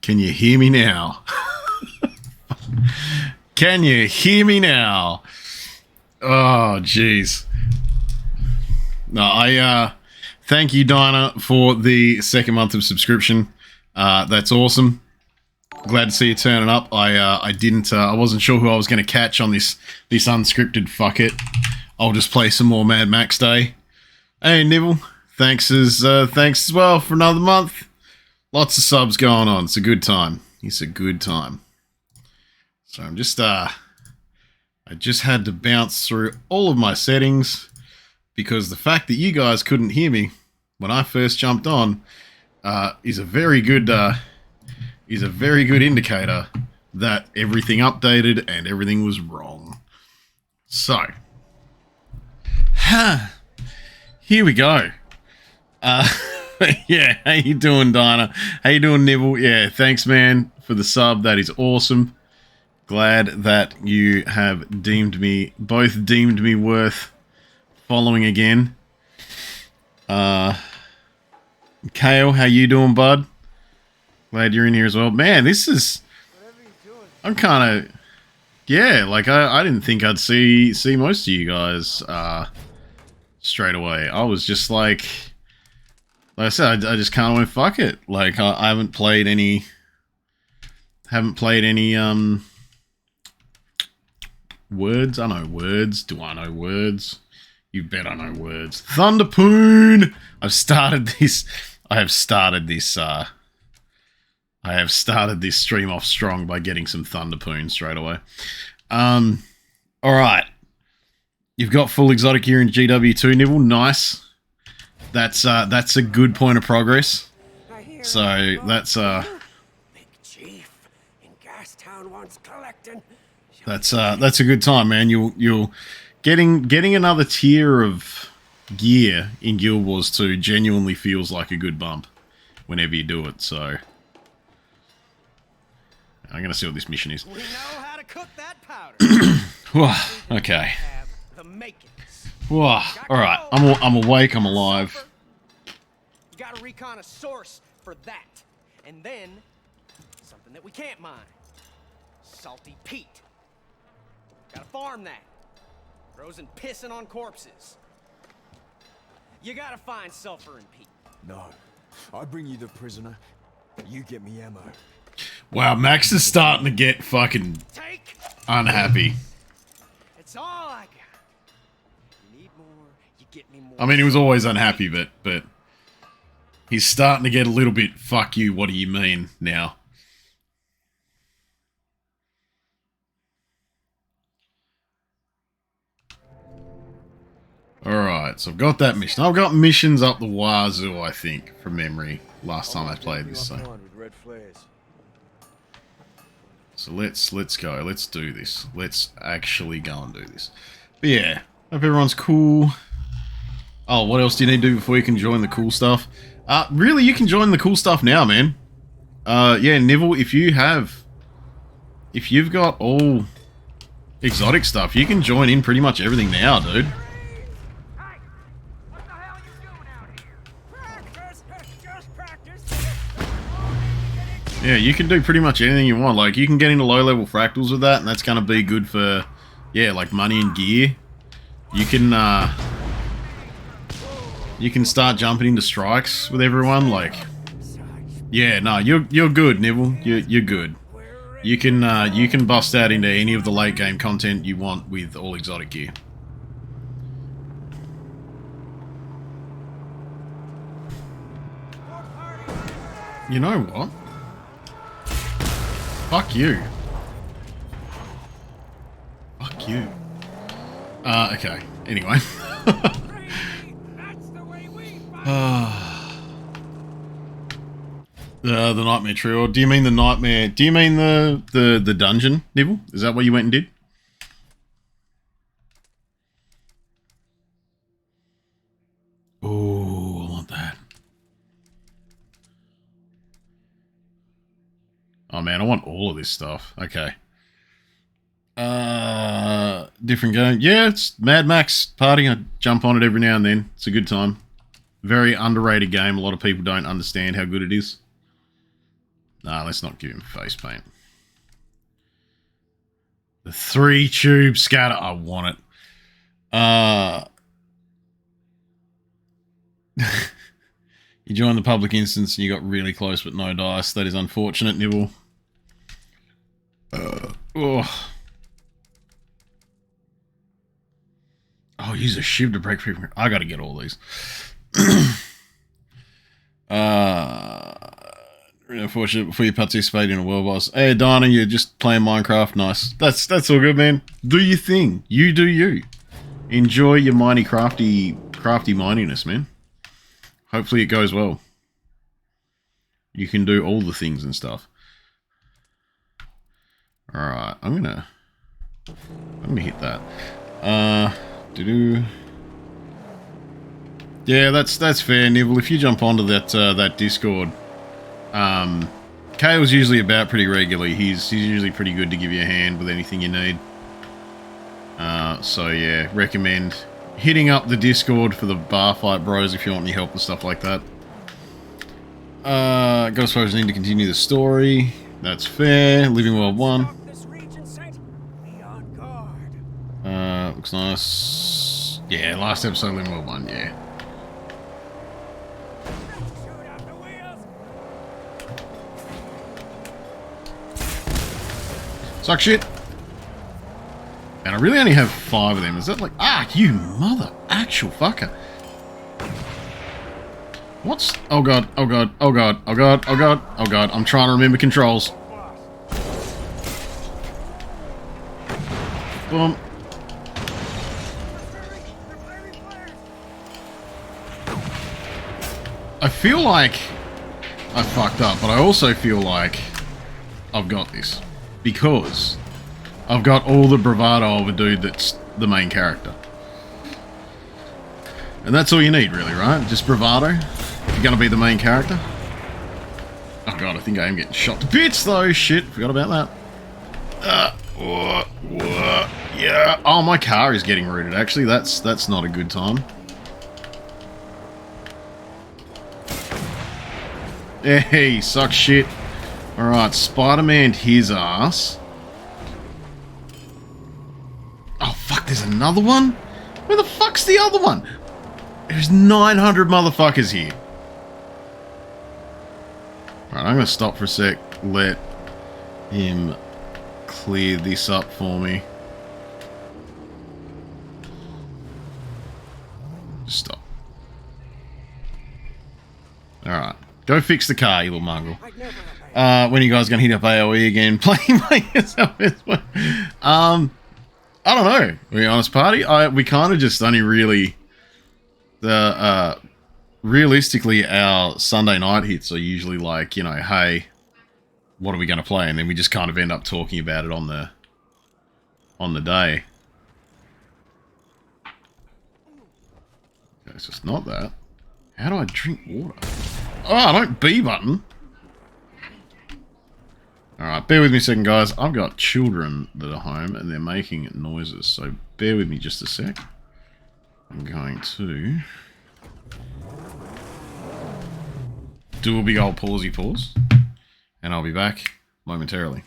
Can you hear me now? Can you hear me now? Oh, jeez. No, I thank you, Dinah, for the second month of subscription. That's awesome. Glad to see you turning up. I wasn't sure who I was going to catch on this unscripted fuck it. I'll just play some more Mad Max Day. Hey, Nibble. Thanks as well for another month. Lots of subs going on. It's a good time. It's a good time. So I'm just I just had to bounce through all of my settings because the fact that you guys couldn't hear me when I first jumped on is a very good indicator that everything updated and everything was wrong. So, here we go. Yeah, how you doing, Dinah? How you doing, Nibble? Yeah, thanks, man, for the sub. That is awesome. Glad that you have both deemed me worth following again. Kale, how you doing, bud? Glad you're in here as well. Man, I'm kind of... Yeah, like, I didn't think I'd see most of you guys straight away. I was just like I said, I just kind of went, fuck it. Like, I haven't played any... words? I know words. Do I know words? You bet I know words. Thunderpoon! I have started this stream off strong by getting some Thunderpoon straight away. Alright. You've got full exotic gear in GW2, Nibble. Nice. That's a good point of progress. So that's Big Chief in Gastown wants collecting. that's a good time, man. You'll getting another tier of gear in Guild Wars 2 genuinely feels like a good bump whenever you do it. So I'm gonna see what this mission is. We know how to cook that powder. Okay. The makings. All right. I'm awake. I'm alive. You gotta recon a source for that. And then, something that we can't mine. Salty peat. Gotta farm that. Frozen pissing on corpses. You gotta find sulfur and peat. No. I bring you the prisoner. You get me ammo. Wow, Max is starting to get fucking unhappy. It's all I got. You need more, you get me more. I mean, he was always unhappy, but he's starting to get a little bit, fuck you, what do you mean now? Alright, so I've got that mission. I've got missions up the wazoo, I think, from memory, last time I played this. So let's go. Let's do this. Let's actually go and do this. But yeah, hope everyone's cool. Oh, what else do you need to do before you can join the cool stuff? Really, you can join the cool stuff now, man. Yeah, Nibble, if you've got all exotic stuff, you can join in pretty much everything now, dude. Hey! What the hell are you doing out here? Practice! Just practice! Yeah, you can do pretty much anything you want. Like, you can get into low-level fractals with that, and that's going to be good for, yeah, like money and gear. You can start jumping into strikes with everyone. Like, yeah, no, you're good, Nibble. You're good. You can bust out into any of the late game content you want with all exotic gear. You know what? Fuck you. Fuck you. Okay. Anyway. The Nightmare Tree. Or do you mean the Nightmare? Do you mean the dungeon, Nibble? Is that what you went and did? Oh, I want that. Oh man, I want all of this stuff. Okay. Different game. Yeah, it's Mad Max Party. I jump on it every now and then. It's a good time. Very underrated game. A lot of people don't understand how good it is. Nah, let's not give him face paint. The 3-tube scatter. I want it. You joined the public instance and you got really close but no dice. That is unfortunate, Nibble. Oh, use a shiv to break free from... I gotta get all these. Really unfortunate before you participate in a world boss. Hey, Donna, you're just playing Minecraft. Nice. That's all good, man. Do your thing. You do you. Enjoy your crafty mininess, man. Hopefully it goes well. You can do all the things and stuff. Alright, I'm gonna hit that. Yeah, that's fair, Nibble. If you jump onto that Discord, Kale's usually about pretty regularly. He's usually pretty good to give you a hand with anything you need. So yeah, recommend hitting up the Discord for the bar fight bros if you want any help and stuff like that. Ghost Fighters need to continue the story. That's fair. Living World 1. Looks nice. Yeah, last episode Living World 1, yeah. Suck shit. And I really only have 5 of them. Is that like... Ah, you mother actual fucker. What's... Oh god, oh god, oh god, oh god, oh god, oh god. I'm trying to remember controls. Boom. I feel like I fucked up, but I also feel like I've got this. Because I've got all the bravado of a dude that's the main character. And that's all you need, really, right? Just bravado. If you're gonna be the main character. Oh god, I think I am getting shot to bits, though. Shit, forgot about that. Yeah. Oh, my car is getting rooted. Actually, that's not a good time. Hey, suck shit. Alright, Spider-Man his ass. Oh, fuck, there's another one? Where the fuck's the other one? There's 900 motherfuckers here. Alright, I'm gonna stop for a sec. Let him clear this up for me. Just stop. Alright. Go fix the car, you little mongrel. When are you guys going to hit up AoE again? Playing by yourself as well. I don't know. To be honest, party. We kind of just only really... realistically, our Sunday night hits are usually like, you know, hey, what are we going to play? And then we just kind of end up talking about it on the day. Okay, it's just not that. How do I drink water? Oh, I don't B button. Alright, bear with me a second, guys. I've got children that are home and they're making noises, so bear with me just a sec. I'm going to do a big old pausey pause, and I'll be back momentarily.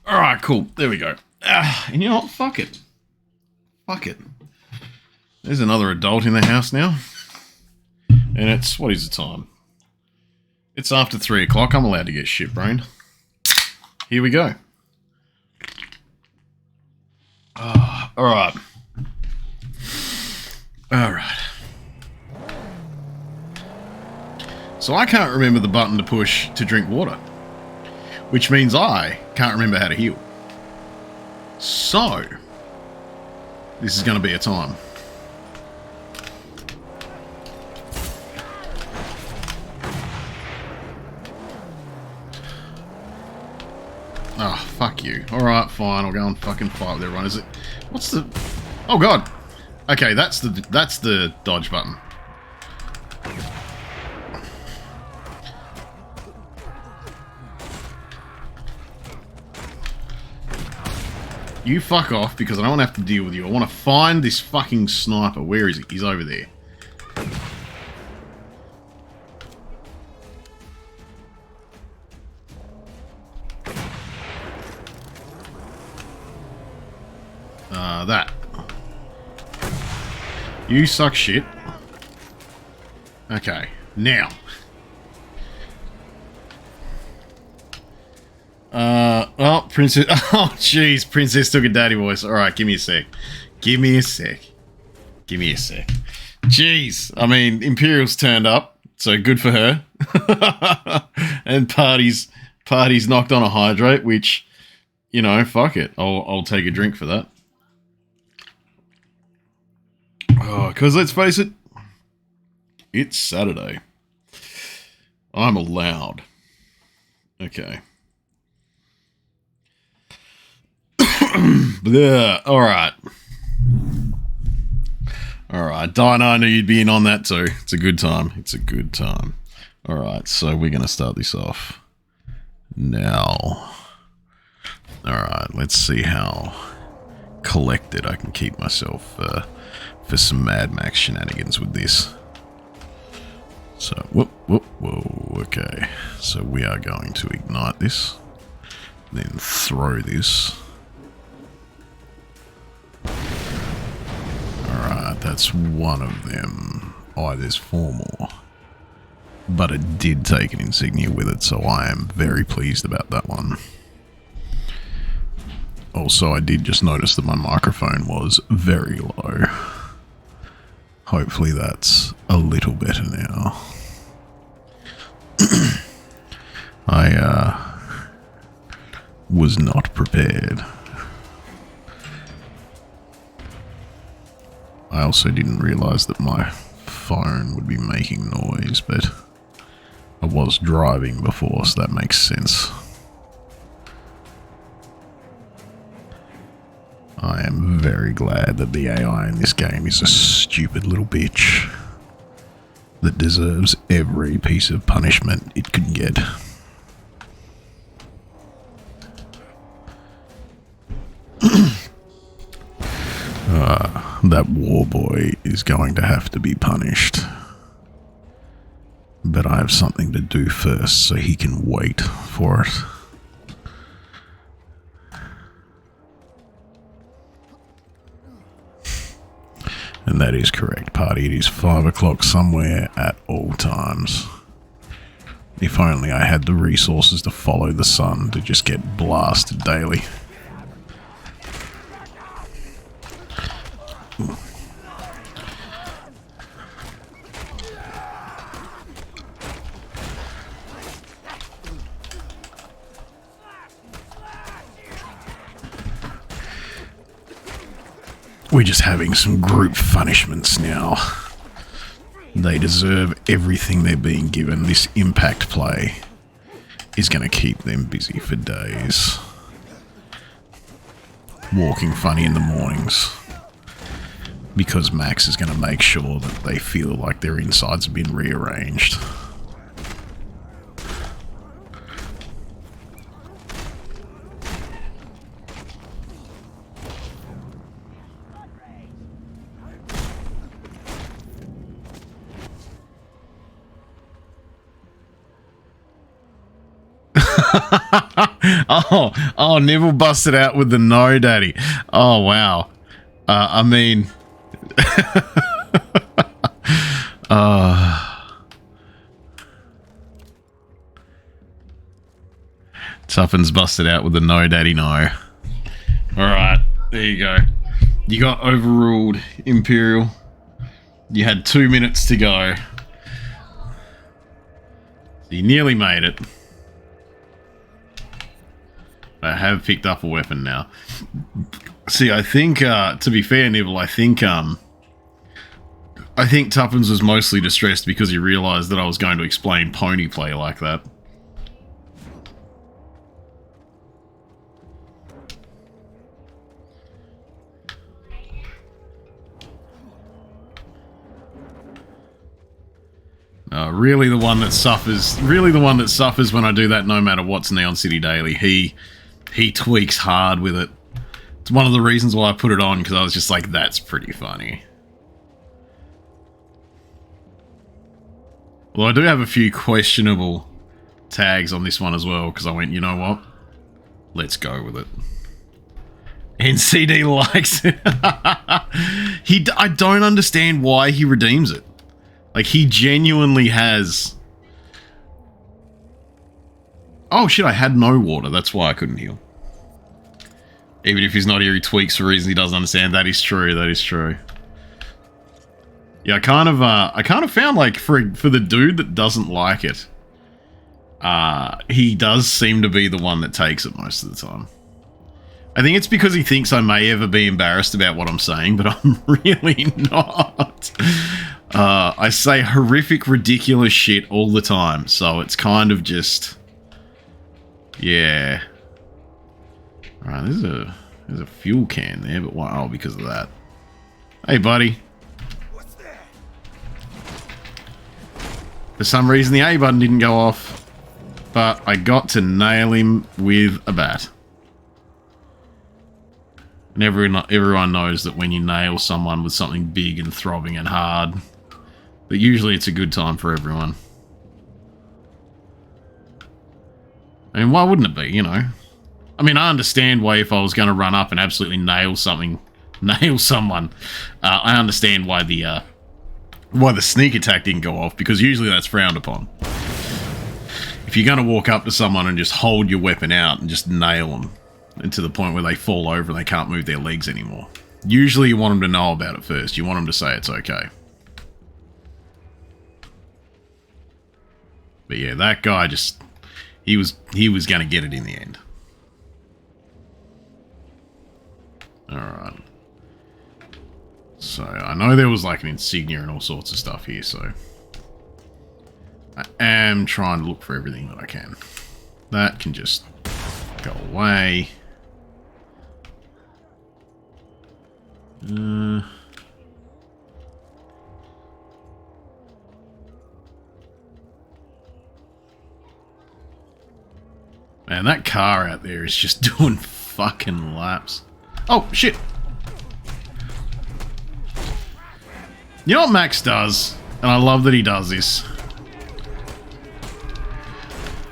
Alright, cool. There we go. And you know what? Fuck it. Fuck it. There's another adult in the house now. And it's... What is the time? It's after 3 o'clock. I'm allowed to get shit-brained. Here we go. Alright. Alright. So I can't remember the button to push to drink water. Which means I can't remember how to heal. So, this is going to be a time. Thank you. Alright, fine. I'll go and fucking fight with everyone. Is it... What's the... Oh, God. Okay, that's the dodge button. You fuck off, because I don't want to have to deal with you. I want to find this fucking sniper. Where is he? He's over there. That. You suck shit. Okay, now. Oh, Princess. Oh, jeez. Princess took a daddy voice. Alright, give me a sec. Give me a sec. Give me a sec. Jeez. I mean, Imperial's turned up, so good for her. And Party's knocked on a hydrate, which, you know, fuck it. I'll take a drink for that. Oh, because let's face it, it's Saturday. I'm allowed. Okay. Yeah, alright. Alright, Dino, I knew you'd be in on that too. It's a good time. It's a good time. Alright, so we're going to start this off now. Alright, let's see how collected I can keep myself for some Mad Max shenanigans with this. So, whoa, okay. So we are going to ignite this, then throw this. Alright, that's one of them. Oh, there's 4 more. But it did take an insignia with it, so I am very pleased about that one. Also, I did just notice that my microphone was very low. Hopefully that's a little better now. I was not prepared. I also didn't realize that my phone would be making noise, but I was driving before, so that makes sense. I am very glad that the AI in this game is a stupid little bitch that deserves every piece of punishment it can get. That war boy is going to have to be punished. But I have something to do first, so he can wait for it. And that is correct, party. It is 5 o'clock somewhere at all times. If only I had the resources to follow the sun to just get blasted daily. We're just having some group punishments now. They deserve everything they're being given. This impact play is going to keep them busy for days. Walking funny in the mornings. Because Max is going to make sure that they feel like their insides have been rearranged. Oh, Nibble busted out with the no, daddy. Oh, wow. I mean... Tuffin's busted out with the no, daddy, no. Alright, there you go. You got overruled, Imperial. You had 2 minutes to go. You nearly made it. I have picked up a weapon now. See, I think, to be fair, Nibble, I think Tuppence was mostly distressed because he realised that I was going to explain pony play like that. really the one that suffers. Really the one that suffers when I do that. No matter what's Neon City Daily, he tweaks hard with it. It's one of the reasons why I put it on, because I was just like, that's pretty funny. Although I do have a few questionable tags on this one as well, because I went, you know what? Let's go with it. NCD likes it. I don't understand why he redeems it. Like, he genuinely has... Oh shit, I had no water. That's why I couldn't heal. Even if he's not here, he tweaks for reasons he doesn't understand. That is true, that is true. Yeah, I kind of found, like, for the dude that doesn't like it, he does seem to be the one that takes it most of the time. I think it's because he thinks I may ever be embarrassed about what I'm saying, but I'm really not. I say horrific, ridiculous shit all the time, so it's kind of just... Yeah. Alright, there's a fuel can there, but why? Oh, because of that. Hey, buddy. What's that? For some reason, the A button didn't go off, but I got to nail him with a bat. And everyone knows that when you nail someone with something big and throbbing and hard, that usually it's a good time for everyone. I mean, why wouldn't it be, you know? I mean, I understand why if I was going to run up and absolutely nail someone, I understand why the sneak attack didn't go off, because usually that's frowned upon. If you're going to walk up to someone and just hold your weapon out and just nail them, and to the point where they fall over and they can't move their legs anymore. Usually you want them to know about it first. You want them to say it's okay. But yeah, that guy just... He was going to get it in the end. Alright. So, I know there was like an insignia and all sorts of stuff here, so... I am trying to look for everything that I can. That can just go away. Man, that car out there is just doing fucking laps. Oh, shit. You know what Max does? And I love that he does this.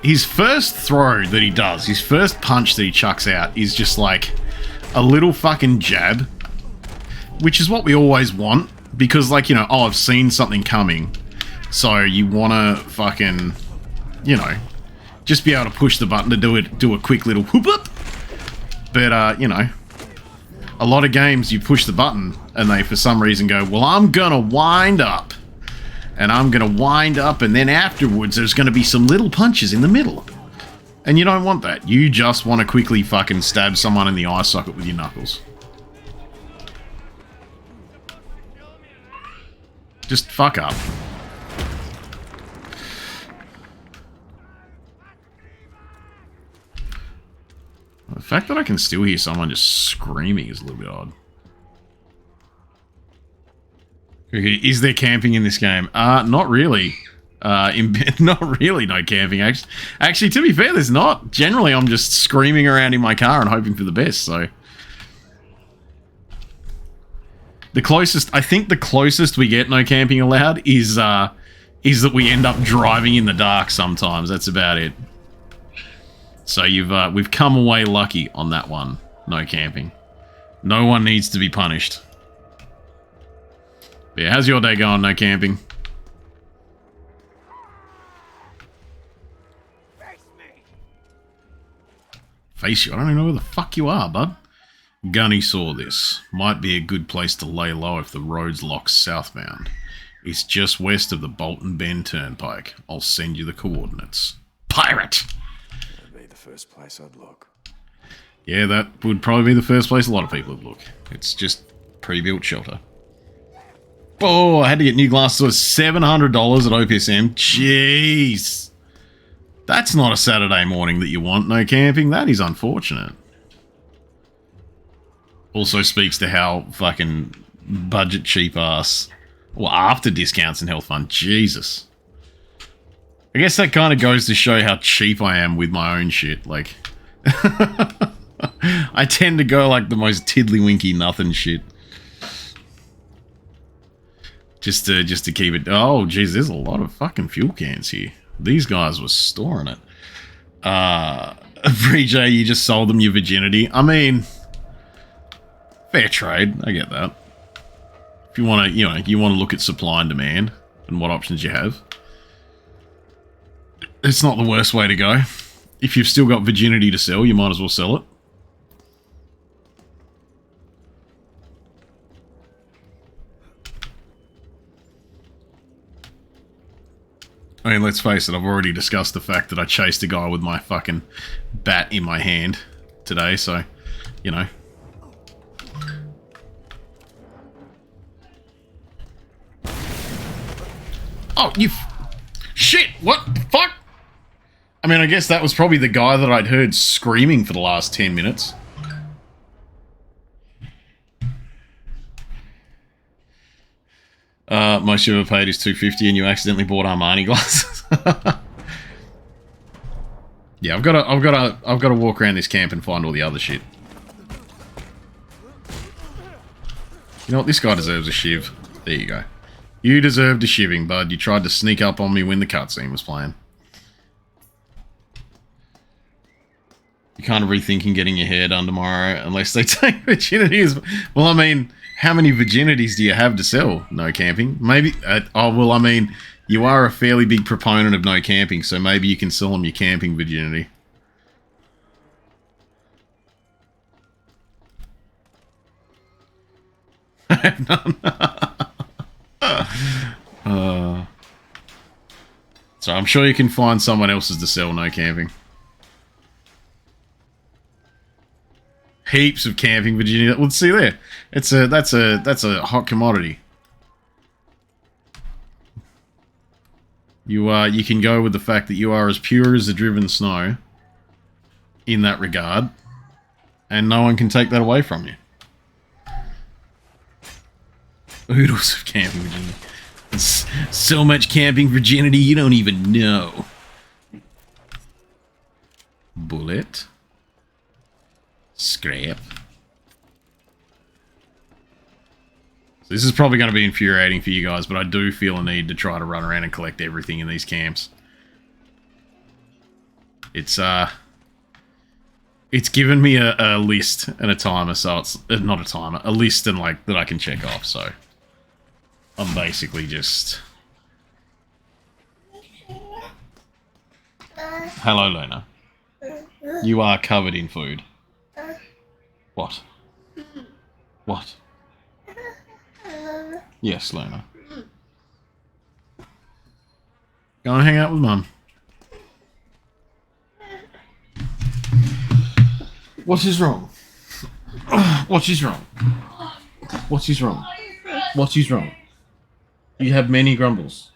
His first throw that he does, his first punch that he chucks out is just like a little fucking jab. Which is what we always want. Because, like, you know, oh, I've seen something coming. So you want to fucking, you know, just be able to push the button to do a quick little whoop up. But, you know, a lot of games you push the button and they, for some reason, go, well, I'm going to wind up. And I'm going to wind up, and then afterwards there's going to be some little punches in the middle. And you don't want that. You just want to quickly fucking stab someone in the eye socket with your knuckles. Just fuck up. The fact that I can still hear someone just screaming is a little bit odd. Is there camping in this game? Not really. Not really, no camping. Actually, to be fair, there's not. Generally, I'm just screaming around in my car and hoping for the best, so... I think the closest we get no camping allowed is that we end up driving in the dark sometimes. That's about it. So we've come away lucky on that one. No camping. No one needs to be punished. But yeah, how's your day going? No camping. Face you? I don't even know where the fuck you are, bud. Gunny saw this. Might be a good place to lay low if the road's locked southbound. It's just west of the Bolton Bend Turnpike. I'll send you the coordinates. Pirate! That'd be the first place I'd look. Yeah, that would probably be the first place a lot of people would look. It's just pre-built shelter. Oh, I had to get new glasses. So it's $700 at OPSM. Jeez. That's not a Saturday morning that you want, no camping. That is unfortunate. Also speaks to how fucking budget cheap ass. Well, after discounts and health fund. Jesus. I guess that kind of goes to show how cheap I am with my own shit. Like, I tend to go like the most tiddlywinky nothing shit. Just to keep it. Oh, geez, there's a lot of fucking fuel cans here. These guys were storing it. J, you just sold them your virginity. I mean, fair trade. I get that. If you want to, you want to look at supply and demand and what options you have. It's not the worst way to go. If you've still got virginity to sell, you might as well sell it. I mean, let's face it, I've already discussed the fact that I chased a guy with my fucking bat in my hand today, so, you know. Oh, you... Shit! What the fuck? I mean, I guess that was probably the guy that I'd heard screaming for the last 10 minutes. Most you ever paid is $250 and you accidentally bought Armani glasses. Yeah, I've got to walk around this camp and find all the other shit. You know what? This guy deserves a shiv. There you go. You deserved a shiving, bud. You tried to sneak up on me when the cutscene was playing. You can't rethinking getting your hair done tomorrow unless they take virginities. Well, I mean, how many virginities do you have to sell? No camping? Maybe... oh, well, I mean, you are a fairly big proponent of no camping, so maybe you can sell them your camping virginity. I have none. So I'm sure you can find someone else's to sell no camping. Heaps of camping virginity. Let's see there. That's a hot commodity. You can go with the fact that you are as pure as the driven snow in that regard, and no one can take that away from you. Oodles of camping virginity. It's so much camping virginity you don't even know. Bullet. Scrap. So this is probably going to be infuriating for you guys, but I do feel a need to try to run around and collect everything in these camps. It's given me a list and a timer, so it's not a timer, a list and like that I can check off, so I'm basically just... Hello, Luna. You are covered in food. What? What? Yes, Luna. Go and hang out with Mum. What is wrong? What is wrong? What is wrong? What is wrong? You have many grumbles.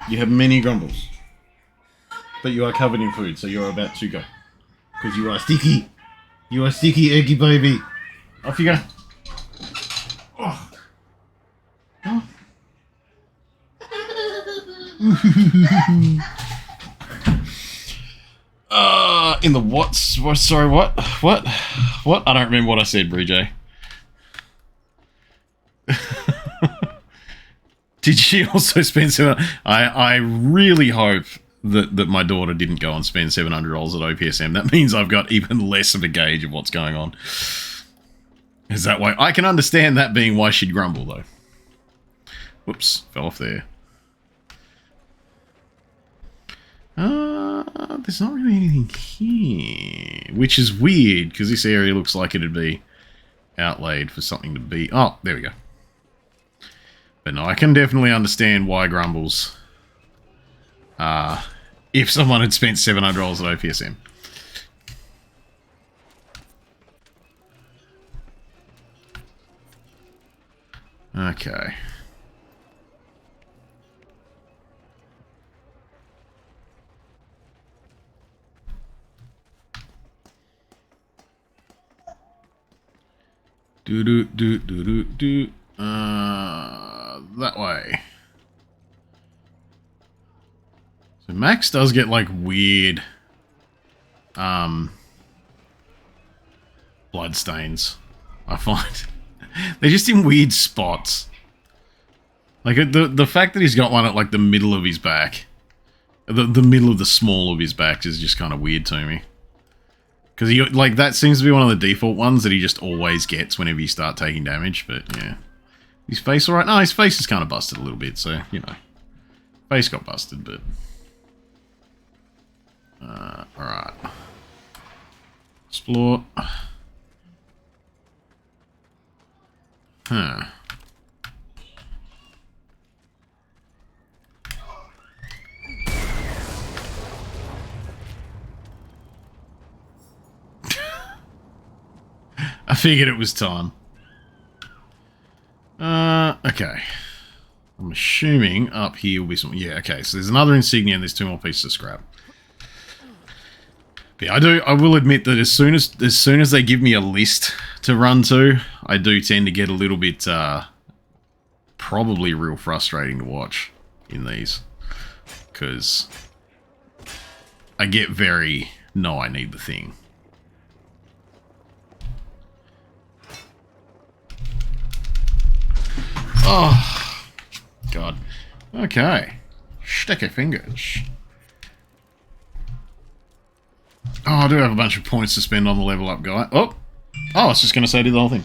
You have many grumbles. But you are covered in food, so you're about to go. Because you are sticky. You are sticky, eggy baby. Off you go. Oh. Oh. In the what? Sorry, what? What? What? I don't remember what I said, Bree. Did she also spend $700? I really hope that my daughter didn't go and spend $700 at OPSM. That means I've got even less of a gauge of what's going on. Is that why? I can understand that being why she'd grumble, though. Whoops, fell off there. There's not really anything here, which is weird, because this area looks like it'd be outlaid for something to be... Oh, there we go. But no, I can definitely understand why grumbles. If someone had spent $700 at OPSM. Okay. That way. The Max does get like weird blood stains, I find. They're just in weird spots. Like the fact that he's got one at like the middle of his back, the middle of the small of his back is just kind of weird to me. Because he like that seems to be one of the default ones that he just always gets whenever you start taking damage. But yeah, his face alright. No, his face is kind of busted a little bit, so you know, face got busted, but alright. Explore. Huh. I figured it was time. Okay. I'm assuming up here will be some... Yeah, okay. So there's another insignia and there's 2 more pieces of scrap. But yeah, I will admit that as soon as they give me a list to run to, I do tend to get a little bit, probably real frustrating to watch in these. Because I get very, no, I need the thing. Oh, God. Okay. Sticky fingers. Oh, I do have a bunch of points to spend on the level up guy. Oh, I was just going to say do the whole thing.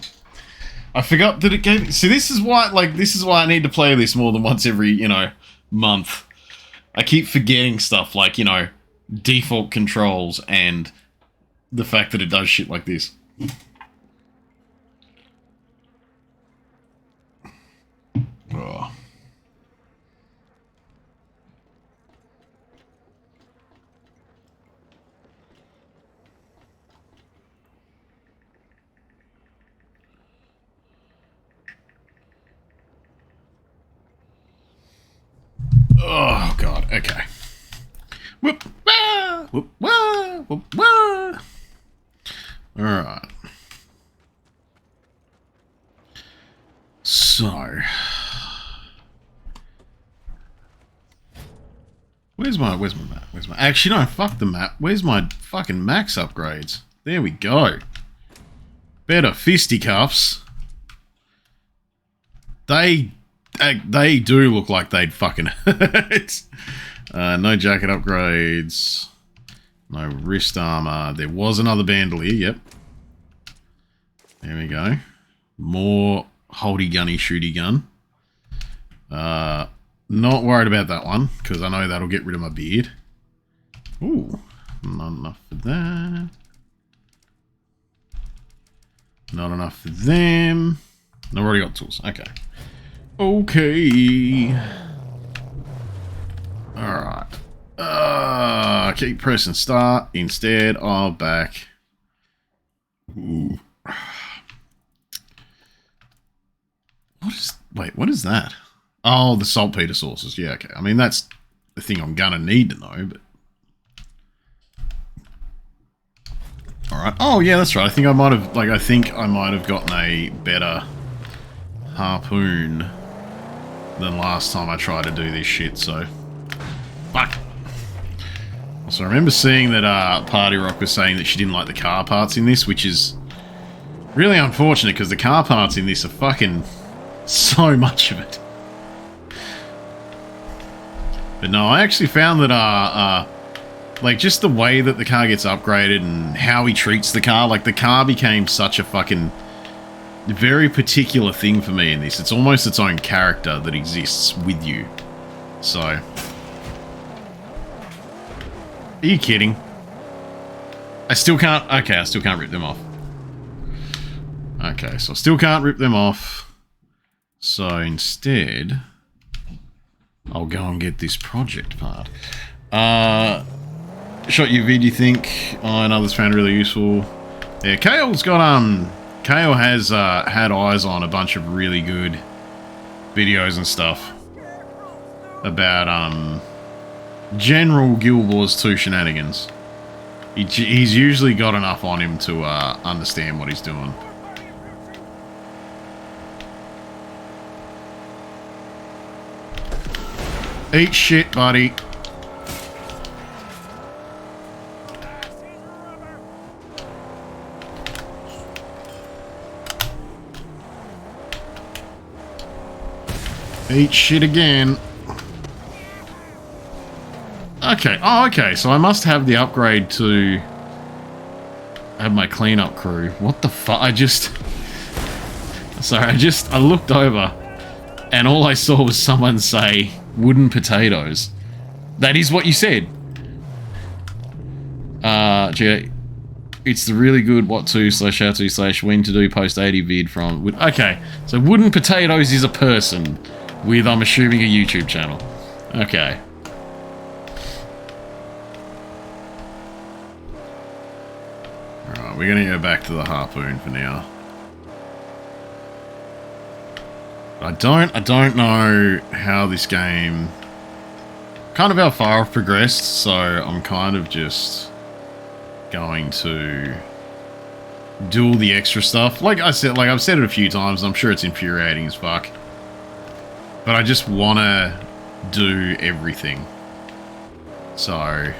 I forgot that it gave... See, this is why, I need to play this more than once every, you know, month. I keep forgetting stuff like, you know, default controls and the fact that it does shit like this. Oh. Oh, God. Okay. Whoop, wah, whoop, wah, whoop, wah. All right. So, where's my map? Actually, no, fuck the map. Where's my fucking max upgrades? There we go. Better fisticuffs. They do look like they'd fucking hurt. No jacket upgrades. No wrist armor. There was another bandolier, yep. There we go. More holdy gunny shooty gun. Not worried about that one, because I know that'll get rid of my beard. Ooh, not enough for that. Not enough for them. I've already got tools. Okay. Okay. Alright. Keep pressing start instead of back. Ooh. What is that? Oh, the saltpeter sauces. Yeah, okay. I mean, that's the thing I'm gonna need to know, but... Alright. Oh, yeah, that's right. I think I might have gotten a better harpoon than last time I tried to do this shit, so... Fuck. So I remember seeing that Party Rock was saying that she didn't like the car parts in this, which is really unfortunate, because the car parts in this are fucking so much of it. But no, I actually found that, like, just the way that the car gets upgraded and how he treats the car, like, the car became such a fucking very particular thing for me in this. It's almost its own character that exists with you. So... Are you kidding? I still can't... Okay, I still can't rip them off. Okay, so I still can't rip them off. So instead... I'll go and get this project part. Shot your vid, you think? I know this found really useful. Yeah, Kale's got, Kale has, had eyes on a bunch of really good videos and stuff about, General Guild Wars 2 shenanigans. He's usually got enough on him to, understand what he's doing. Eat shit, buddy. Eat shit again. Okay. Oh, okay. So I must have the upgrade to have my cleanup crew. What the fuck? Sorry, I looked over and all I saw was someone say wooden potatoes. That is what you said. Gee, it's the really good what to slash how to slash when to do post 80 vid from. Okay, so wooden potatoes is a person with, I'm assuming, a YouTube channel. Okay. Alright, we're gonna go back to the harpoon for now. I don't know how this game, kind of how far I've progressed, so I'm kind of just going to do all the extra stuff. Like I said, like I've said it a few times, I'm sure it's infuriating as fuck. But I just want to do everything. So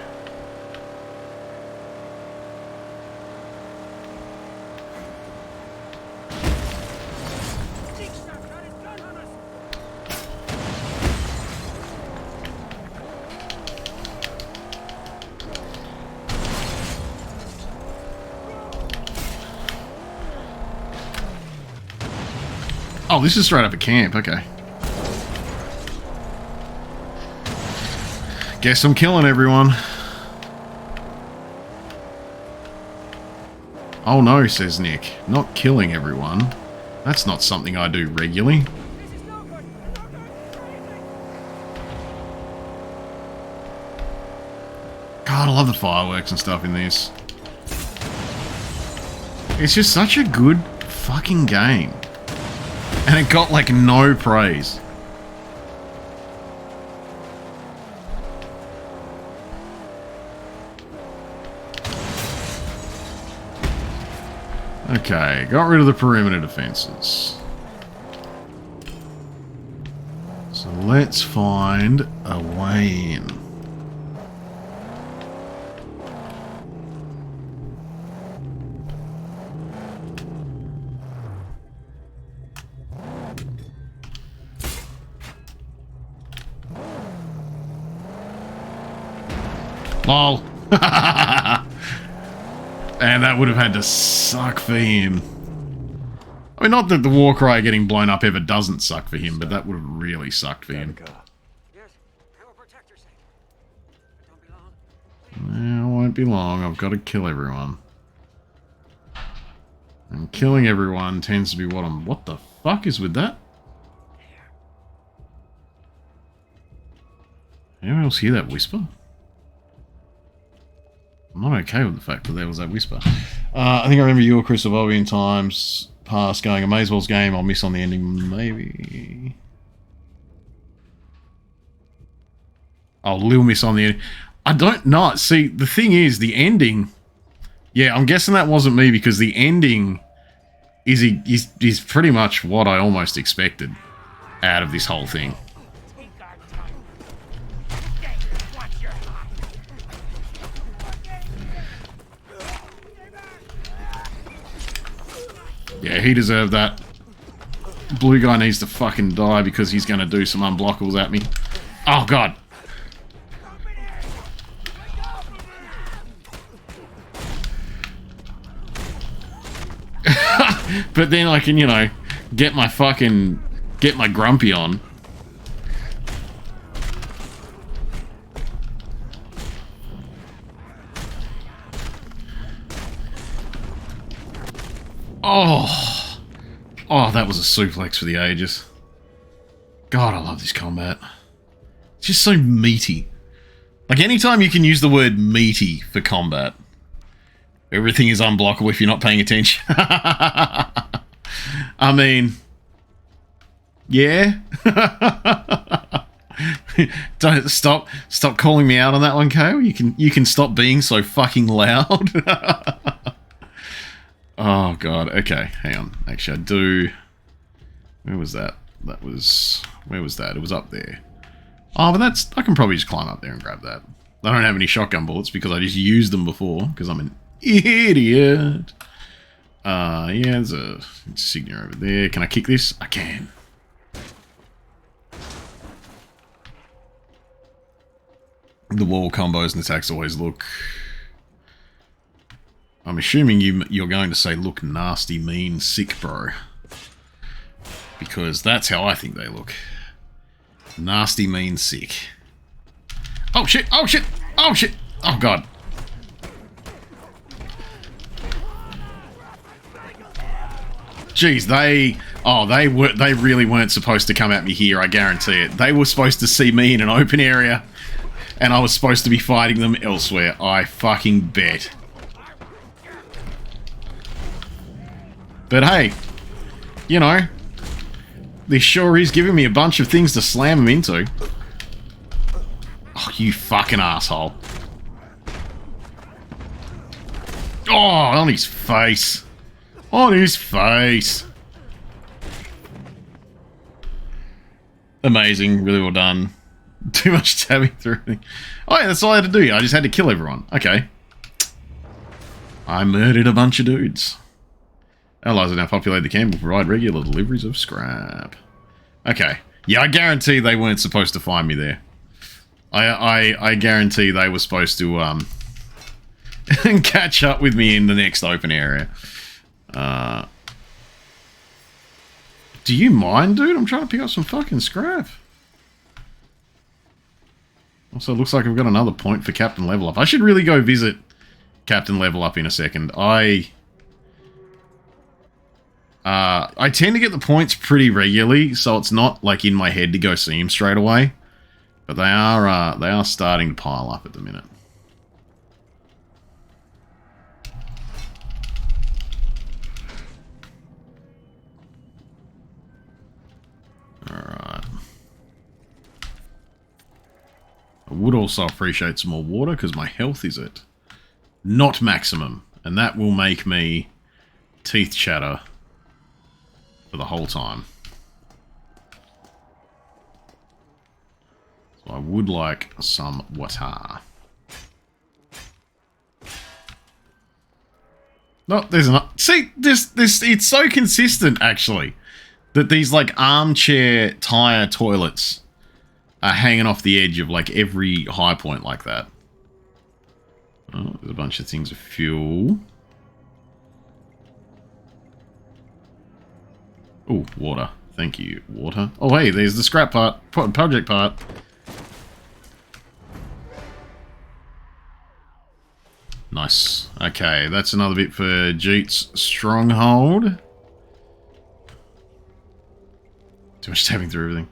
oh, this is straight up a camp, okay. Guess I'm killing everyone. Oh no, says Nick. Not killing everyone. That's not something I do regularly. God, I love the fireworks and stuff in this. It's just such a good fucking game. And it got like no praise. Okay, got rid of the perimeter defenses. So let's find a way in. Lol. And that would have had to suck for him. I mean, not that the war cry getting blown up ever doesn't suck for him, but that would have really sucked for him. Yes, I will protect your sake. Don't be long. It won't be long. I've got to kill everyone. And killing everyone tends to be what I'm... What the fuck is with that? Anyone else hear that whisper? I'm not okay with the fact that there was that whisper. I think I remember you or Chris of in times past going, a Mazewell's game, I'll miss on the ending, maybe. I'll little miss on the ending. I don't know. See, the thing is, the ending... Yeah, I'm guessing that wasn't me because the ending is pretty much what I almost expected out of this whole thing. Yeah, he deserved that. Blue guy needs to fucking die because he's going to do some unblockables at me. Oh, God. But then I can, you know, get my grumpy on. Oh, that was a suplex for the ages. God, I love this combat. It's just so meaty. Like, anytime you can use the word meaty for combat, everything is unblockable if you're not paying attention. I mean, yeah. Don't stop calling me out on that one, Kale. You can stop being so fucking loud. Oh, God. Okay, hang on. Actually, I do... Where was that? Where was that? It was up there. Oh, but that's... I can probably just climb up there and grab that. I don't have any shotgun bullets because I just used them before, because I'm an idiot. Yeah, there's a insignia over there. Can I kick this? I can. the wall combos and attacks always look... I'm assuming you're going to say look nasty, mean, sick, bro. Because that's how I think they look. Nasty, mean, sick. Oh shit, oh shit, oh shit, oh god. Jeez, they really weren't supposed to come at me here, I guarantee it. They were supposed to see me in an open area, and I was supposed to be fighting them elsewhere. I fucking bet. But hey, you know, this sure is giving me a bunch of things to slam them into. Oh, you fucking asshole. Oh, on his face. On his face. Amazing, really well done. Too much stabbing through everything. Oh yeah, that's all I had to do. I just had to kill everyone. Okay. I murdered a bunch of dudes. Allies are now populate the camp will provide regular deliveries of scrap. Okay. Yeah, I guarantee they weren't supposed to find me there. I guarantee they were supposed to catch up with me in the next open area. Do you mind, dude? I'm trying to pick up some fucking scrap. Also, it looks like I've got another point for Captain Level Up. I should really go visit Captain Level Up in a second. I tend to get the points pretty regularly, so it's not like in my head to go see him straight away. But they are starting to pile up at the minute. Alright. I would also appreciate some more water because my health is at not maximum. And that will make me teeth chatter for the whole time. So I would like some water. No, there's not. See, this it's so consistent actually that these like armchair tire toilets are hanging off the edge of like every high point like that. Oh, there's a bunch of things of fuel. Oh, water. Thank you, water. Oh, hey, there's the scrap part, project part. Nice. Okay, that's another bit for Jeet's stronghold. Too much tapping through everything.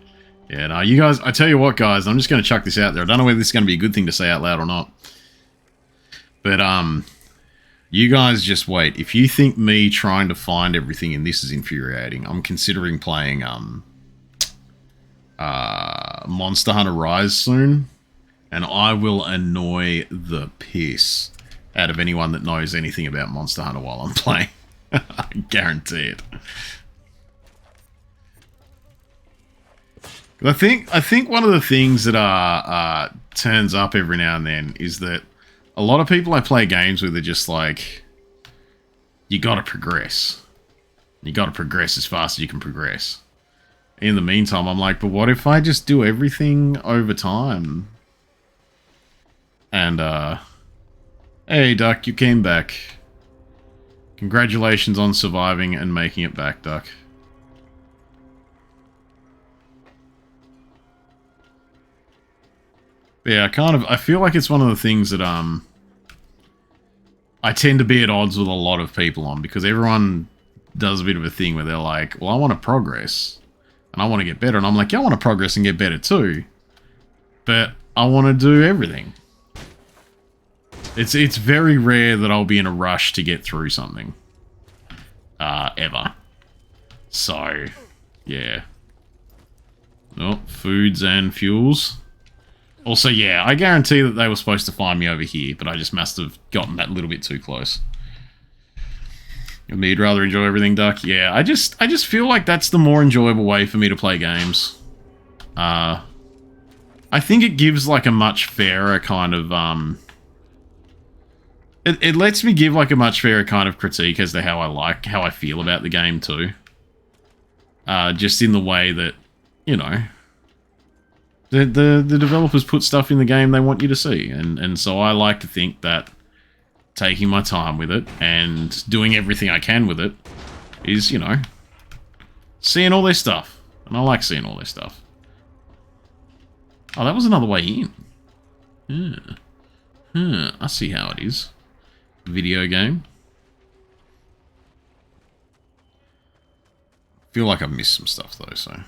Yeah, no, you guys, I tell you what, guys, I'm just going to chuck this out there. I don't know whether this is going to be a good thing to say out loud or not. But, you guys just wait. If you think me trying to find everything in this is infuriating, I'm considering playing, Monster Hunter Rise soon. And I will annoy the piss out of anyone that knows anything about Monster Hunter while I'm playing. I guarantee it. I think one of the things that turns up every now and then is that a lot of people I play games with are just like, you gotta progress. You gotta progress as fast as you can progress. In the meantime, I'm like, but what if I just do everything over time? And, hey, Duck, you came back. Congratulations on surviving and making it back, Duck. But yeah, I feel like it's one of the things that, I tend to be at odds with a lot of people on, because everyone does a bit of a thing where they're like, well, I want to progress, and I want to get better, and I'm like, yeah, I want to progress and get better too, but I want to do everything. It's very rare that I'll be in a rush to get through something. Ever. So, yeah. Oh, foods and fuels. Also, yeah, I guarantee that they were supposed to find me over here, but I just must have gotten that little bit too close. You'd rather enjoy everything, Duck? Yeah, I just feel like that's the more enjoyable way for me to play games. I think it gives like a much fairer kind of, It lets me give like a much fairer kind of critique as to how I feel about the game too. Just in the way that, you know, The developers put stuff in the game they want you to see, and so I like to think that taking my time with it and doing everything I can with it is, you know, seeing all their stuff. And I like seeing all their stuff. Oh, that was another way in. I see how it is. Video game. Feel like I've missed some stuff though, so I'm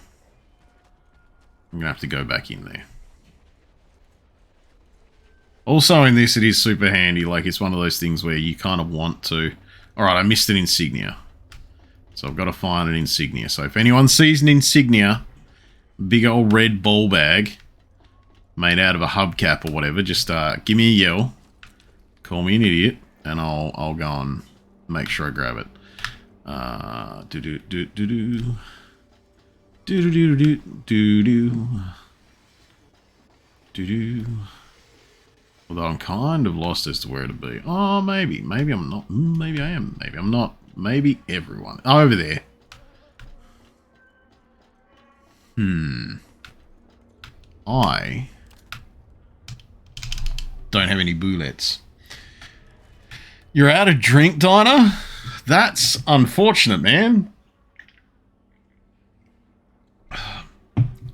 gonna have to go back in there. Also in this, it is super handy. Like, it's one of those things where you kind of want to... Alright, I missed an insignia. So I've got to find an insignia. So if anyone sees an insignia, big old red ball bag made out of a hubcap or whatever, just give me a yell. Call me an idiot, and I'll go and make sure I grab it. Although I'm kind of lost as to where to be. Oh, maybe. Maybe I'm not. Maybe I am. Maybe I'm not. Maybe everyone. Oh, over there. I don't have any bullets. You're out of drink, Dinah? That's unfortunate, man.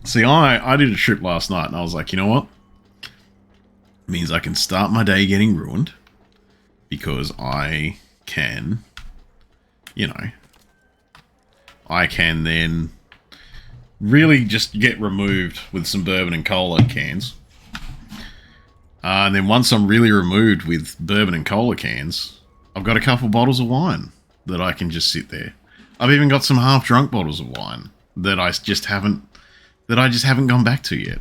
See, I did a trip last night, and I was like, you know what? It means I can start my day getting ruined. Because I can, you know, I can then really just get removed with some bourbon and cola cans. And then once I'm really removed with bourbon and cola cans, I've got a couple bottles of wine that I can just sit there. I've even got some half-drunk bottles of wine that I just haven't gone back to yet.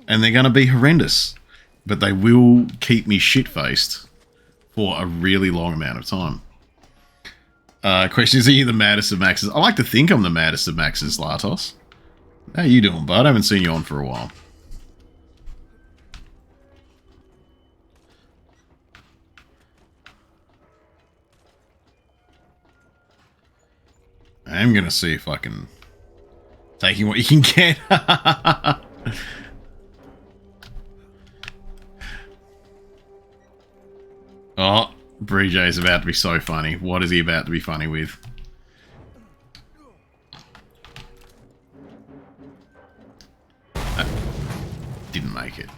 And they're going to be horrendous. But they will keep me shit-faced for a really long amount of time. Question is, are you the maddest of Maxes? I like to think I'm the maddest of Maxes, Latos. How you doing, bud? I haven't seen you on for a while. I am going to see if I can take you what you can get. Oh, Bree is about to be so funny. What is he about to be funny with? Didn't make it.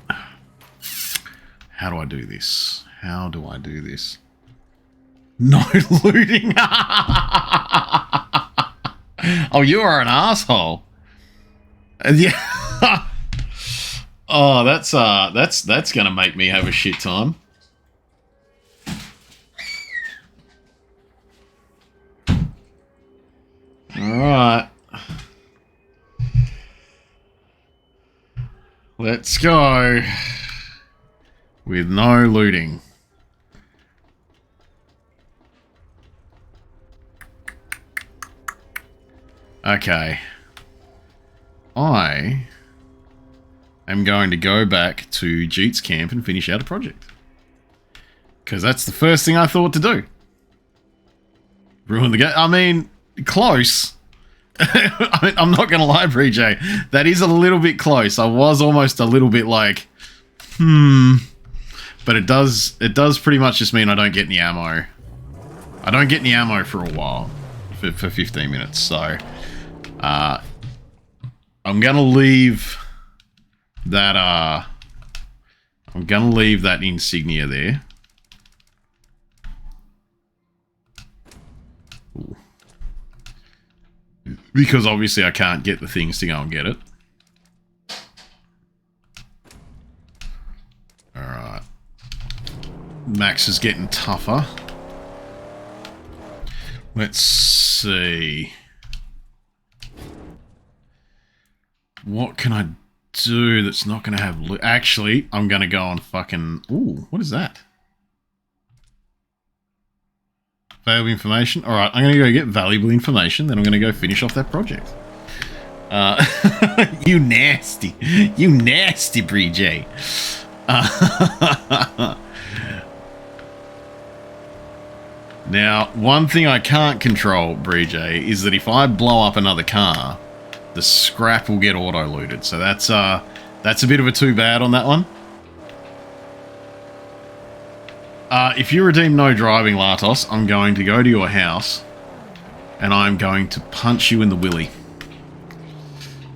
How do I do this? How do I do this? No looting. Oh, you are an asshole. Yeah. Oh, that's gonna make me have a shit time. All right. Let's go. With no looting. Okay. I am going to go back to Jeet's camp and finish out a project. Because that's the first thing I thought to do. Ruin the game. I mean, close. I'm not going to lie, Bree J. That is a little bit close. I was almost a little bit like, But it does pretty much just mean I don't get any ammo. I don't get any ammo for a while. For 15 minutes, so... I'm gonna leave that, I'm gonna leave that insignia there. Ooh. Because obviously I can't get the things to go and get it. Alright. Max is getting tougher. Let's see. What can I do that's not going to have... Actually, I'm going to go on fucking... Ooh, what is that? Valuable information? Alright, I'm going to go get valuable information, then I'm going to go finish off that project. You nasty. You nasty, Bree J. Now, one thing I can't control, Bree J, is that if I blow up another car... the scrap will get auto-looted. So that's That's a bit of a too bad on that one. If you redeem no driving, Latos, I'm going to go to your house and I'm going to punch you in the willy.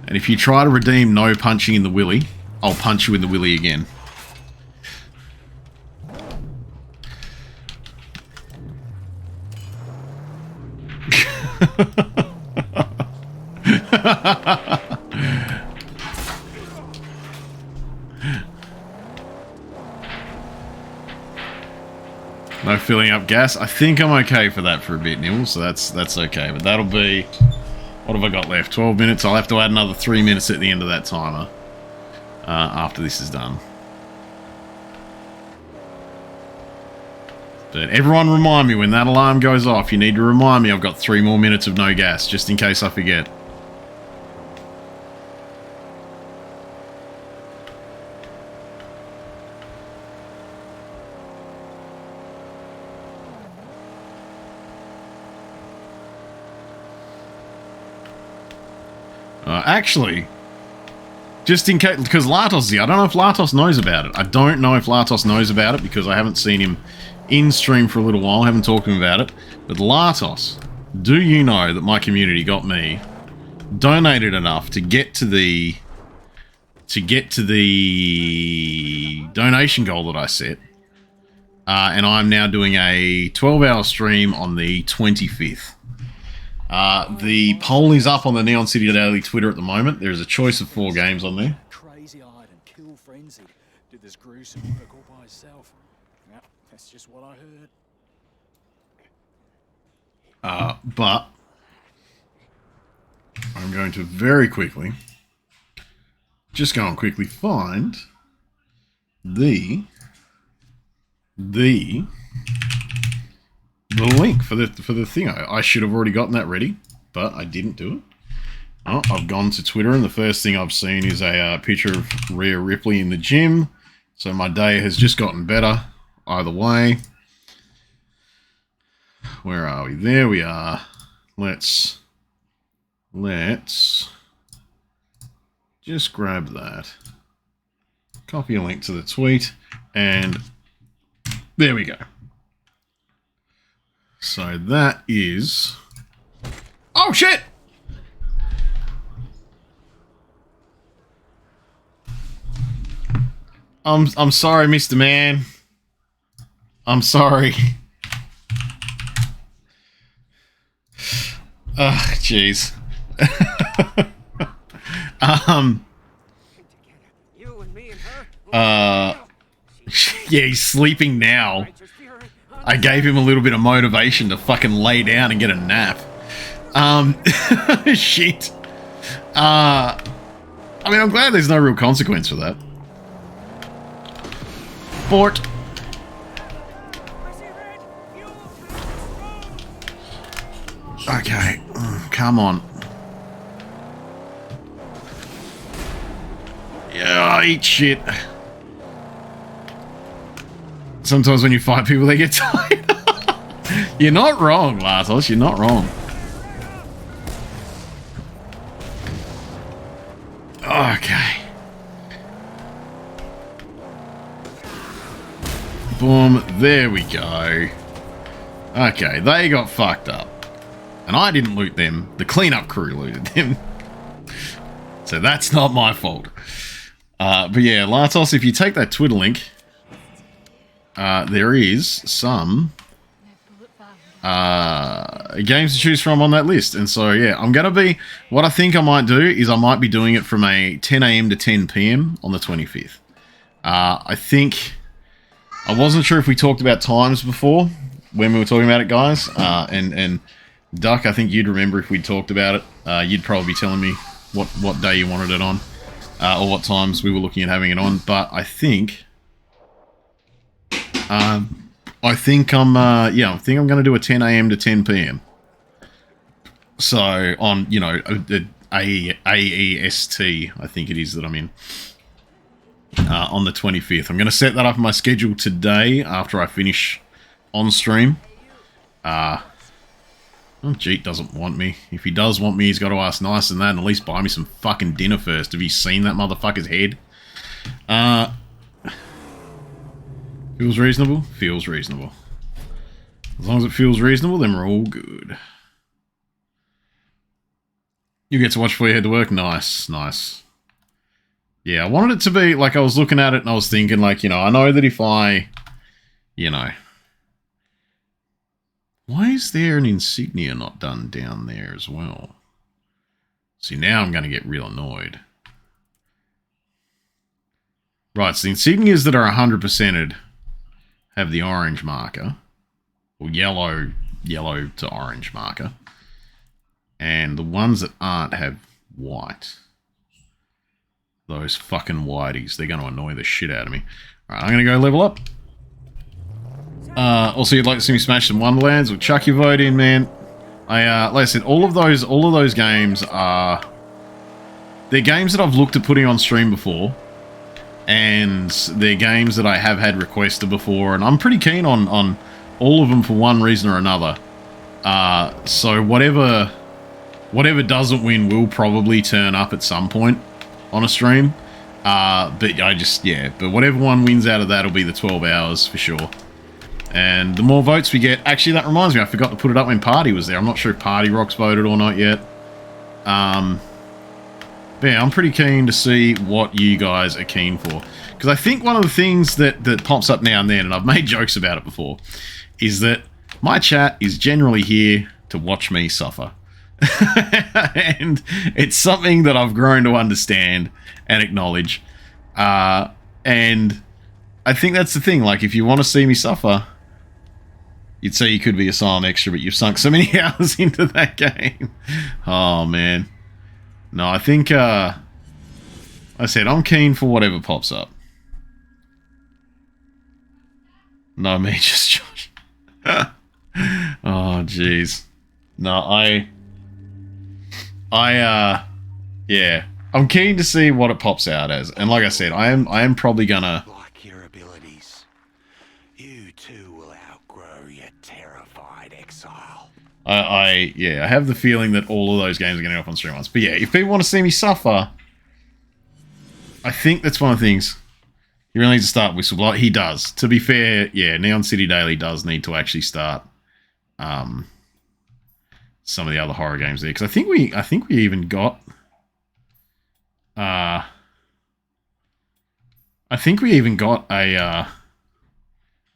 And if you try to redeem no punching in the willy, I'll punch you in the willy again. No filling up gas. I think I'm okay for that for a bit, Neil, so that's okay. But that'll be... What have I got left? 12 minutes. I'll have to add another 3 minutes at the end of that timer after this is done. But everyone remind me when that alarm goes off. You need to remind me I've got 3 more minutes of no gas, just in case I forget. Actually, just in case, because Latos, I don't know if Latos knows about it. I don't know if Latos knows about it because I haven't seen him in stream for a little while. I haven't talked to him about it. But Latos, do you know that my community got me donated enough to get to the donation goal that I set, and I'm now doing a 12-hour stream on the 25th. The poll is up on the Neon City Daily Twitter at the moment. There's a choice of 4 games on there. Crazy-eyed and kill frenzied. Did this gruesome work all by himself. Yep, that's just what I heard. But I'm going to very quickly just go and quickly find the link for the thing. I should have already gotten that ready, but I didn't do it. Oh, I've gone to Twitter, and the first thing I've seen is a picture of Rhea Ripley in the gym. So my day has just gotten better either way. Where are we? There we are. Let's just grab that. Copy a link to the tweet, and there we go. So that is... Oh, shit! I'm sorry, Mr. Man. I'm sorry. Jeez. You and me and her. Yeah, he's sleeping now. I gave him a little bit of motivation to fucking lay down and get a nap. Shit. I mean, I'm glad there's no real consequence for that. Fort. Okay, come on. Yeah, eat shit. Sometimes when you fight people, they get tired. You're not wrong, Latos. You're not wrong. Okay. Boom. There we go. Okay, they got fucked up. And I didn't loot them. The cleanup crew looted them. So that's not my fault. But yeah, Latos, if you take that Twitter link... there is some games to choose from on that list. And so, yeah, I'm going to be... What I think I might do is I might be doing it from a 10 a.m. to 10 p.m. on the 25th. I think... I wasn't sure if we talked about times before when we were talking about it, guys. And Duck, I think you'd remember if we'd talked about it. You'd probably be telling me what day you wanted it on. Or what times we were looking at having it on. But I think... I think I'm going to do a 10 a.m. to 10 p.m. So on, you know, AEST, I think it is that I'm in, on the 25th. I'm going to set that up in my schedule today after I finish on stream. Jeet doesn't want me. If he does want me, he's got to ask nicer than that and at least buy me some fucking dinner first. Have you seen that motherfucker's head? Feels reasonable? Feels reasonable. As long as it feels reasonable, then we're all good. You get to watch before you head to work? Nice, nice. Yeah, I wanted it to be, like, I was looking at it and I was thinking, like, you know, I know that if I, you know... Why is there an insignia not done down there as well? See, now I'm going to get real annoyed. Right, so the insignias that are 100%ed have the orange marker. Or yellow to orange marker. And the ones that aren't have white. Those fucking whiteys. They're going to annoy the shit out of me. Alright, I'm going to go level up. Also, you'd like to see me smash some Wonderlands? Well, chuck your vote in, man. Like I said, all of those games are... They're games that I've looked at putting on stream before. And they're games that I have had requested before. And I'm pretty keen on all of them for one reason or another. So whatever doesn't win will probably turn up at some point on a stream. But but whatever one wins out of that will be the 12 hours for sure. And the more votes we get... Actually, that reminds me, I forgot to put it up when Party was there. I'm not sure if Party Rock's voted or not yet. But yeah, I'm pretty keen to see what you guys are keen for. Because I think one of the things that pops up now and then, and I've made jokes about it before, is that my chat is generally here to watch me suffer. And it's something that I've grown to understand and acknowledge. And I think that's the thing. Like, if you want to see me suffer... You'd say you could be a silent extra, but you've sunk so many hours into that game. Oh, man. No, I think, I said, I'm keen for whatever pops up. No, me, just Josh. Oh, jeez. No, yeah. I'm keen to see what it pops out as. And like I said, I am probably gonna... Like your abilities, you too will outgrow your terrified exile. I have the feeling that all of those games are going to go up on stream once. But yeah, if people want to see me suffer, I think that's one of the things. He really needs to start Whistleblower. He does. To be fair, yeah, Neon City Daily does need to actually start some of the other horror games there. Because I think we even got... I think we even got a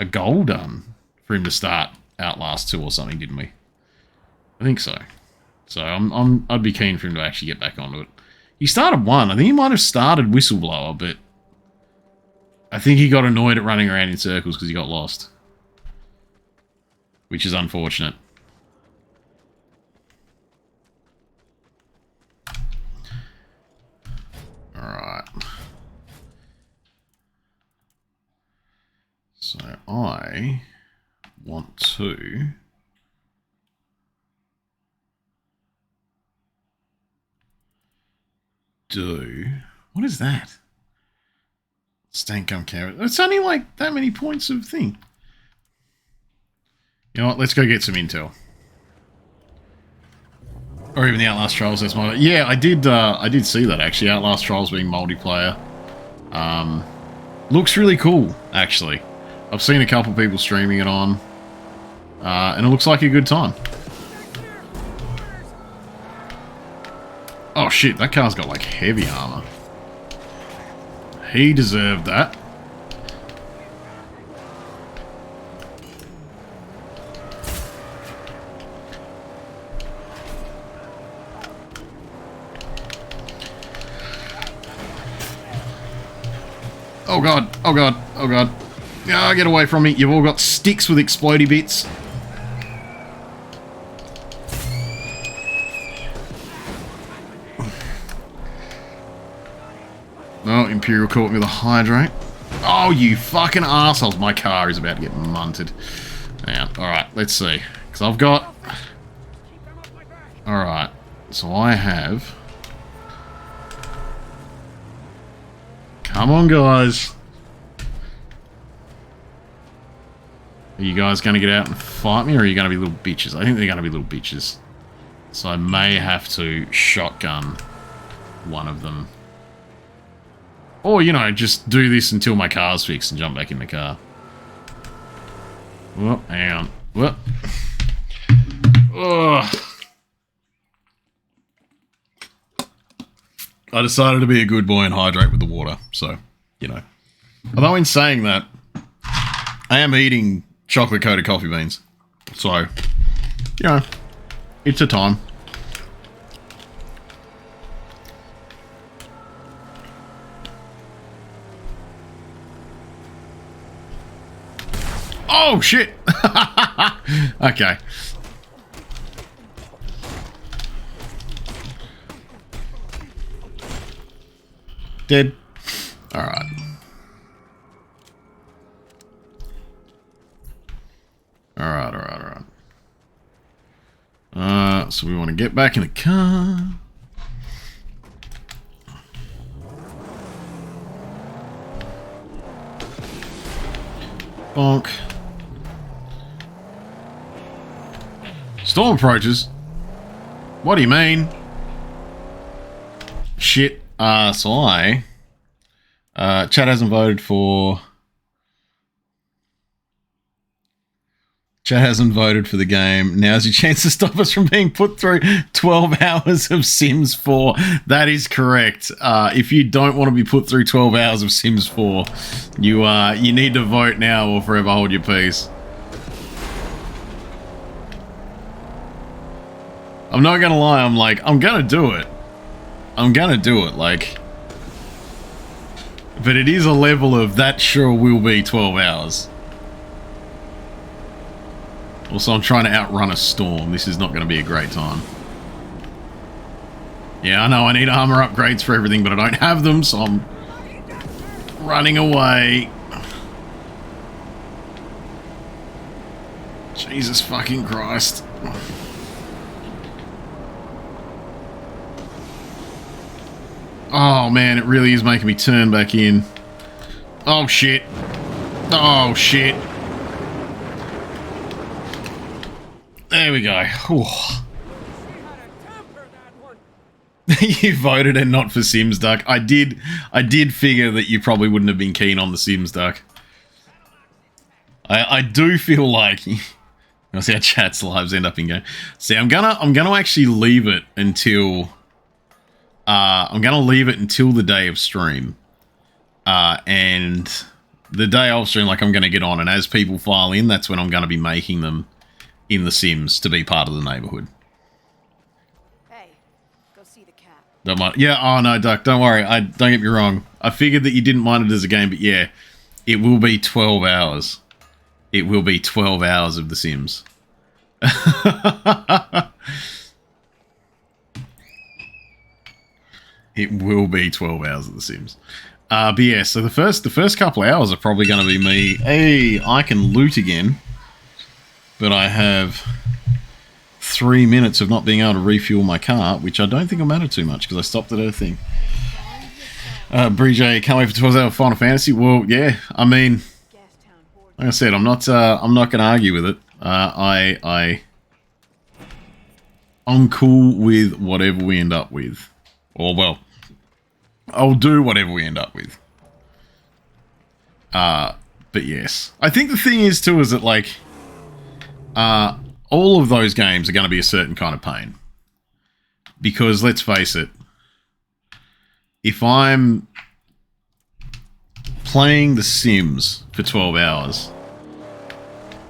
goal done for him to start Outlast 2 or something, didn't we? I think so. So I'd be keen for him to actually get back onto it. He started one. I think he might have started Whistleblower, but I think he got annoyed at running around in circles because he got lost, which is unfortunate. Alright. So I want to do... What is that? Stank gum carrot. It's only like that many points of thing. You know what? Let's go get some intel. Or even the Outlast Trials. That's my... Yeah, I did see that actually. Outlast Trials being multiplayer. Looks really cool, actually. I've seen a couple people streaming it on. And it looks like a good time. Oh shit, that car's got like heavy armor. He deserved that. Oh god, oh god, oh god. Ah, get away from me. You've all got sticks with explodey bits. Oh, Imperial caught me with a hydrate. Oh, you fucking assholes. My car is about to get munted. Now, alright, let's see. Because I've got... Alright, so I have... Come on, guys. Are you guys going to get out and fight me, or are you going to be little bitches? I think they're going to be little bitches. So I may have to shotgun one of them. Or, you know, just do this until my car's fixed and jump back in the car. Whoop, hang on. Whoop. Ugh. I decided to be a good boy and hydrate with the water, so, you know. Although in saying that, I am eating chocolate-coated coffee beans. So, you know, it's a time. Oh, shit! Okay. Dead. Alright. Alright. So we want to get back in the car. Bonk. Storm approaches. What do you mean? Shit. So I... Chad hasn't voted for... Chad hasn't voted for the game. Now's your chance to stop us from being put through 12 hours of Sims 4. That is correct. If you don't want to be put through 12 hours of Sims 4, you need to vote now or forever hold your peace. I'm not gonna lie, I'm gonna do it. Like... But it is a level of that sure will be 12 hours. Also, I'm trying to outrun a storm. This is not going to be a great time. Yeah, I know I need armor upgrades for everything, but I don't have them, so I'm running away. Jesus fucking Christ. Oh man, it really is making me turn back in. Oh shit. Oh shit. There we go. You voted and not for Sims Duck. I did figure that you probably wouldn't have been keen on the Sims Duck. I do feel like I'll see how chat's lives end up in game. See, I'm gonna actually leave it until the day of stream. And the day of stream, like, I'm gonna get on, and as people file in, that's when I'm gonna be making them in The Sims to be part of the neighborhood. Hey, go see the cat. Don't mind. Yeah, oh no, Duck, don't worry. Don't get me wrong. I figured that you didn't mind it as a game, but yeah, it will be 12 hours. It will be 12 hours of The Sims. It will be 12 hours of The Sims. But yeah, so the first couple of hours are probably going to be me. Hey, I can loot again. But I have 3 minutes of not being able to refuel my car, which I don't think will matter too much because I stopped at Earthing. Brie can't wait for 12 hours of Final Fantasy. Well, yeah, I mean, like I said, I'm not going to argue with it. I'm cool with whatever we end up with. Or, well, I'll do whatever we end up with. But yes. I think the thing is, too, is that, like, all of those games are going to be a certain kind of pain. Because, let's face it, if I'm playing The Sims for 12 hours,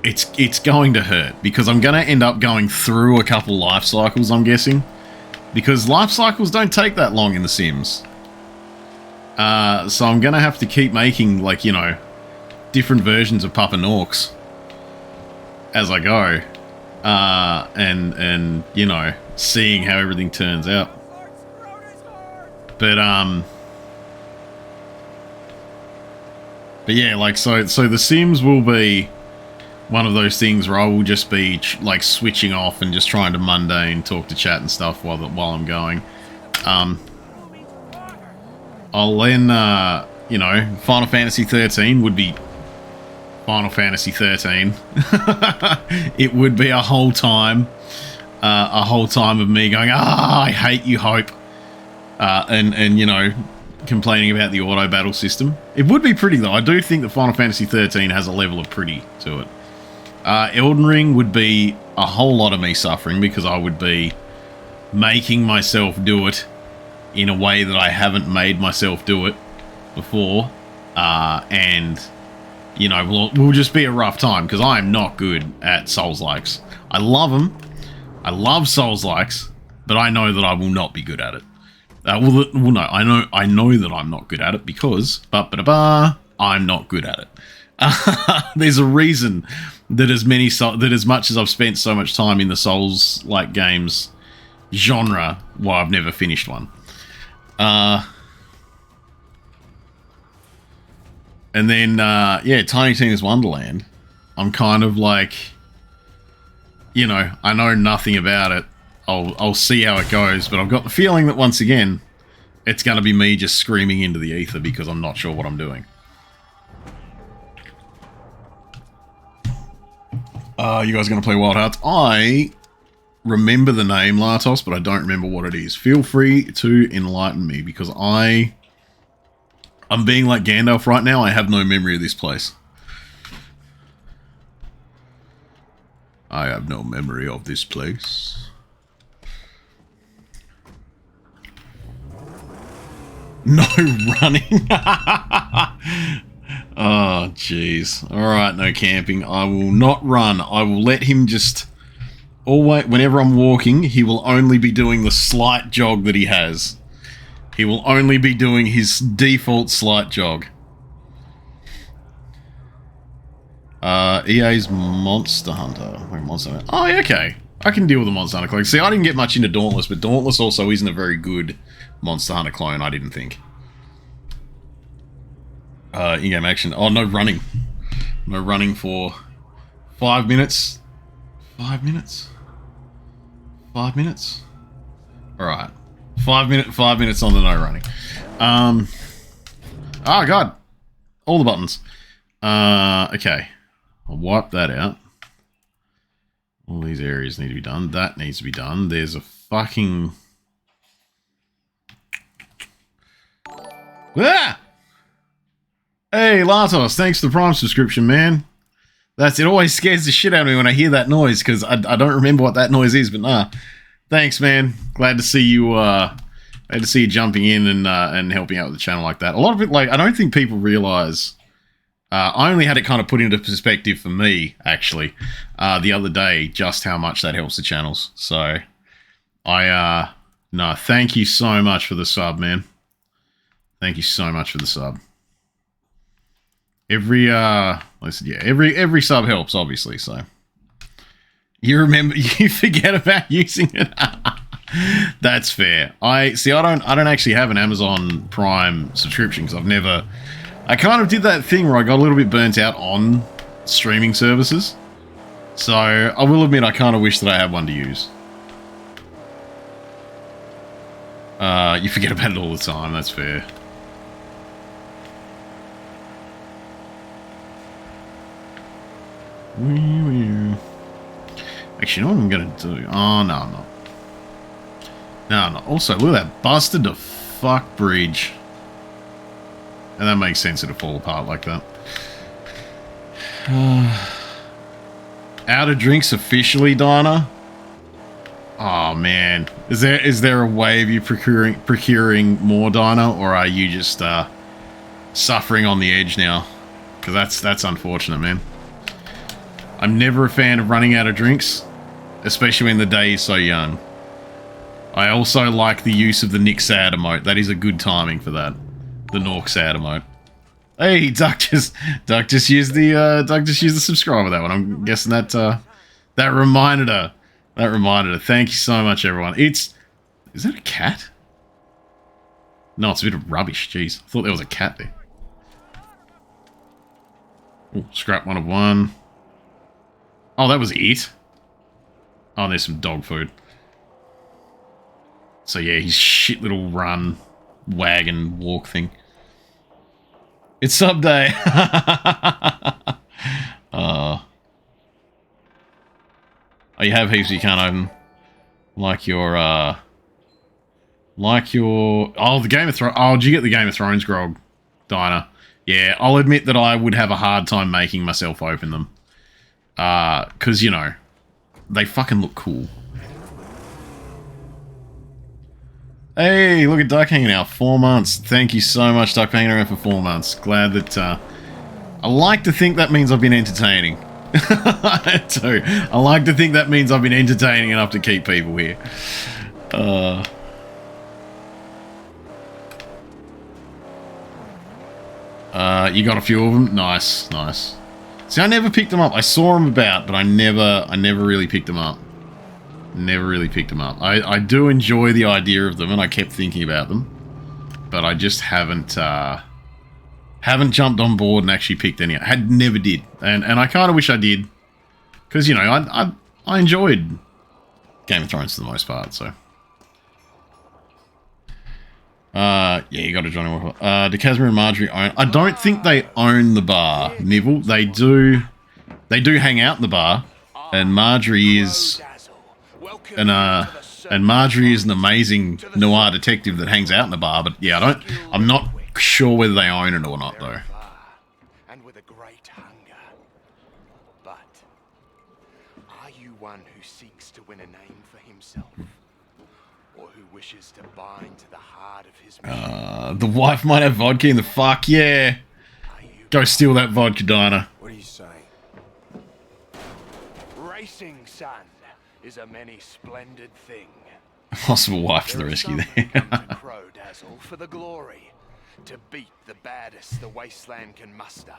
it's going to hurt. Because I'm going to end up going through a couple life cycles, I'm guessing. Because life cycles don't take that long in The Sims. So I'm going to have to keep making, like, you know, different versions of Papa Norks as I go. And you know, seeing how everything turns out. But yeah, like, so The Sims will be one of those things where I will just be like switching off and just trying to mundane talk to chat and stuff while I'm going. I'll then, you know, Final Fantasy 13 would be Final Fantasy 13. It would be a whole time of me going, I hate you, Hope. And you know, complaining about the auto battle system. It would be pretty though. I do think that Final Fantasy 13 has a level of pretty to it. Elden Ring would be a whole lot of me suffering because I would be making myself do it in a way that I haven't made myself do it before. And, you know, will just be a rough time because I am not good at Souls-likes. I love them. I love Souls-likes, but I know that I will not be good at it. No, I know that I'm not good at it because I'm not good at it. There's a reason that as much as I've spent so much time in the Souls-like games genre, well, I've never finished one. And then, yeah, Tiny Tina's Wonderland. I'm kind of like, you know, I know nothing about it. I'll see how it goes, but I've got the feeling that once again, it's going to be me just screaming into the ether because I'm not sure what I'm doing. You guys going to play Wild Hearts? I remember the name Latos, but I don't remember what it is. Feel free to enlighten me because I'm being like Gandalf right now. I have no memory of this place. I have no memory of this place. No running. Oh, jeez. Alright, no camping. I will not run. I will let him just... always, whenever I'm walking, he will only be doing the slight jog that he has. He will only be doing his default slight jog. EA's Monster Hunter. Monster Hunter. Oh, yeah, okay. I can deal with the Monster Hunter clone. See, I didn't get much into Dauntless, but Dauntless also isn't a very good Monster Hunter clone, I didn't think. In-game action. Oh, no running. No running for 5 minutes. 5 minutes? 5 minutes? Alright. 5 minutes on the no running. Oh, God. All the buttons. Okay. I'll wipe that out. All these areas need to be done. That needs to be done. There's a fucking... Ah! Hey, Latos, thanks for the Prime subscription, man. It always scares the shit out of me when I hear that noise, because I don't remember what that noise is, but nah. Thanks, man. Glad to see you, jumping in and helping out with the channel like that. A lot of it, like, I don't think people realise... I only had it kind of put into perspective for me, actually, the other day, just how much that helps the channels. So, no, thank you so much for the sub, man. Thank you so much for the sub. Every sub helps, obviously, so. You forget about using it. That's fair. I don't actually have an Amazon Prime subscription, because I kind of did that thing where I got a little bit burnt out on streaming services. So, I will admit I kind of wish that I had one to use. You forget about it all the time, that's fair. Actually, you know what I'm going to do? Oh, no, I'm not. No, no. Also, look at that busted to fuck bridge. And that makes sense it'll fall apart like that. Out of drinks officially, Dinah? Oh, man. Is there a way of you procuring more, Dinah? Or are you just suffering on the edge now? Because that's unfortunate, man. I'm never a fan of running out of drinks, especially when the day is so young. I also like the use of the Nick Sad emote. That is a good timing for that. The Nork Sad emote. Hey, Duck just used the subscribe with that one. I'm guessing that that reminded her. That reminded her. Thank you so much, everyone. Is that a cat? No, it's a bit of rubbish. Jeez, I thought there was a cat there. Ooh, scrap 1 of 1. Oh, that was it? Oh, there's some dog food. So yeah, his shit little run, wagon, walk thing. It's sub day. Oh, you have heaps you can't open. Like your Like your... Oh, the Game of Thrones... Oh, did you get the Game of Thrones grog, Dinah? Yeah, I'll admit that I would have a hard time making myself open them. Because, you know, they fucking look cool. Hey, look at Duck hanging out. 4 months. Thank you so much, Duck, for hanging around for 4 months. Glad that, I like to think that means I've been entertaining. I do. I like to think that means I've been entertaining enough to keep people here. You got a few of them? Nice, nice. See, I never picked them up. I saw them about, but I never really picked them up. Never really picked them up. I do enjoy the idea of them, and I kept thinking about them, but I just haven't jumped on board and actually picked any. I never did, and I kind of wish I did, because you know I enjoyed Game of Thrones for the most part. So, yeah, you got to join him. Do Casimir and Marjorie own? I don't think they own the bar, Nibble. They do hang out in the bar, and Marjorie is. And Marjorie is an amazing noir detective that hangs out in the bar, but yeah, I'm not sure whether they own it or not, though. And with a great hunger. But are you one who seeks to win a name for himself, or who wishes to bind to the heart of his mission? The wife might have vodka in the fuck, yeah. Go steal that vodka, Dinah. What do you say? Racing, son, is a many splendid thing. Possible wife to the rescue there. Crow Dazzle for the glory, to beat the baddest the wasteland can muster,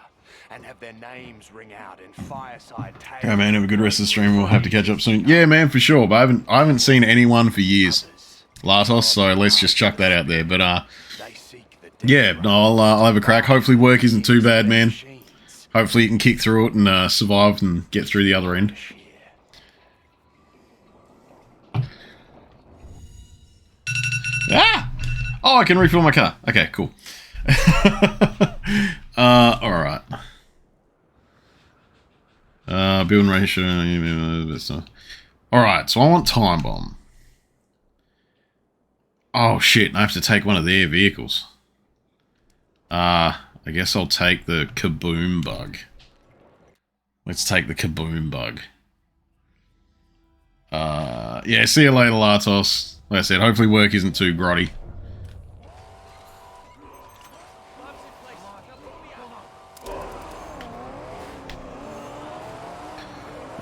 and have their names ring out in fireside tales. Yeah, man, have a good rest of the stream. We'll have to catch up soon. Yeah, man, for sure. But I haven't seen anyone for years, Latos. So let's just chuck that out there. But yeah, no, I'll have a crack. Hopefully, work isn't too bad, man. Hopefully, you can kick through it and survive and get through the other end. Ah! Oh, I can refill my car. Okay, cool. Alright. Building ratio. Alright, so I want Time Bomb. Oh, shit. I have to take one of their vehicles. I guess I'll take the Kaboom Bug. Let's take the Kaboom Bug. Yeah, see you later, Latos. Like I said, hopefully work isn't too grotty.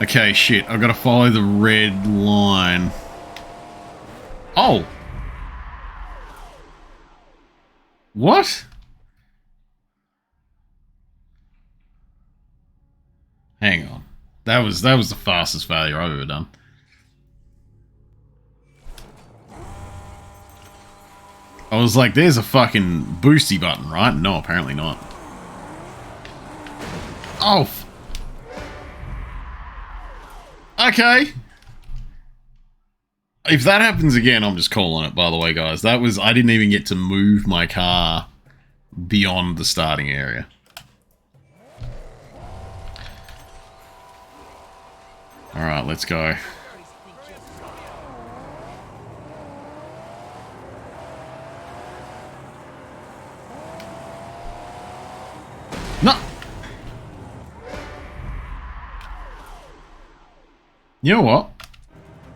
Okay, shit. I've got to follow the red line. Oh! What? Hang on. That was the fastest failure I've ever done. I was like, there's a fucking boosty button, right? No, apparently not. Oh. Okay. If that happens again, I'm just calling it, by the way, guys. That was... I didn't even get to move my car beyond the starting area. Alright, let's go. No! You know what?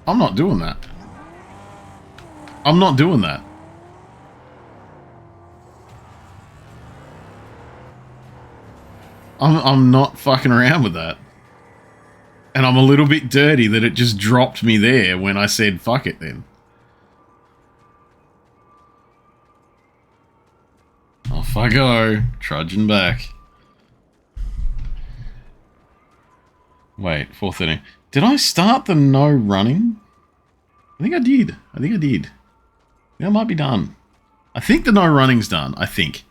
I'm not doing that. I'm not doing that. I'm not fucking around with that. And I'm a little bit dirty that it just dropped me there when I said fuck it then. Off I go, trudging back. Wait, 4:30. Did I start the no running? I think I did. I think I might be done. I think the no running's done. I think.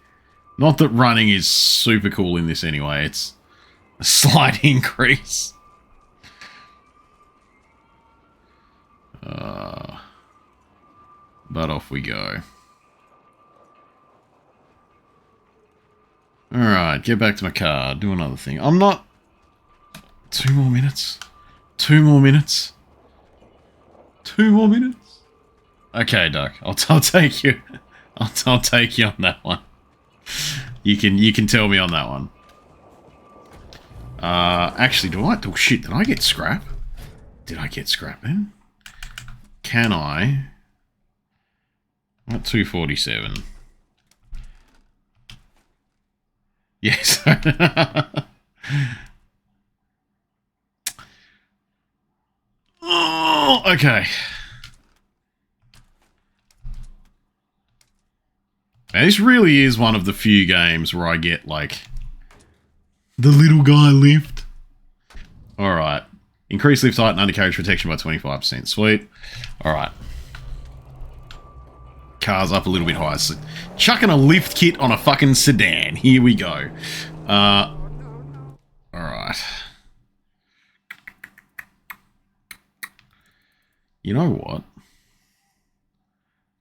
Not that running is super cool in this anyway. It's a slight increase. But off we go. Alright, get back to my car. Do another thing. I'm not... 2 more minutes. 2 more minutes. 2 more minutes. Okay, Doc. I'll take you. I'll take you on that one. You can tell me on that one. Actually, do I? Oh shit! Did I get scrap? Did I get scrap then? Can I? At 247. Yes. Oh, okay. Man, this really is one of the few games where I get, like, the little guy lift. Alright. Increase lift height and undercarriage protection by 25%. Sweet. Alright. Car's up a little bit higher. So chucking a lift kit on a fucking sedan. Here we go. Alright. You know what?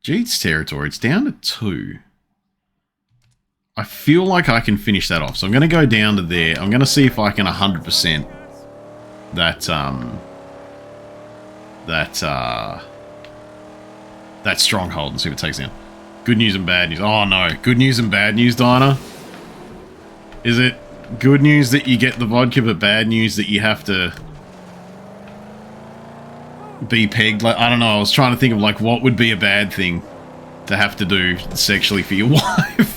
Jeet's territory. It's down to 2. I feel like I can finish that off. So I'm going to go down to there. I'm going to see if I can 100% that stronghold and see what it takes down. Good news and bad news. Oh no, good news and bad news, Dinah. Is it good news that you get the vodka, but bad news that you have to be pegged? Like, I don't know. I was trying to think of like what would be a bad thing to have to do sexually for your wife.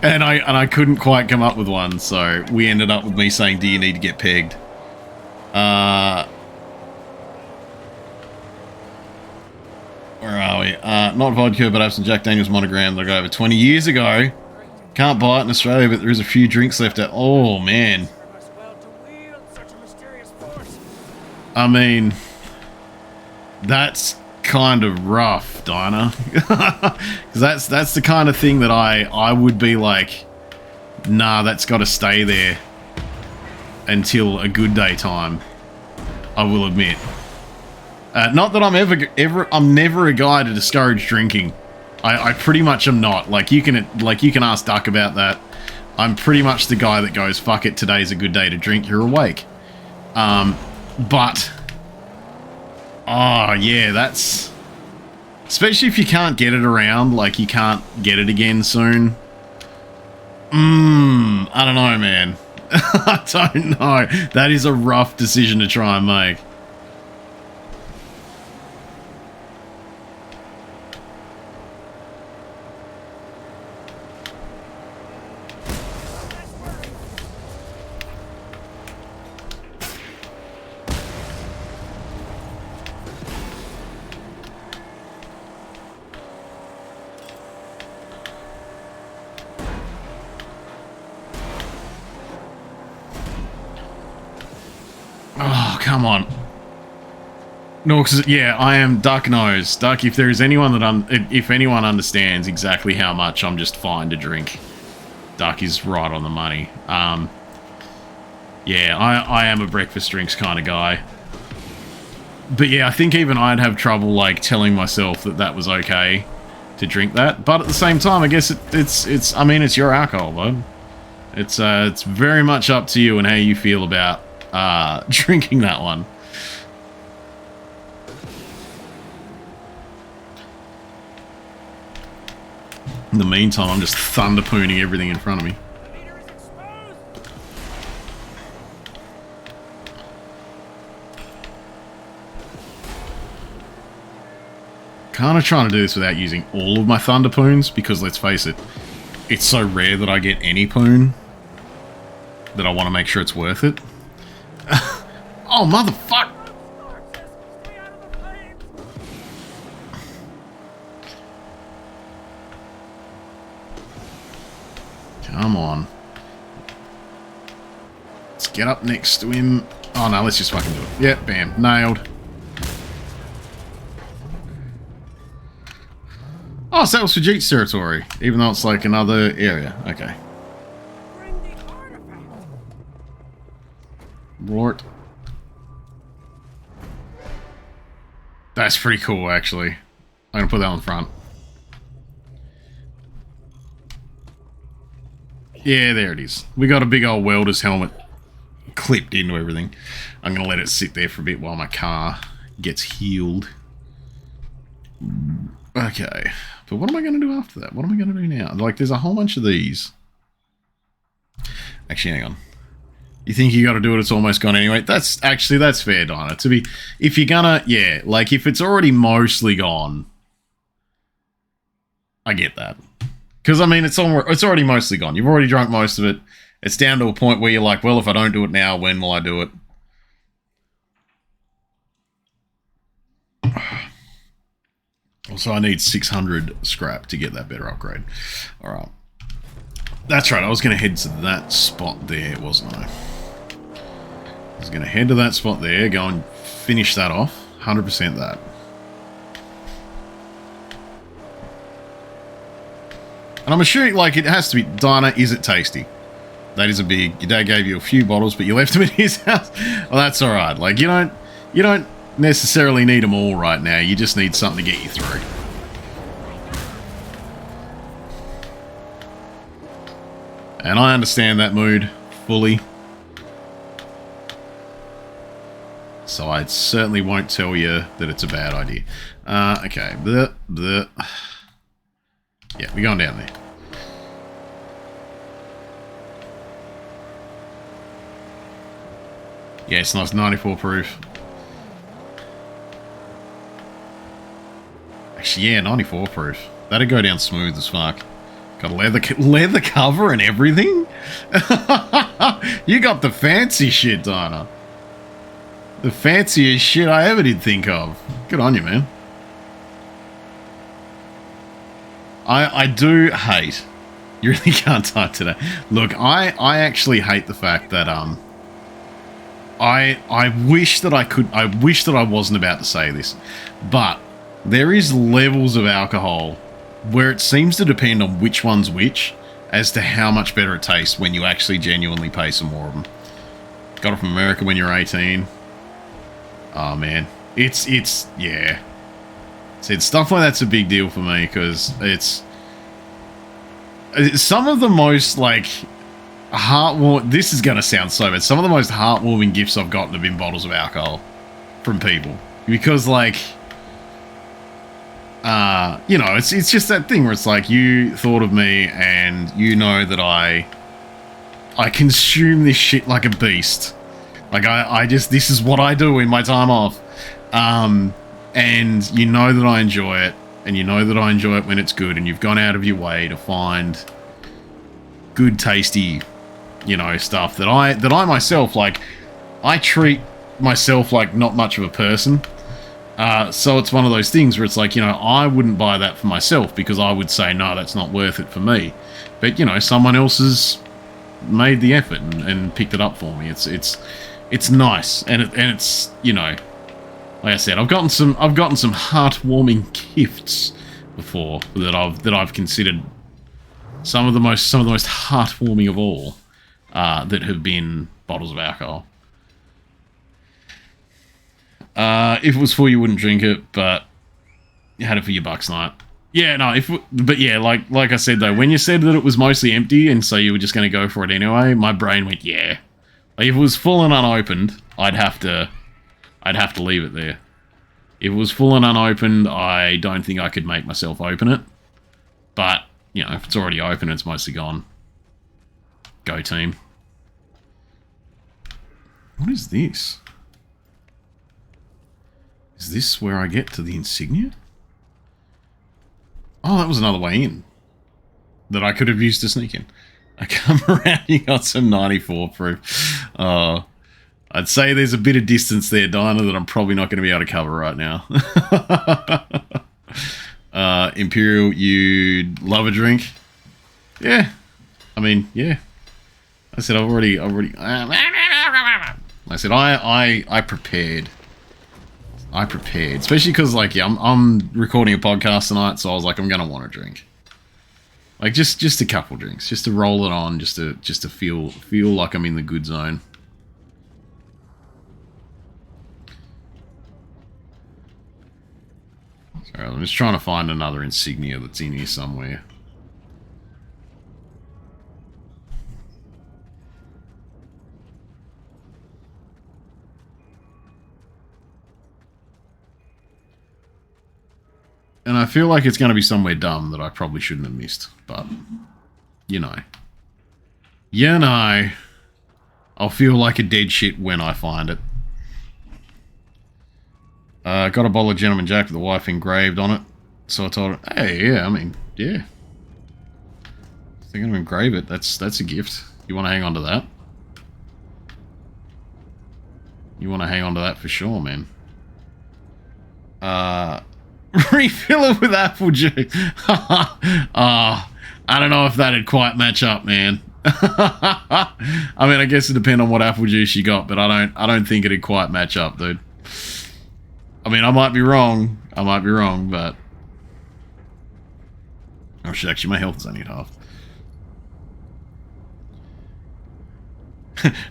and I couldn't quite come up with one, so we ended up with me saying, do you need to get pegged? Where are we? Not vodka, but I have some Jack Daniels monogram that I got over 20 years ago. Can't buy it in Australia, but there is a few drinks left out. Oh, man. I mean, that's kind of rough, Dinah. Because that's the kind of thing that I would be like, nah, that's got to stay there until a good day time, I will admit. Not that I'm never a guy to discourage drinking. I pretty much am not. Like you can ask Duck about that. I'm pretty much the guy that goes, fuck it, today's a good day to drink, you're awake. But oh yeah, that's, especially if you can't get it around, like you can't get it again soon. I don't know, man. I don't know. That is a rough decision to try and make. Oh, come on. Norks, yeah, I am Duck knows. Duck, if there is anyone that if anyone understands exactly how much I'm just fine to drink, Duck is right on the money. Yeah, I am a breakfast drinks kind of guy. But yeah, I think even I'd have trouble like telling myself that that was okay to drink that. But at the same time, I guess it's I mean, it's your alcohol, bud. It's very much up to you and how you feel about drinking that one. In the meantime, I'm just thunderpooning everything in front of me. Kind of trying to do this without using all of my thunderpoons, because let's face it, it's so rare that I get any poon that I want to make sure it's worth it. Oh, motherfucker! Come on. Let's get up next to him. Oh no, let's just fucking do it. Yep, bam. Nailed. Oh, so that was for Jeet's territory, even though it's like another area. Okay. Rort. That's pretty cool, actually. I'm gonna put that on front. Yeah, there it is. We got a big old welder's helmet clipped into everything. I'm gonna let it sit there for a bit while my car gets healed. Okay. But what am I going to do after that? What am I going to do now? Like, there's a whole bunch of these. Actually, hang on. You think you got to do it, it's almost gone anyway. That's fair, Dinah. To be, if you're gonna, yeah, like if it's already mostly gone, I get that. Because I mean, it's already mostly gone. You've already drunk most of it. It's down to a point where you're like, well, if I don't do it now, when will I do it? Also, I need 600 scrap to get that better upgrade. All right. That's right. I was going to head to that spot there, wasn't I? I was going to head to that spot there, go and finish that off. 100% that. And I'm assuming, like, it has to be... Dinah, is it tasty? That is a big... Your dad gave you a few bottles, but you left them in his house. Well, that's alright. Like, you don't necessarily need them all right now. You just need something to get you through. And I understand that mood fully. So I certainly won't tell you that it's a bad idea. Okay. Yeah, we're going down there. Yeah, it's nice, 94 proof. Actually, yeah, 94 proof. That'd go down smooth as fuck. Got a leather cover and everything? You got the fancy shit, Dinah. The fanciest shit I ever did think of. Good on you, man. I do hate... You really can't type today. Look, I actually hate the fact that, I wish that I could... I wish that I wasn't about to say this. But there is levels of alcohol where it seems to depend on which one's which as to how much better it tastes when you actually genuinely pay some more of them. Got it from America when you're 18. Oh, man. It's yeah. See, stuff like that's a big deal for me because it's some of the most, like, heartwarming... This is going to sound so bad. Some of the most heartwarming gifts I've gotten have been bottles of alcohol from people. Because, like... you know, it's just that thing where it's like, you thought of me and you know that I consume this shit like a beast. Like, I just, this is what I do in my time off. And you know that I enjoy it, and you know that I enjoy it when it's good, and you've gone out of your way to find good, tasty, you know, stuff that I myself, like, I treat myself like not much of a person. So it's one of those things where it's like, you know, I wouldn't buy that for myself because I would say, no, that's not worth it for me. But, you know, someone else has made the effort and picked it up for me. It's nice. And it's, you know, like I said, I've gotten some heartwarming gifts before that I've considered some of the most heartwarming of all, that have been bottles of alcohol. If it was full, you wouldn't drink it, but you had it for your bucks night. Yeah, no, but yeah, like I said though, when you said that it was mostly empty and so you were just going to go for it anyway, my brain went, yeah. Like, if it was full and unopened, I'd have to leave it there. If it was full and unopened, I don't think I could make myself open it. But, you know, if it's already open, it's mostly gone. Go team. What is this? Is this where I get to the insignia? Oh, that was another way in that I could have used to sneak in. I come around, you got some 94 proof. I'd say there's a bit of distance there, Dinah, that I'm probably not going to be able to cover right now. Imperial, you'd love a drink? Yeah. I mean, yeah. I said I said I prepared. I prepared, especially because, like, yeah, I'm recording a podcast tonight, so I was like, I'm gonna want a drink, like just a couple drinks, just to roll it on, just to feel like I'm in the good zone. Sorry, I'm just trying to find another insignia that's in here somewhere. And I feel like it's going to be somewhere dumb that I probably shouldn't have missed. But, you know. You know. I'll feel like a dead shit when I find it. Got a bottle of Gentleman Jack with the wife engraved on it. So I told her, hey, yeah, I mean, yeah. If they're going to engrave it, that's a gift. You want to hang on to that? You want to hang on to that for sure, man. Refill it with apple juice. I don't know if that'd quite match up, man. I mean, I guess it depends on what apple juice you got, but I don't think it'd quite match up, dude. I mean, I might be wrong, but oh shit, actually my health is only at half.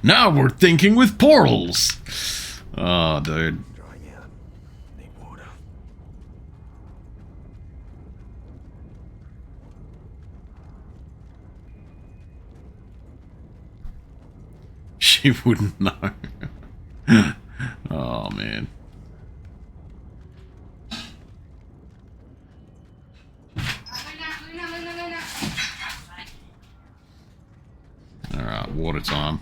Now we're thinking with portals. Oh, dude. Drying out. Need water. She wouldn't know. Oh, man. Alright, water time.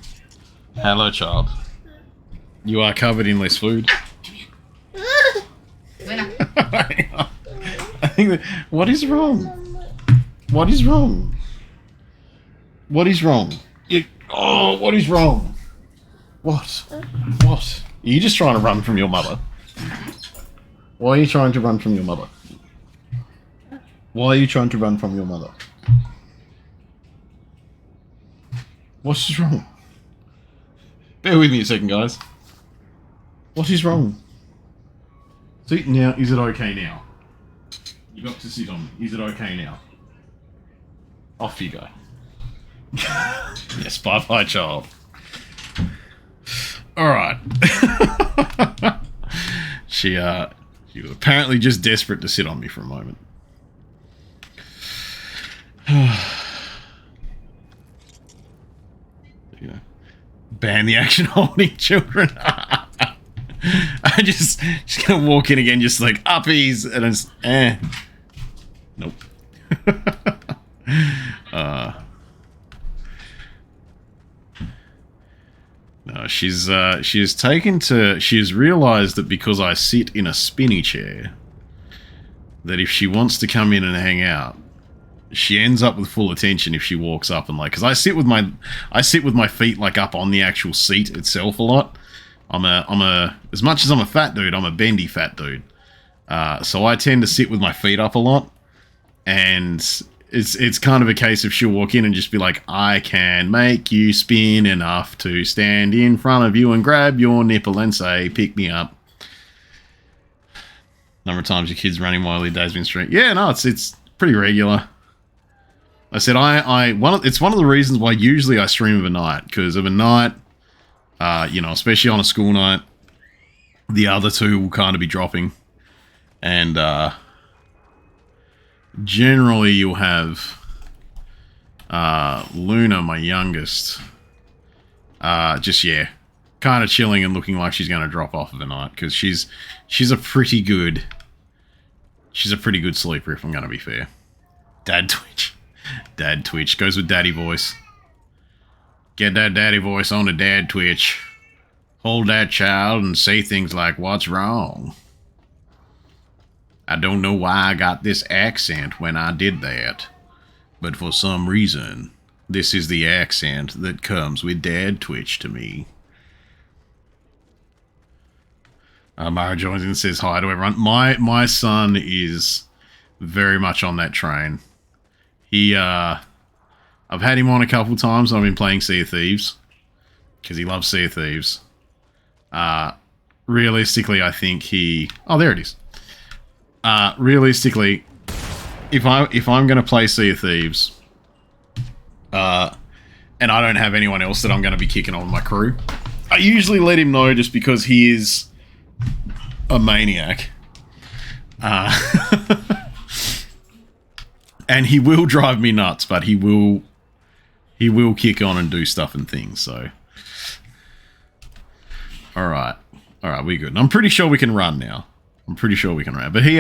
Hello, child. You are covered in less food. I think that, what is wrong? What is wrong? What is wrong? What is wrong? What? What? Are you just trying to run from your mother? Why are you trying to run from your mother? Why are you trying to run from your mother? What's wrong? Bear with me a second, guys. What is wrong? See, now, is it okay now? You got to sit on me. Is it okay now? Off you go. Yes, bye-bye, child. Alright. She was apparently just desperate to sit on me for a moment. Yeah. Ban the action holding children. I just gonna walk in again, just like uppies, and it's nope. No, she's realized that because I sit in a spinny chair, that if she wants to come in and hang out, she ends up with full attention if she walks up and like, because I sit with my feet like up on the actual seat itself a lot. As much as I'm a fat dude, I'm a bendy fat dude. So I tend to sit with my feet up a lot, and it's kind of a case of she'll walk in and just be like, I can make you spin enough to stand in front of you and grab your nipple and say, pick me up. Number of times your kid's running wildly, Dave's been straight. Yeah, no, it's pretty regular. I said it's one of the reasons why usually I stream of a night, because of a night, you know, especially on a school night, the other two will kind of be dropping, and generally you'll have Luna, my youngest, just kind of chilling and looking like she's going to drop off of a night, because she's a pretty good sleeper, if I'm going to be fair. Dad Twitch goes with daddy voice. Get that daddy voice on the dad Twitch. Hold that child and say things like, what's wrong? I don't know why I got this accent when I did that, but for some reason, this is the accent that comes with dad Twitch to me. Mara joins in and says hi to everyone. My son is very much on that train. I've had him on a couple times. I've been playing Sea of Thieves because he loves Sea of Thieves. Realistically, I think there it is. Realistically, if I'm going to play Sea of Thieves, and I don't have anyone else that I'm going to be kicking on my crew, I usually let him know, just because he is a maniac. And he will drive me nuts, but he will kick on and do stuff and things, so. Alright, we're good. And I'm pretty sure we can run now. But he,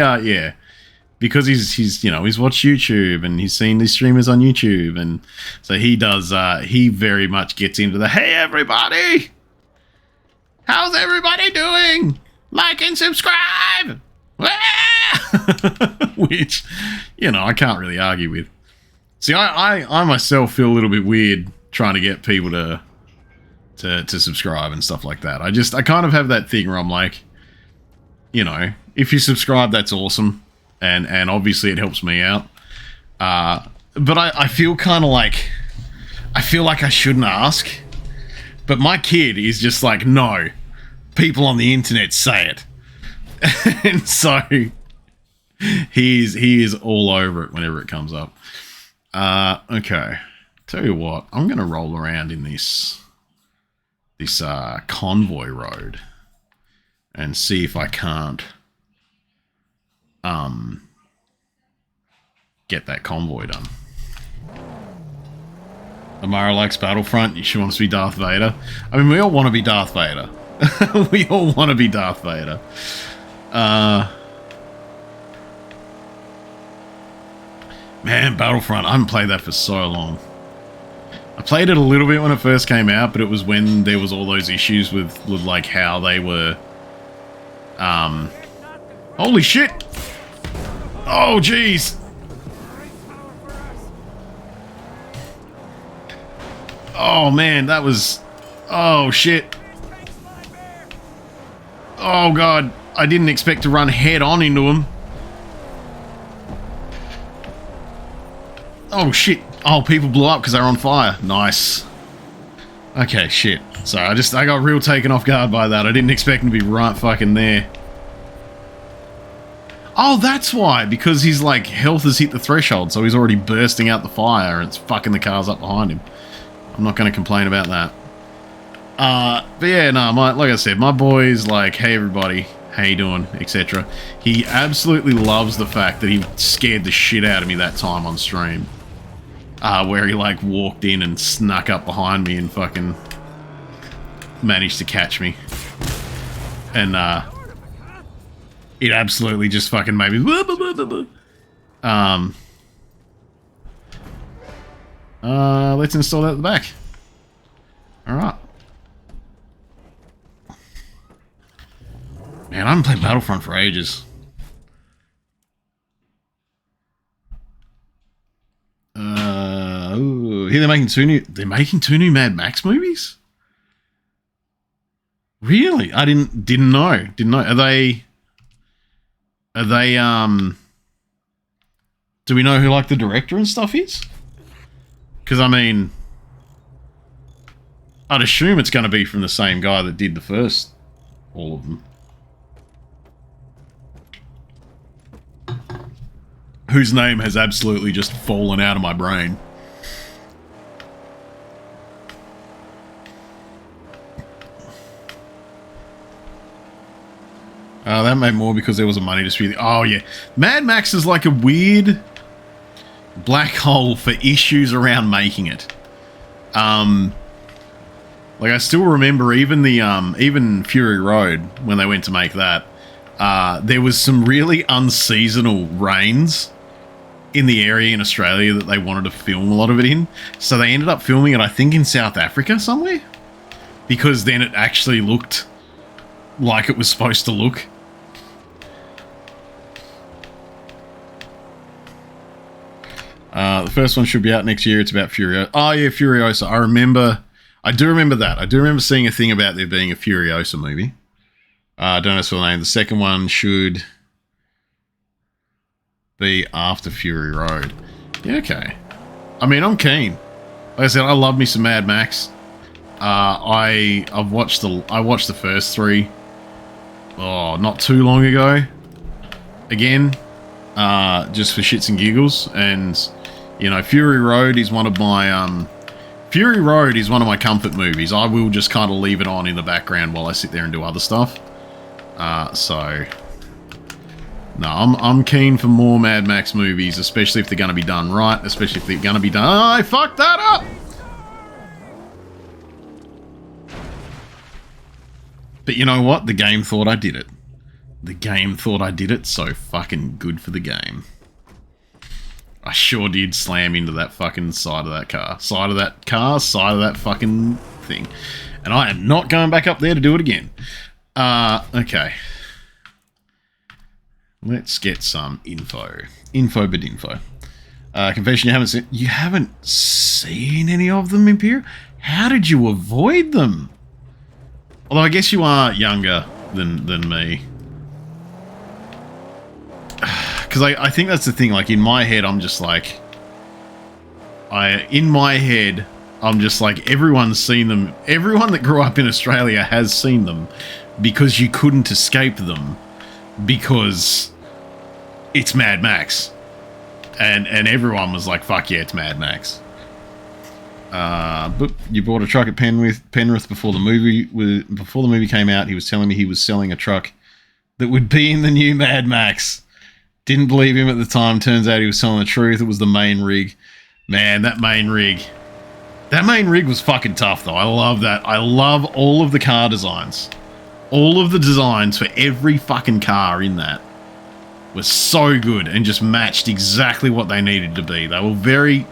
because he's you know, he's watched YouTube and he's seen these streamers on YouTube, and so he does he very much gets into the, hey everybody, how's everybody doing, like and subscribe. Which, you know, I can't really argue with. See, I myself feel a little bit weird trying to get people to subscribe and stuff like that. I kind of have that thing where I'm like, you know, if you subscribe, that's awesome, and obviously it helps me out. But I feel kind of like, I feel like I shouldn't ask. But my kid is just like, no, people on the internet say it. And so he is all over it whenever it comes up. Okay, tell you what, I'm gonna roll around in this convoy road and see if I can't get that convoy done. Amara likes Battlefront. She wants to be Darth Vader. I mean, we all want to be Darth Vader. We all want to be Darth Vader. Man, Battlefront, I haven't played that for so long. I played it a little bit when it first came out, but it was when there was all those issues with like how they were holy shit. Oh jeez. Oh man, that was, oh shit. Oh god, I didn't expect to run head on into him. Oh shit. Oh, people blew up because they were on fire. Nice. Okay, shit. So I got real taken off guard by that. I didn't expect him to be right fucking there. Oh, that's why. Because his, like, health has hit the threshold, so he's already bursting out the fire and it's fucking the cars up behind him. I'm not going to complain about that. But yeah, no, like I said, my boy's like, hey everybody, how you doing, etc. He absolutely loves the fact that he scared the shit out of me that time on stream. Where he like walked in and snuck up behind me and fucking managed to catch me. And it absolutely just fucking made me let's install that at the back. Alright. Man, I haven't played Battlefront for ages. Ooh, here they're making two new Mad Max movies? Really? I didn't know. Are they do we know who like the director and stuff is? Because I mean, I'd assume it's going to be from the same guy that did the first, all of them. Whose name has absolutely just fallen out of my brain. That made more because there was a money dispute. Oh, yeah. Mad Max is like a weird black hole for issues around making it. Like, I still remember even the, even Fury Road, when they went to make that, there was some really unseasonal rains in the area in Australia that they wanted to film a lot of it in. So they ended up filming it, I think, in South Africa somewhere. Because then it actually looked like it was supposed to look. The first one should be out next year. It's about Furiosa. Oh, yeah, Furiosa. I do remember that. I do remember seeing a thing about there being a Furiosa movie. I don't know the name. The second one should be after Fury Road. Yeah, okay. I mean, I'm keen. Like I said, I love me some Mad Max. I watched the first three. Oh, not too long ago. Again, just for shits and giggles. And you know, Fury Road is one of my comfort movies. I will just kind of leave it on in the background while I sit there and do other stuff. So no, I'm keen for more Mad Max movies, especially if they're going to be done right, especially if they're going to be done... Oh, I fucked that up! But you know what? The game thought I did it. the game thought I did it, so fucking good for the game. I sure did slam into that fucking side of that car. Side of that fucking thing. And I am not going back up there to do it again. Okay. Let's get some info. Info. Confession, you haven't seen any of them, Imperial? How did you avoid them? Although I guess you are younger than me. Because I think that's the thing, like, in my head, I'm just like... everyone's seen them. Everyone that grew up in Australia has seen them because you couldn't escape them because it's Mad Max. And everyone was like, fuck yeah, it's Mad Max. But you bought a truck at Penrith before the movie came out. He was telling me he was selling a truck that would be in the new Mad Max. Didn't believe him at the time. Turns out he was telling the truth. It was the main rig. Man, that main rig was fucking tough, though. I love that. I love all of the car designs. All of the designs for every fucking car in that were so good and just matched exactly what they needed to be. They were very,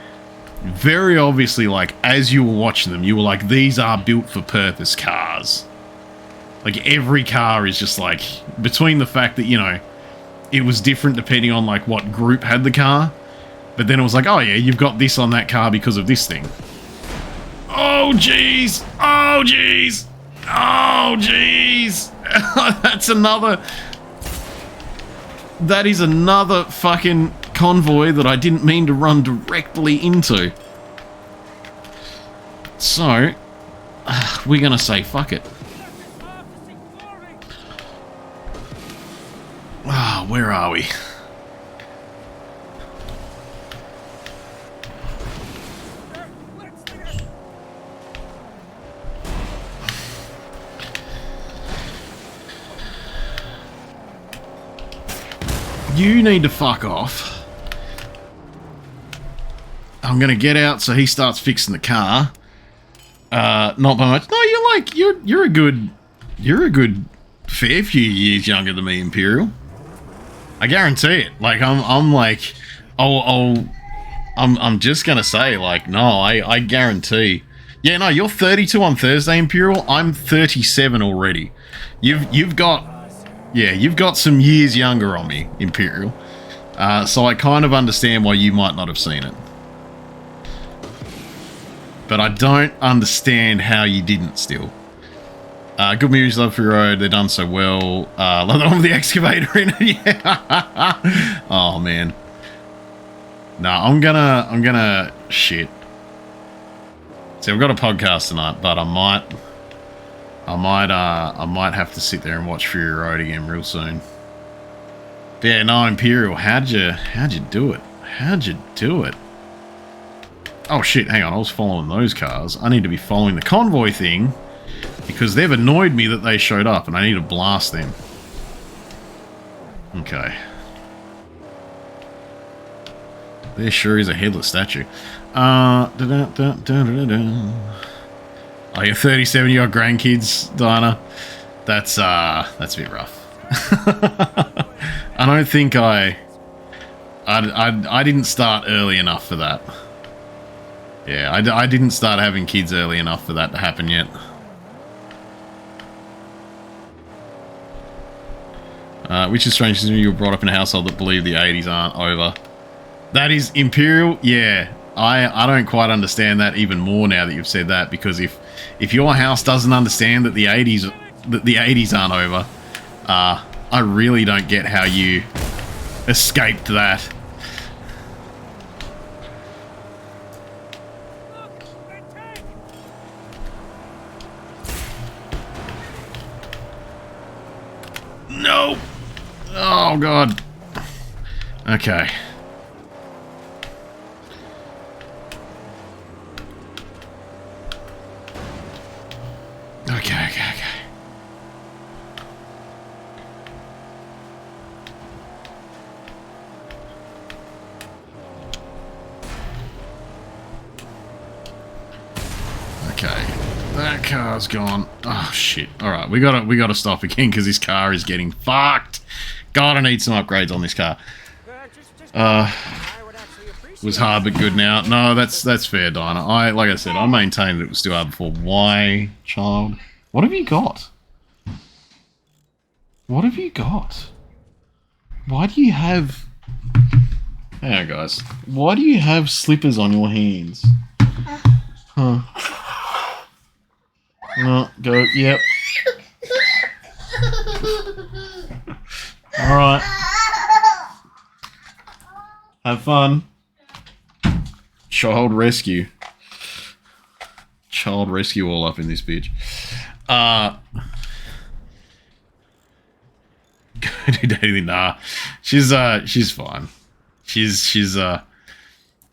very obviously, like, as you were watching them, you were like, these are built for purpose cars. Like, every car is just like, between the fact that, you know, it was different depending on, like, what group had the car. But then it was like, oh, yeah, you've got this on that car because of this thing. Oh, jeez. Oh, jeez. Oh, jeez. That's another... That is another fucking convoy that I didn't mean to run directly into. So, we're going to say fuck it. Ah, where are we? You need to fuck off. I'm gonna get out so he starts fixing the car. Not by much. No, you're a good fair few years younger than me, Imperial. I guarantee it. Like I'm just gonna say, like, no, I guarantee. Yeah, no, you're 32 on Thursday, Imperial. I'm 37 already. You've got some years younger on me, Imperial. So I kind of understand why you might not have seen it. But I don't understand how you didn't still. Good movies, Love Free Road. They're done so well. Love the one with the excavator in it. Yeah. Oh man. No, I'm gonna shit. See, I've got a podcast tonight, but I might have to sit there and watch Fury Road again real soon. But yeah, no, Imperial. How'd you do it? How'd you do it? Oh shit! Hang on, I was following those cars. I need to be following the convoy thing. Because they've annoyed me that they showed up and I need to blast them. Okay. There sure is a headless statue. Oh, you're 37, you got grandkids, Diana. That's a bit rough. I don't think I didn't start early enough for that. Yeah, I didn't start having kids early enough for that to happen yet. Which is strange considering you were brought up in a household that believed the 80s aren't over. That is Imperial. Yeah, I don't quite understand that even more now that you've said that, because if your house doesn't understand that the 80s aren't over, I really don't get how you escaped that. No. Oh, God. Okay. Okay. Okay. That car's gone. Oh, shit. Alright, we gotta stop again because this car is getting fucked. God, I need some upgrades on this car. Was hard but good now. No, that's fair, Dinah. Like I said, I maintained it was still hard before. Why, child? What have you got? What have you got? Why do you have... Hang on, guys. Why do you have slippers on your hands? Huh. No, go, yep. Alright. Have fun. Child rescue. Child rescue all up in this bitch. Nah. She's fine. She's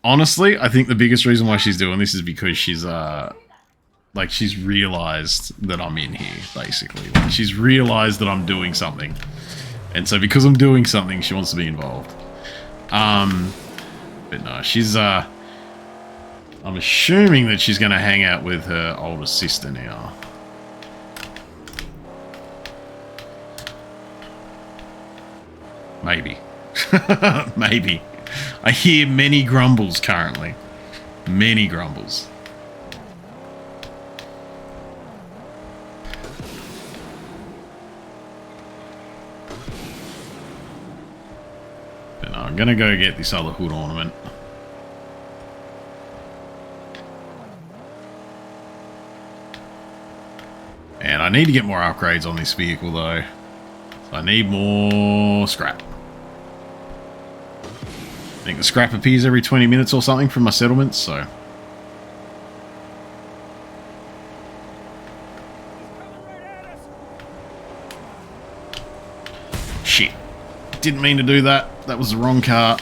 honestly, I think the biggest reason why she's doing this is because she's like she's realized that I'm in here, basically. Like she's realized that I'm doing something. And so because I'm doing something, she wants to be involved. But no, she's I'm assuming that she's gonna hang out with her older sister now. Maybe. Maybe. I hear many grumbles currently. Many grumbles. But no, I'm gonna go get this other hood ornament. And I need to get more upgrades on this vehicle though. So I need more scrap. I think the scrap appears every 20 minutes or something from my settlements, so... Shit. Didn't mean to do that. That was the wrong car.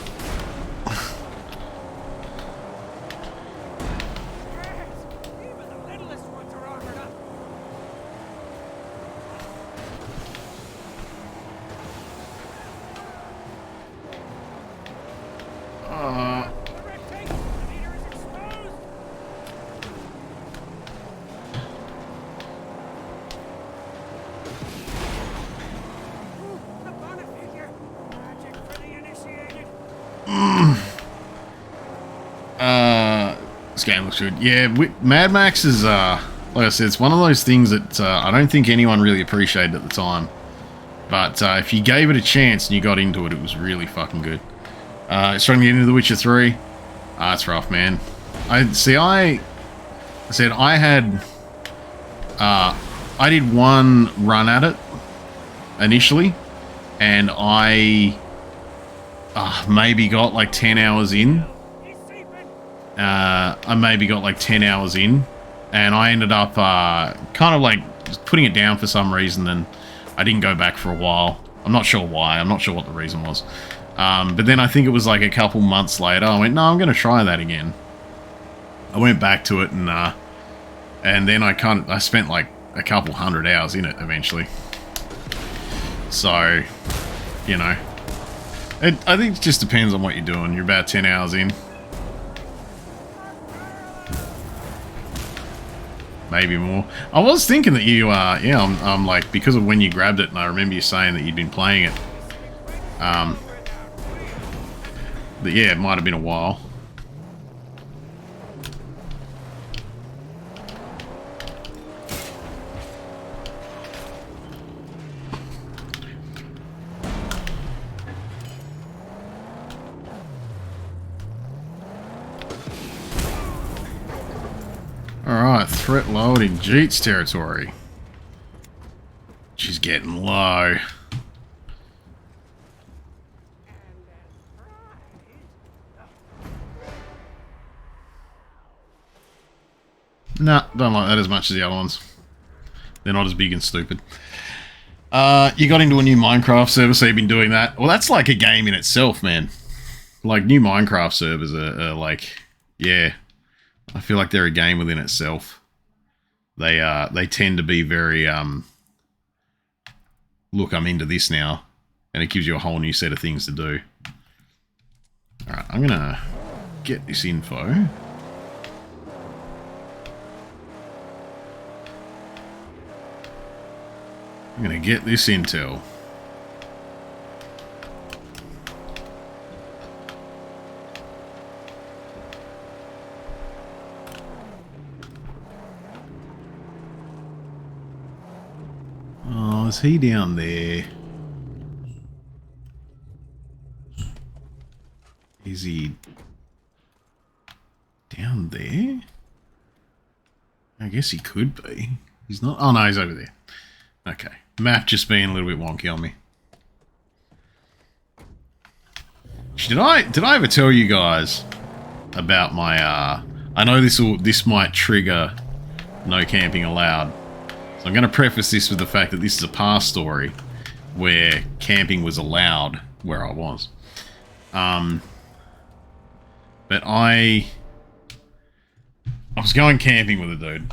This game looks good. Yeah, Mad Max is, like I said, it's one of those things that I don't think anyone really appreciated at the time. But if you gave it a chance and you got into it, it was really fucking good. It's trying to get into The Witcher 3. It's rough, man. I did one run at it initially, and I maybe got like 10 hours in. I maybe got like 10 hours in, and I ended up kind of like just putting it down for some reason, and I didn't go back for a while. I'm not sure why. I'm not sure what the reason was. But then I think it was like a couple months later, I went, no, I'm going to try that again. I went back to it, and then I spent like a couple 100 hours in it eventually. So, you know, I think it just depends on what you're doing. You're about 10 hours in. Maybe more. I was thinking that you, I'm like, because of when you grabbed it, and I remember you saying that you'd been playing it. That, yeah, it might have been a while. Alright, threat lowered in Jeet's territory. She's getting low. Nah, don't like that as much as the other ones. They're not as big and stupid. You got into a new Minecraft server, so you've been doing that. Well, that's like a game in itself, man. Like, new Minecraft servers are like, yeah... I feel like they're a game within itself. They tend to be very look, I'm into this now, and it gives you a whole new set of things to do. All right, I'm gonna get this info. I'm gonna get this intel. Was he down there? Is he down there? I guess he could be. He's not. Oh no, he's over there. Okay. Map just being a little bit wonky on me. Did I ever tell you guys about my I know this might trigger no camping allowed. So I'm going to preface this with the fact that this is a past story where camping was allowed where I was. But I was going camping with a dude.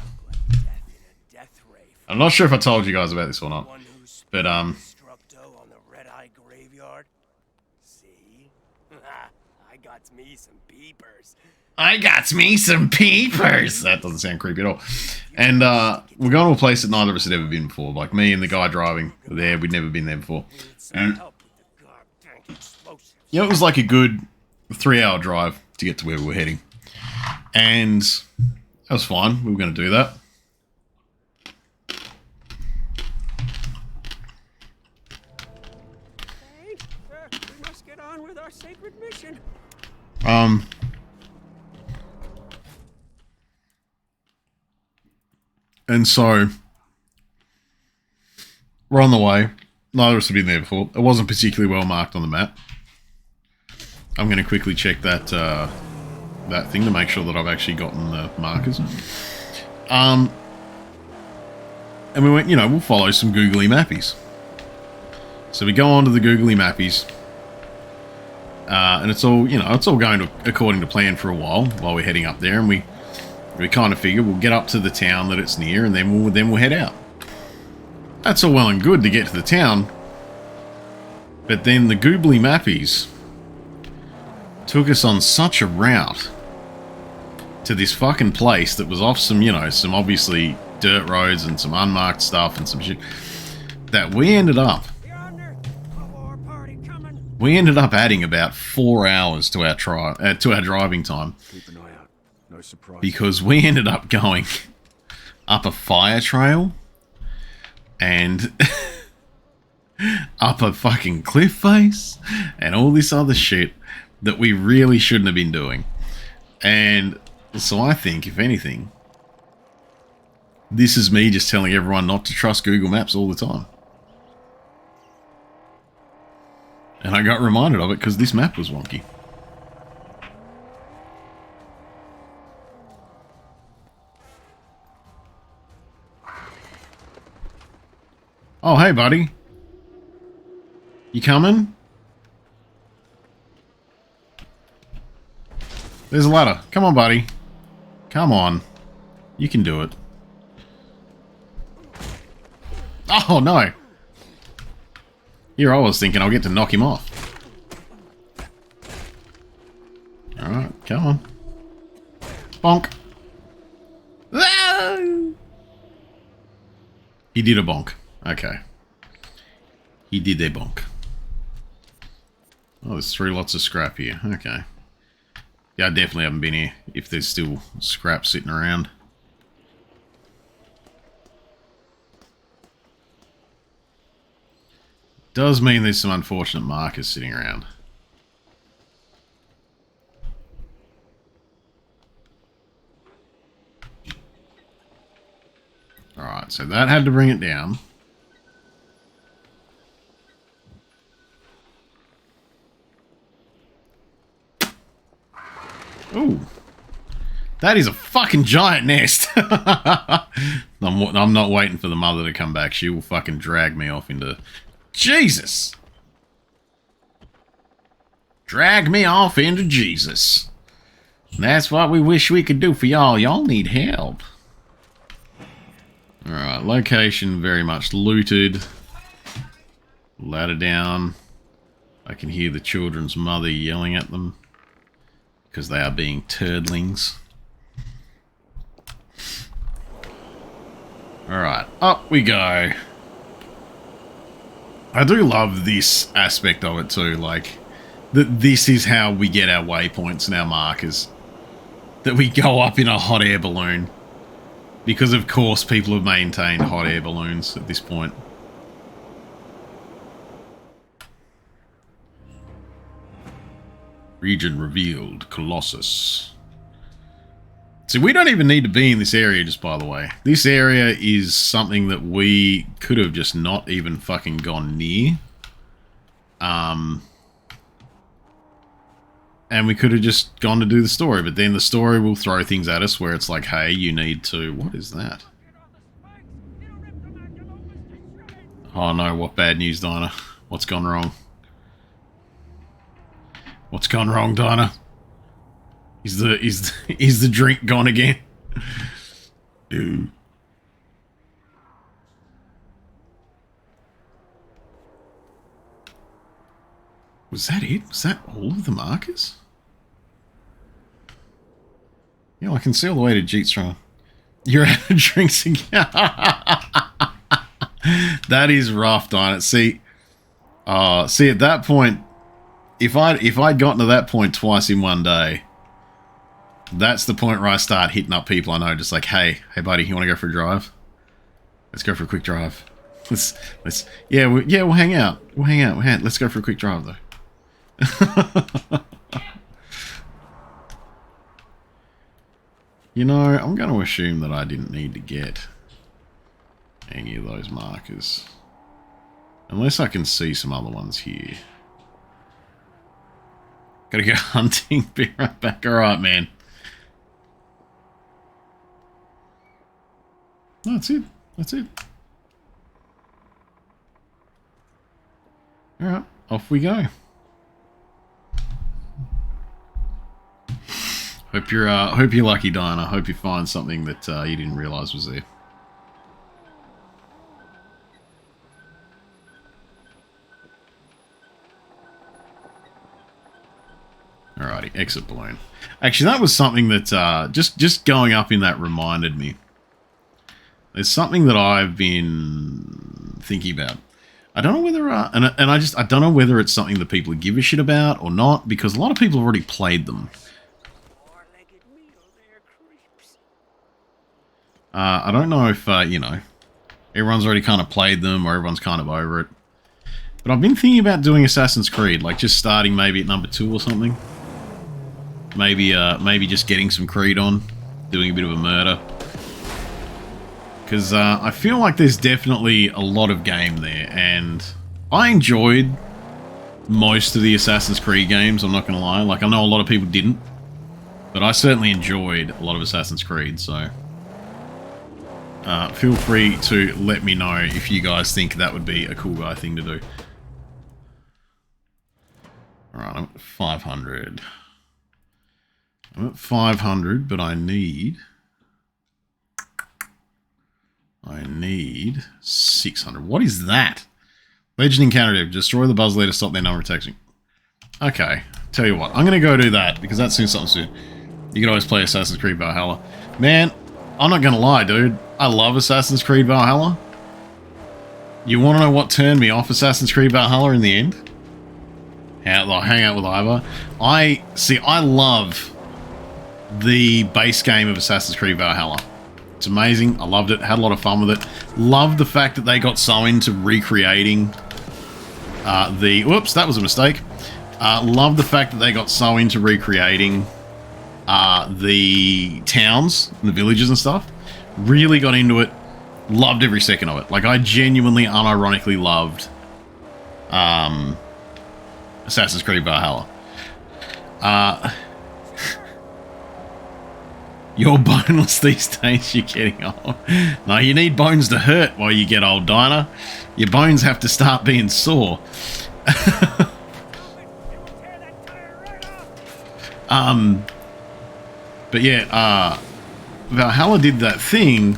I'm not sure if I told you guys about this or not. But struck dough on the red-eye graveyard. See? I got me some peepers. That doesn't sound creepy at all. And we're going to a place that neither of us had ever been before. Like me and the guy driving were there. We'd never been there before. And yeah, it was like a good 3-hour drive to get to where we were heading. And that was fine. We were going to do that. We must get on with our sacred mission. And so we're on the way. Neither of us have been there before. It wasn't particularly well marked on the map. I'm going to quickly check that that thing to make sure that I've actually gotten the markers. And we went, we'll follow some googly mappies. So we go onto the googly mappies. And it's all, it's all going according to plan for a while we're heading up there. And we kind of figure we'll get up to the town that it's near and then we'll head out. That's all well and good to get to the town. But then the googly mappies took us on such a route to this fucking place that was off some, some obviously dirt roads and some unmarked stuff and some shit, that we ended up adding about 4 hours to our driving time. Keep an eye out. No surprise. Because we ended up going up a fire trail and up a fucking cliff face and all this other shit that we really shouldn't have been doing. And so I think, if anything, this is me just telling everyone not to trust Google Maps all the time. And I got reminded of it because this map was wonky. Oh, hey, buddy. You coming? There's a ladder. Come on, buddy. Come on. You can do it. Oh, no. Here I was thinking I'll get to knock him off. Alright, come on. Bonk. Ah! He did a bonk. Okay. He did a bonk. Oh, there's 3 lots of scrap here. Okay. Yeah, I definitely haven't been here if there's still scrap sitting around. Does mean there's some unfortunate markers sitting around. Alright, so that had to bring it down. Ooh. That is a fucking giant nest. I'm not waiting for the mother to come back. She will fucking drag me off into... Jesus! Drag me off into Jesus. That's what we wish we could do for y'all. Y'all need help. Alright, location very much looted. Ladder down. I can hear the children's mother yelling at them because they are being turdlings. Alright, up we go. I do love this aspect of it too, like, that this is how we get our waypoints and our markers. That we go up in a hot air balloon. Because of course people have maintained hot air balloons at this point. Region revealed. Colossus. See, we don't even need to be in this area, just by the way. This area is something that we could have just not even fucking gone near. And we could have just gone to do the story, but then the story will throw things at us where it's like, hey, you need to... What is that? Oh no, what bad news, Dinah? What's gone wrong? What's gone wrong, Dinah? Is the drink gone again? Ew. Was that it? Was that all of the markers? Yeah, I can see all the way to Jeet's trying. You're out of drinks again. That is rough, Dinah. See, at that point, if I'd gotten to that point twice in one day, that's the point where I start hitting up people I know, just like, hey buddy, you want to go for a drive? Let's go for a quick drive. We'll hang out. Let's go for a quick drive though. You know, I'm going to assume that I didn't need to get any of those markers. Unless I can see some other ones here. Gotta go hunting. Be right back. Alright, man. No, that's it. That's it. Alright, off we go. Hope you're lucky, Dinah. Hope you find something that you didn't realise was there. Alrighty, exit balloon. Actually, that was something that just going up in that reminded me. There's something that I've been thinking about. I don't know whether I don't know whether it's something that people give a shit about or not, because a lot of people have already played them. I don't know if you know, everyone's already kind of played them or everyone's kind of over it. But I've been thinking about doing Assassin's Creed, like just starting maybe at number 2 or something. Maybe just getting some Creed on, doing a bit of a murder. Because I feel like there's definitely a lot of game there, and I enjoyed most of the Assassin's Creed games, I'm not going to lie. Like, I know a lot of people didn't, but I certainly enjoyed a lot of Assassin's Creed, so... feel free to let me know if you guys think that would be a cool guy thing to do. Alright, I'm at 500. I'm at 500, but I need 600. What is that? Legend encounter. Destroy the buzz lead to stop their number of texting. Okay, tell you what. I'm going to go do that, because that's soon something soon. You can always play Assassin's Creed Valhalla. Man, I'm not going to lie, dude. I love Assassin's Creed Valhalla. You want to know what turned me off Assassin's Creed Valhalla in the end? Hang out with Ivor. I love the base game of Assassin's Creed Valhalla. It's amazing. I loved it. Had a lot of fun with it. Loved the fact that they got so into recreating the... Whoops, that was a mistake. Loved the fact that they got so into recreating the towns and the villages and stuff. Really got into it. Loved every second of it. Like, I genuinely, unironically loved Assassin's Creed Valhalla. You're boneless these days, you're getting old. No, you need bones to hurt while you get old, Dinah. Your bones have to start being sore. But yeah, Valhalla did that thing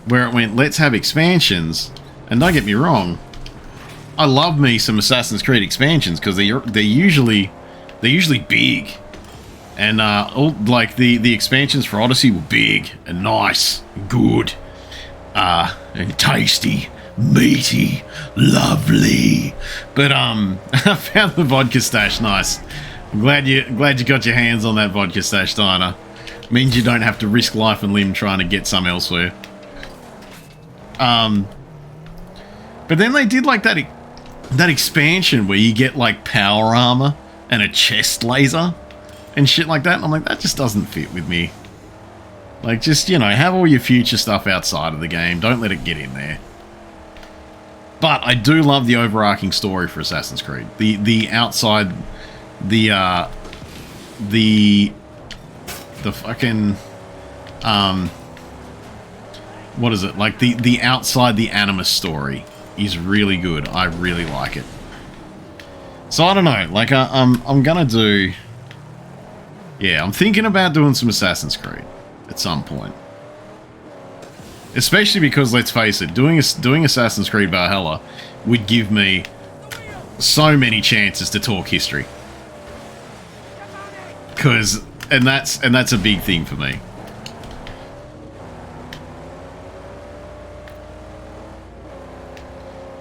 where it went, let's have expansions. And don't get me wrong, I love me some Assassin's Creed expansions because they're usually big. And like the expansions for Odyssey were big and nice, and good, and tasty, meaty, lovely. But I found the vodka stash nice. I'm glad you got your hands on that vodka stash, Dinah. Means you don't have to risk life and limb trying to get some elsewhere. But then they did like that expansion where you get like power armor and a chest laser and shit like that. And I'm like, that just doesn't fit with me. Like, just, you know, have all your future stuff outside of the game. Don't let it get in there. But I do love the overarching story for Assassin's Creed. The outside, the fucking, what is it? Like, the outside the Animus story is really good. I really like it. So, I don't know. Like, I'm gonna do... Yeah, I'm thinking about doing some Assassin's Creed at some point. Especially because, let's face it, doing Assassin's Creed Valhalla would give me so many chances to talk history. And that's a big thing for me.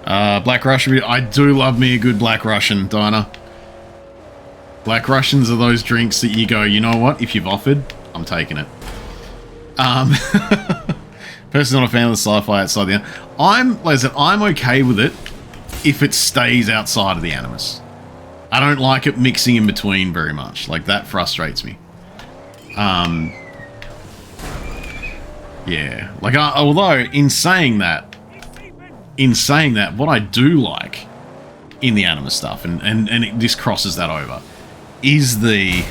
Black Russian, I do love me a good Black Russian, Dinah. Black Russians are those drinks that you go, you know what, if you've offered, I'm taking it. Personally not a fan of the sci-fi outside the... I'm okay with it if it stays outside of the Animus. I don't like it mixing in between very much. Like, that frustrates me. Yeah. Like, although, in saying that, what I do like in the Animus stuff, and this crosses that over, is the...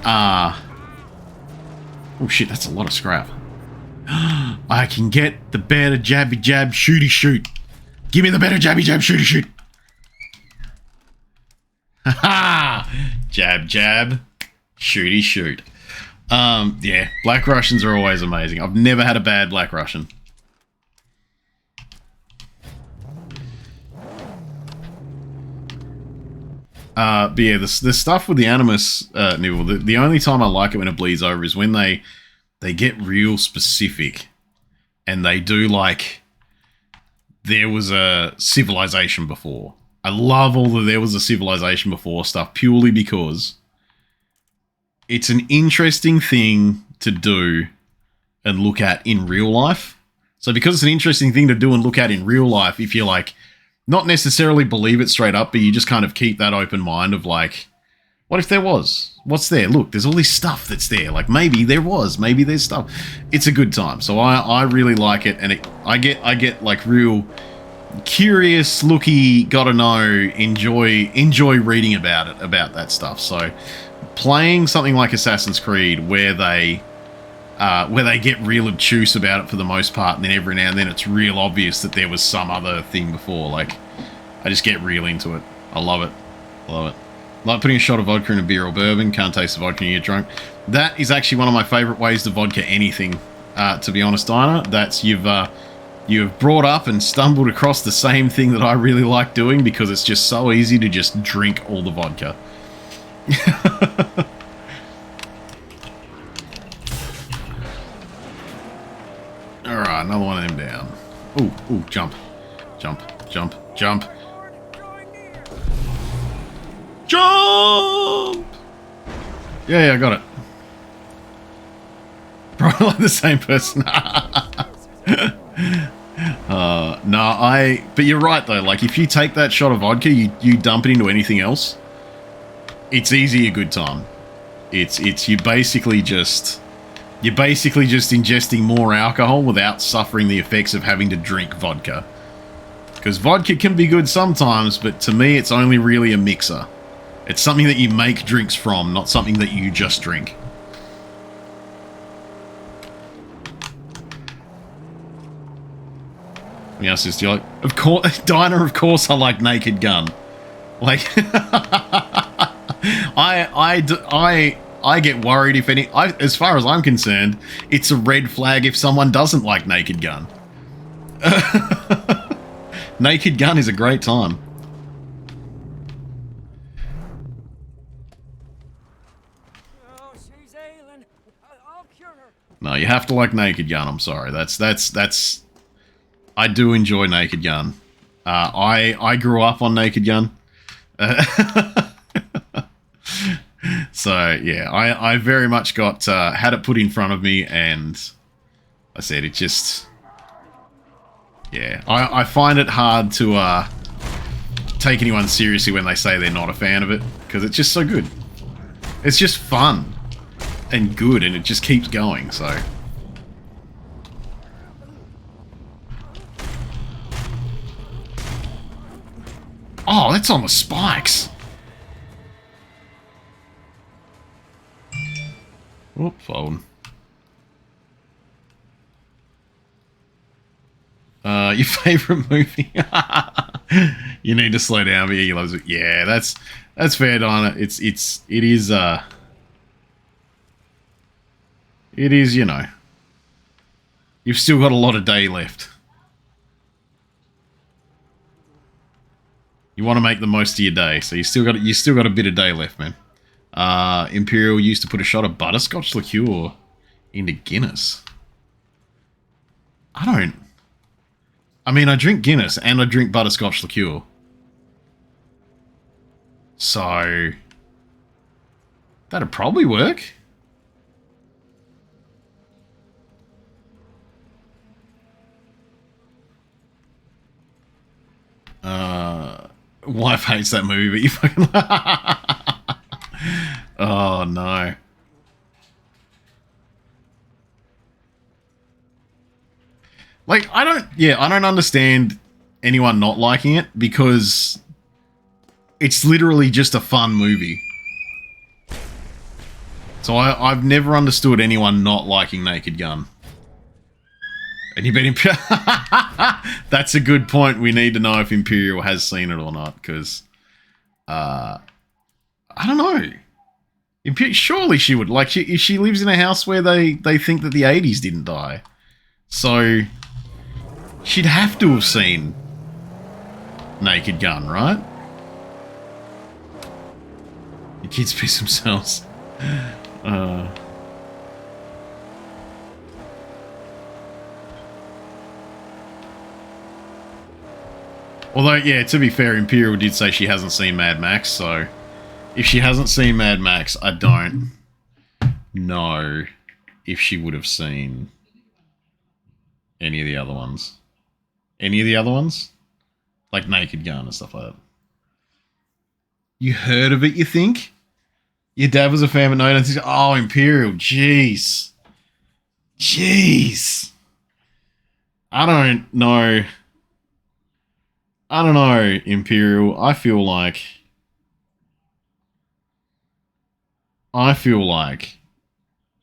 oh shit, that's a lot of scrap. I can get the better jabby jab shooty shoot. Give me the better jabby jab shooty shoot. Haha! Jab jab shooty shoot. Yeah, Black Russians are always amazing. I've never had a bad Black Russian. But yeah, the stuff with the Animus nibble, the only time I like it when it bleeds over is when they get real specific and they do, like, there was a civilization before. I love all the there was a civilization before stuff purely because it's an interesting thing to do and look at in real life. So because it's an interesting thing to do and look at in real life, if you, like, not necessarily believe it straight up, but you just kind of keep that open mind of, like, what if there was? What's there? Look, there's all this stuff that's there. Like, maybe there was. Maybe there's stuff. It's a good time. So I really like it, and I get like real curious, looky, gotta know, enjoy reading about that stuff. So playing something like Assassin's Creed where they get real obtuse about it for the most part, and then every now and then it's real obvious that there was some other thing before. Like, I just get real into it. I love it. I love it. Like putting a shot of vodka in a beer or bourbon. Can't taste the vodka and you get drunk. That is actually one of my favourite ways to vodka anything, to be honest, Dinah. That's you've brought up and stumbled across the same thing that I really like doing because it's just so easy to just drink all the vodka. Alright, another one of them down. Ooh, jump. Jump. Jump! Yeah, I got it. Probably like the same person. But you're right though, like if you take that shot of vodka, you dump it into anything else, it's easy a good time. You're basically just ingesting more alcohol without suffering the effects of having to drink vodka. Because vodka can be good sometimes, but to me it's only really a mixer. It's something that you make drinks from, not something that you just drink. Yes, do you like? Of course, Dinah. Of course, I like Naked Gun. Like, I get worried if any. As far as I'm concerned, it's a red flag if someone doesn't like Naked Gun. Naked Gun is a great time. Oh, she's ailing. I'll cure her. No, you have to like Naked Gun. I'm sorry. That's. I do enjoy Naked Gun. I grew up on Naked Gun. So, yeah, I very much got, had it put in front of me, and I said it just, yeah, I find it hard to take anyone seriously when they say they're not a fan of it, because it's just so good. It's just fun and good, and it just keeps going, so... Oh, that's on the spikes! Whoop, phone. Your favourite movie? You need to slow down, but yeah, he loves it. Yeah, that's fair, Donna. It is, you know. You've still got a lot of day left. You want to make the most of your day, so you still got a bit of day left, man. Imperial used to put a shot of butterscotch liqueur into Guinness. I mean, I drink Guinness and I drink butterscotch liqueur. So that'd probably work. Wife hates that movie, but you fucking... Oh, no. Like, I don't understand anyone not liking it, because it's literally just a fun movie. So I've never understood anyone not liking Naked Gun. And you bet Imperial... That's a good point. We need to know if Imperial has seen it or not, because... I don't know. Surely she would. Like, she lives in a house where they think that the 80s didn't die. So... she'd have to have seen Naked Gun, right? The kids piss themselves. Although, yeah, to be fair, Imperial did say she hasn't seen Mad Max, so if she hasn't seen Mad Max, I don't know if she would have seen any of the other ones. Any of the other ones? Like Naked Gun and stuff like that. You heard of it, you think? Your dad was a fan, but no, don't think so. Oh, Imperial, jeez. Jeez. I don't know, Imperial. I feel like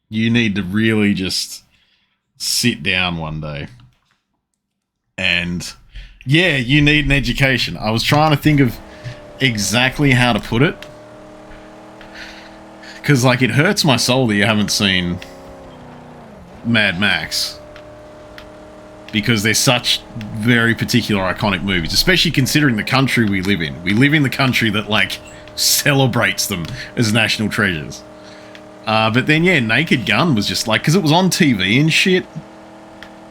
you need to really just sit down one day. And yeah, you need an education. I was trying to think of exactly how to put it, because like, it hurts my soul that you haven't seen Mad Max, because they're such very particular iconic movies, especially considering the country we live in. We live in the country that like celebrates them as national treasures. But then yeah, Naked Gun was just like, because it was on TV and shit,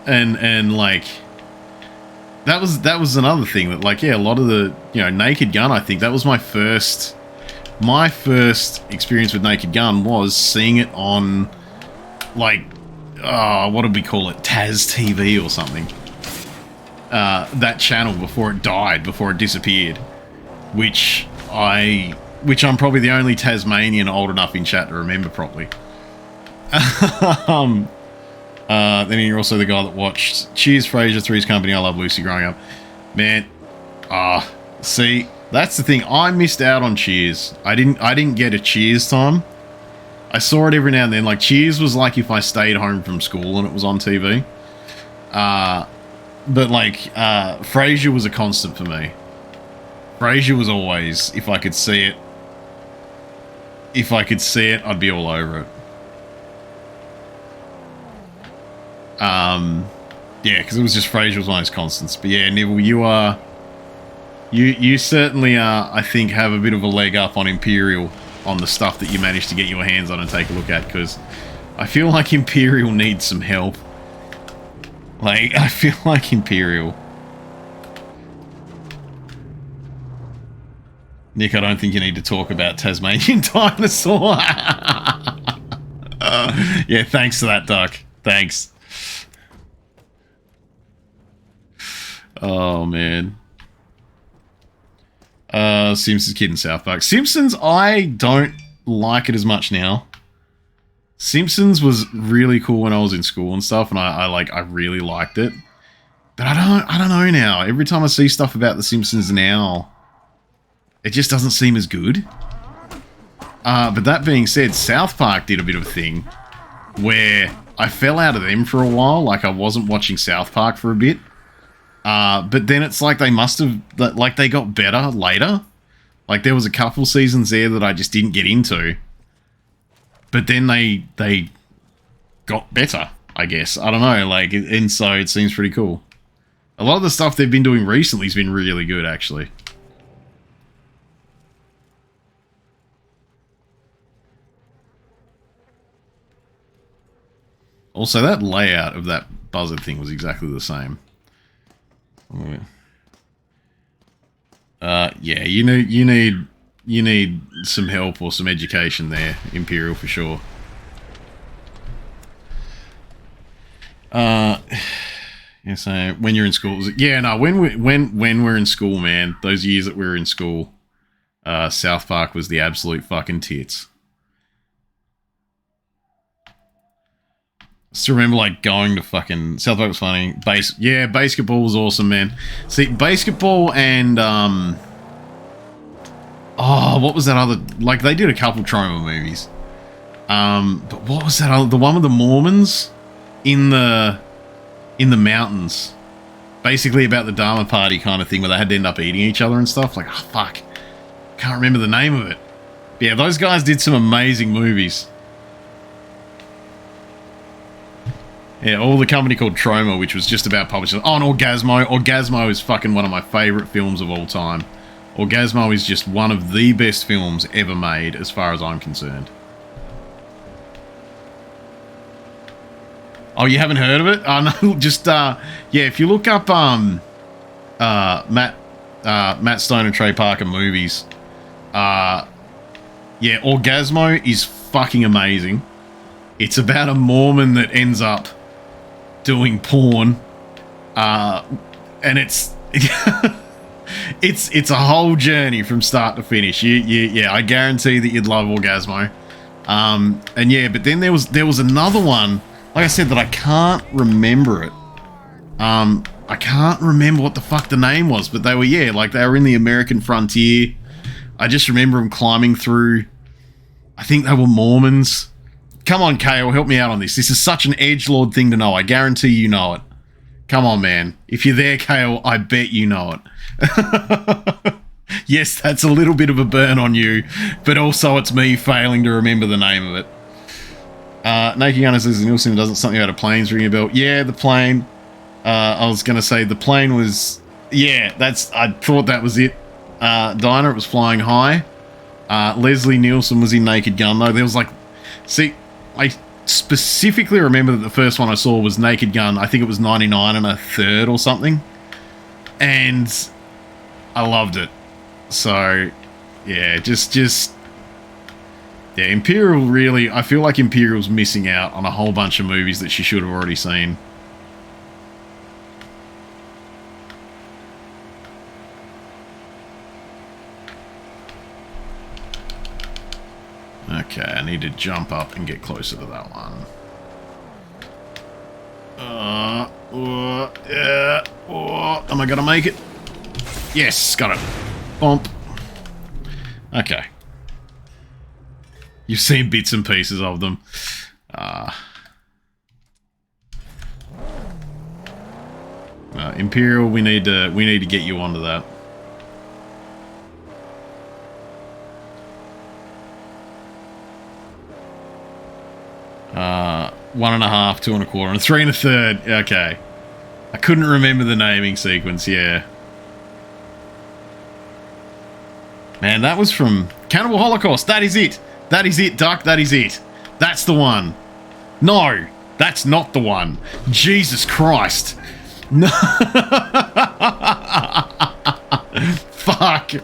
and like that was another thing that, like, yeah, a lot of the, you know, Naked Gun, I think that was my first experience with Naked Gun was seeing it on, like, what did we call it? Taz TV or something. That channel before it died, before it disappeared. Which I'm probably the only Tasmanian old enough in chat to remember properly. Then you're also the guy that watched Cheers, Frasier, Three's Company, I Love Lucy growing up. Man, see, that's the thing. I missed out on Cheers. I didn't get a Cheers time. I saw it every now and then. Like, Cheers was like if I stayed home from school and it was on TV. But like, Frasier was a constant for me. Frasier was always, if I could see it, I'd be all over it. Yeah, because it was just Frasier was one of those constants. But yeah, Neville, you certainly, I think, have a bit of a leg up on Imperial on the stuff that you managed to get your hands on and take a look at, because I feel like Imperial needs some help. Like, I feel like Imperial... Nick, I don't think you need to talk about Tasmanian Dinosaur. Yeah, thanks for that, Duck. Thanks. Oh, man. Simpsons Kid and South Park. Simpsons, I don't like it as much now. Simpsons was really cool when I was in school and stuff, and I really liked it. But I don't know now. Every time I see stuff about The Simpsons now, it just doesn't seem as good. But that being said, South Park did a bit of a thing where I fell out of them for a while. Like, I wasn't watching South Park for a bit. But then it's like they must have, like, they got better later. Like, there was a couple seasons there that I just didn't get into. But then they got better, I guess. I don't know, like, and so it seems pretty cool. A lot of the stuff they've been doing recently has been really good, actually. Also, that layout of that buzzard thing was exactly the same. Yeah, you need some help or some education there, Imperial, for sure. Yeah, so when you're in school, yeah, no, when we're in school, man, those years that we were in school, South Park was the absolute fucking tits. Still remember, like, going to fucking South Park was funny. Basketball was awesome, man. See, basketball and what was that other? Like, they did a couple Troma movies. But what was that other? The one with the Mormons in the mountains, basically about the Dharma Party kind of thing, where they had to end up eating each other and stuff. Like, oh fuck, can't remember the name of it. But yeah, those guys did some amazing movies. Yeah, all the company called Troma, which was just about publishing. Oh, and Orgasmo. Orgasmo is fucking one of my favourite films of all time. Orgasmo is just one of the best films ever made, as far as I'm concerned. Oh, you haven't heard of it? Oh, no, just, yeah, if you look up, Matt Stone and Trey Parker movies, yeah, Orgasmo is fucking amazing. It's about a Mormon that ends up doing porn, and it's it's a whole journey from start to finish. Yeah, I guarantee that you'd love Orgasmo. And yeah, but then there was another one, like I said, that I can't remember it. I can't remember what the fuck the name was, but they were, yeah, like they were in the American frontier. I just remember them climbing through, I think they were Mormons. Come on, Kale, help me out on this. This is such an edgelord thing to know. I guarantee you know it. Come on, man. If you're there, Kale, I bet you know it. Yes, that's a little bit of a burn on you, but also it's me failing to remember the name of it. Naked Gunner says Nielsen doesn't something about a plane's ringing a bell. Yeah, the plane. I was going to say the plane was... Yeah, I thought that was it. Dinah, it was flying high. Leslie Nielsen was in Naked Gun, though. There was like... See... I specifically remember that the first one I saw was Naked Gun. I think it was 99 1/3 or something. And I loved it. So, yeah, just yeah, Imperial really... I feel like Imperial's missing out on a whole bunch of movies that she should have already seen. Okay, I need to jump up and get closer to that one. Am I gonna make it? Yes, got it. Bump. Okay. You've seen bits and pieces of them. Imperial, we need to get you onto that. One and a half, 2 1/4, and 3 1/3. Okay. I couldn't remember the naming sequence, yeah. Man, that was from Cannibal Holocaust. That is it. That is it, Duck. That is it. That's the one. No, that's not the one. Jesus Christ. No. Fuck.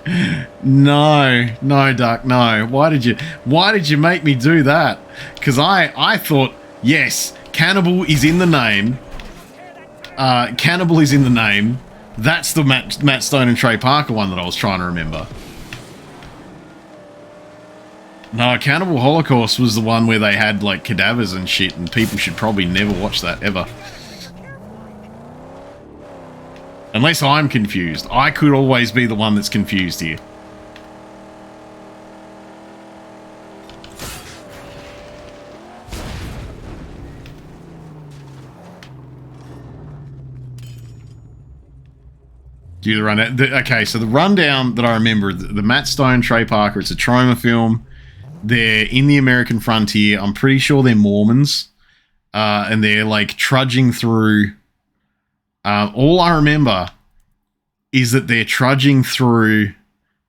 No, Duck, no. Why did you make me do that? Because I thought, yes, cannibal is in the name. Cannibal is in the name. That's the Matt Stone and Trey Parker one that I was trying to remember. No, Cannibal Holocaust was the one where they had, like, cadavers and shit, and people should probably never watch that, ever. Unless I'm confused. I could always be the one that's confused here. Do the rundown. Okay, so the rundown that I remember, the Matt Stone, Trey Parker, it's a trauma film. They're in the American frontier. I'm pretty sure they're Mormons. And they're like trudging through. All I remember is that they're trudging through,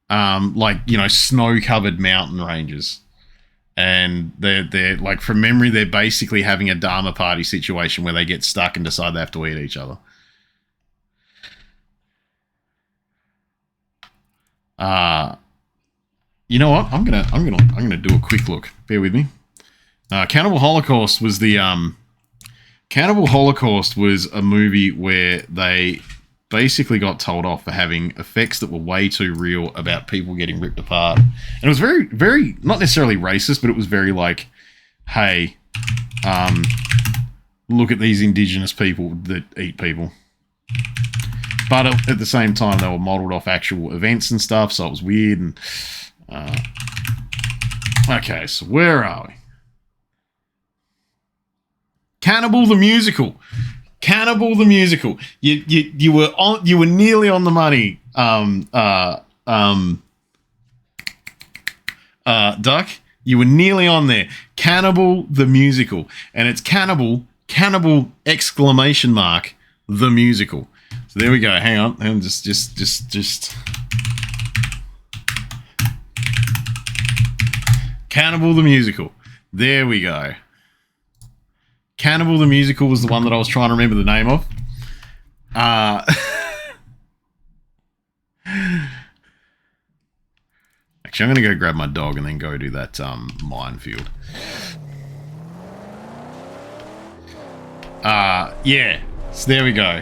like, you know, snow-covered mountain ranges. And they're like, from memory, they're basically having a Dharma party situation where they get stuck and decide they have to eat each other. You know what? I'm gonna do a quick look. Bear with me. Cannibal Holocaust was the Cannibal Holocaust was a movie where they basically got told off for having effects that were way too real about people getting ripped apart. And it was very, very, not necessarily racist, but it was very like, hey, look at these indigenous people that eat people. But at the same time, they were modeled off actual events and stuff, so it was weird. And okay, so where are we? Cannibal the Musical. Cannibal the Musical. You were nearly on the money, Duck. You were nearly on there. Cannibal the Musical, and it's cannibal exclamation mark the musical. So there we go. Hang on. And just. Cannibal the Musical. There we go. Cannibal the Musical was the one that I was trying to remember the name of. Actually, I'm going to go grab my dog and then go do that minefield. Yeah. So there we go.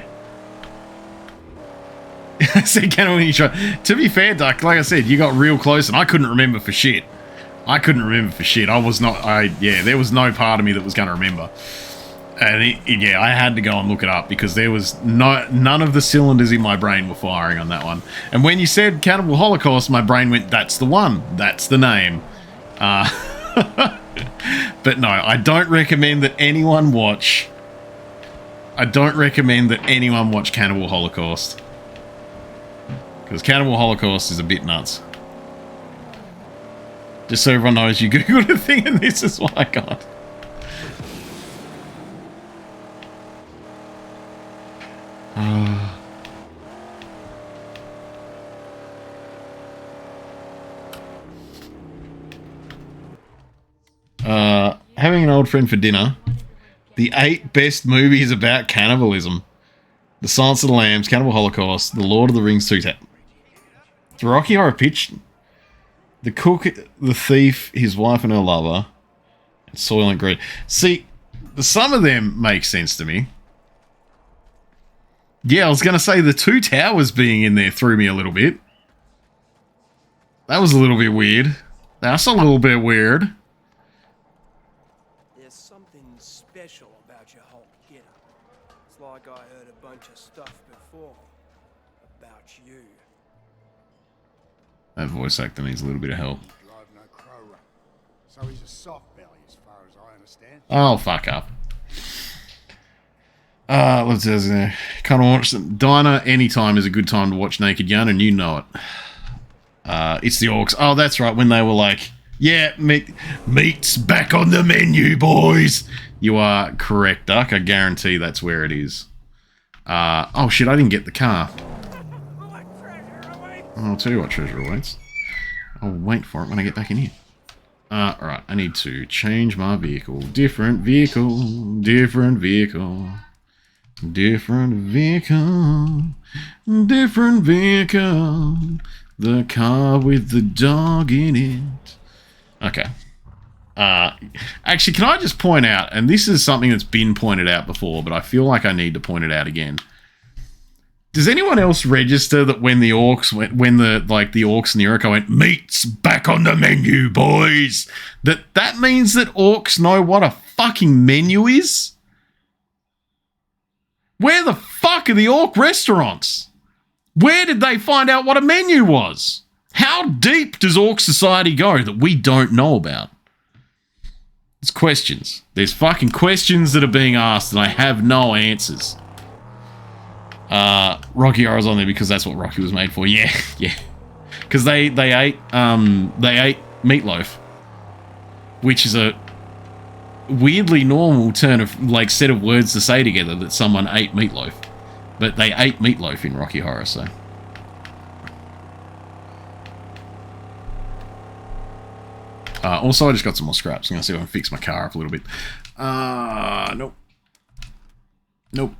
See, Cannibal, you try. To be fair, Duck, like I said, you got real close and I couldn't remember for shit. I was not, there was no part of me that was going to remember. And I had to go and look it up because there was none of the cylinders in my brain were firing on that one. And when you said Cannibal Holocaust, my brain went, that's the one. That's the name. But no, I don't recommend that anyone watch Cannibal Holocaust. Because Cannibal Holocaust is a bit nuts. Just so everyone knows, you Googled a thing and this is what I got. Having an old friend for dinner. The 8 best movies about cannibalism. The Silence of the Lambs, Cannibal Holocaust, The Lord of the Rings 2. The Rocky Horror Picture. The Cook, The Thief, His Wife and Her Lover, and Soylent Green. See, some of them make sense to me. Yeah, I was going to say the Two Towers being in there threw me a little bit. That was a little bit weird. That's a little bit weird. There's something special about your whole getup. It's like I heard a bunch of stuff before about you. That voice actor needs a little bit of help. Drive no crow run. So he's a soft belly as far as I understand. Oh, fuck up. Let's see. Can't watch them. Diner anytime is a good time to watch Naked Gun, and you know it. It's the Orcs. Oh, that's right. When they were like, yeah, meat's back on the menu, boys. You are correct, Duck. I guarantee that's where it is. Oh, shit, I didn't get the car. I'll tell you what treasure awaits. I'll wait for it when I get back in here. Alright, I need to change my vehicle. Different vehicle. Different vehicle. Different vehicle. Different vehicle. The car with the dog in it. Okay. Actually, can I just point out, and this is something that's been pointed out before, but I feel like I need to point it out again. Does anyone else register that when the orcs went, when the orcs in Jericho went, meat's back on the menu, boys? That means that orcs know what a fucking menu is? Where the fuck are the orc restaurants? Where did they find out what a menu was? How deep does orc society go that we don't know about? It's questions. There's fucking questions that are being asked and I have no answers. Rocky Horror's on there because that's what Rocky was made for. Yeah, yeah. Because they ate meatloaf, which is a weirdly normal turn of set of words to say together that someone ate meatloaf, but they ate meatloaf in Rocky Horror. So also I just got some more scraps. I'm gonna see if I can fix my car up a little bit. Nope.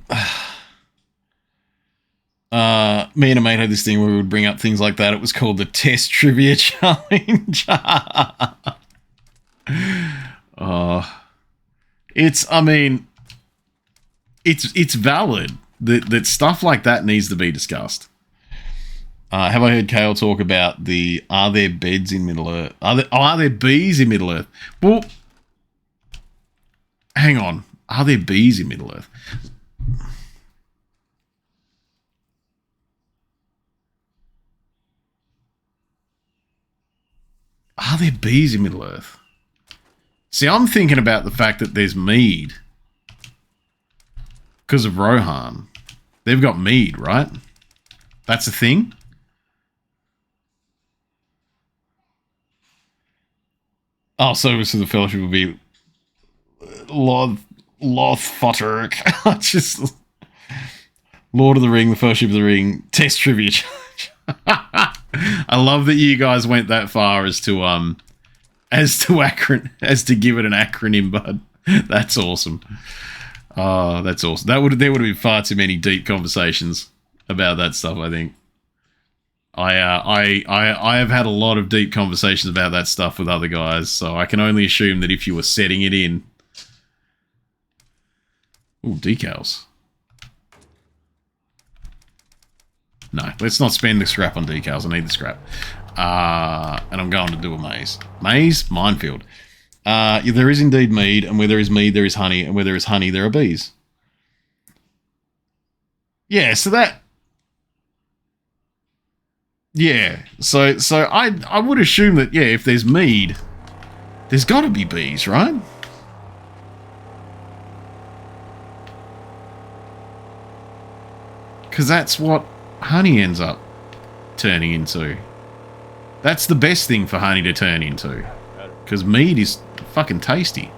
Me and a mate had this thing where we would bring up things like that. It was called the Test Trivia Challenge. It's valid that stuff like that needs to be discussed. Have I heard Kale talk about are there beds in Middle Earth? Are there bees in Middle Earth? Well, hang on. Are there bees in Middle Earth? Are there bees in Middle Earth? See, I'm thinking about the fact that there's mead. Because of Rohan. They've got mead, right? That's a thing? Oh, so the Fellowship will be Lothfoteric. Just Lord of the Ring, the Fellowship of the Ring, Test Trivia Challenge. I love that you guys went that far as to give it an acronym, bud. That's awesome. Oh, that's awesome. There would have been far too many deep conversations about that stuff, I think. I have had a lot of deep conversations about that stuff with other guys, so I can only assume that if you were setting it in. Ooh, decals. No, let's not spend the scrap on decals. I need the scrap. And I'm going to do a maze. Maze? Minefield. There is indeed mead, and where there is mead, there is honey, and where there is honey, there are bees. Yeah, so that... Yeah, so I would assume that, yeah, if there's mead, there's got to be bees, right? Because that's what honey ends up turning into. That's the best thing for honey to turn into. Because mead is fucking tasty.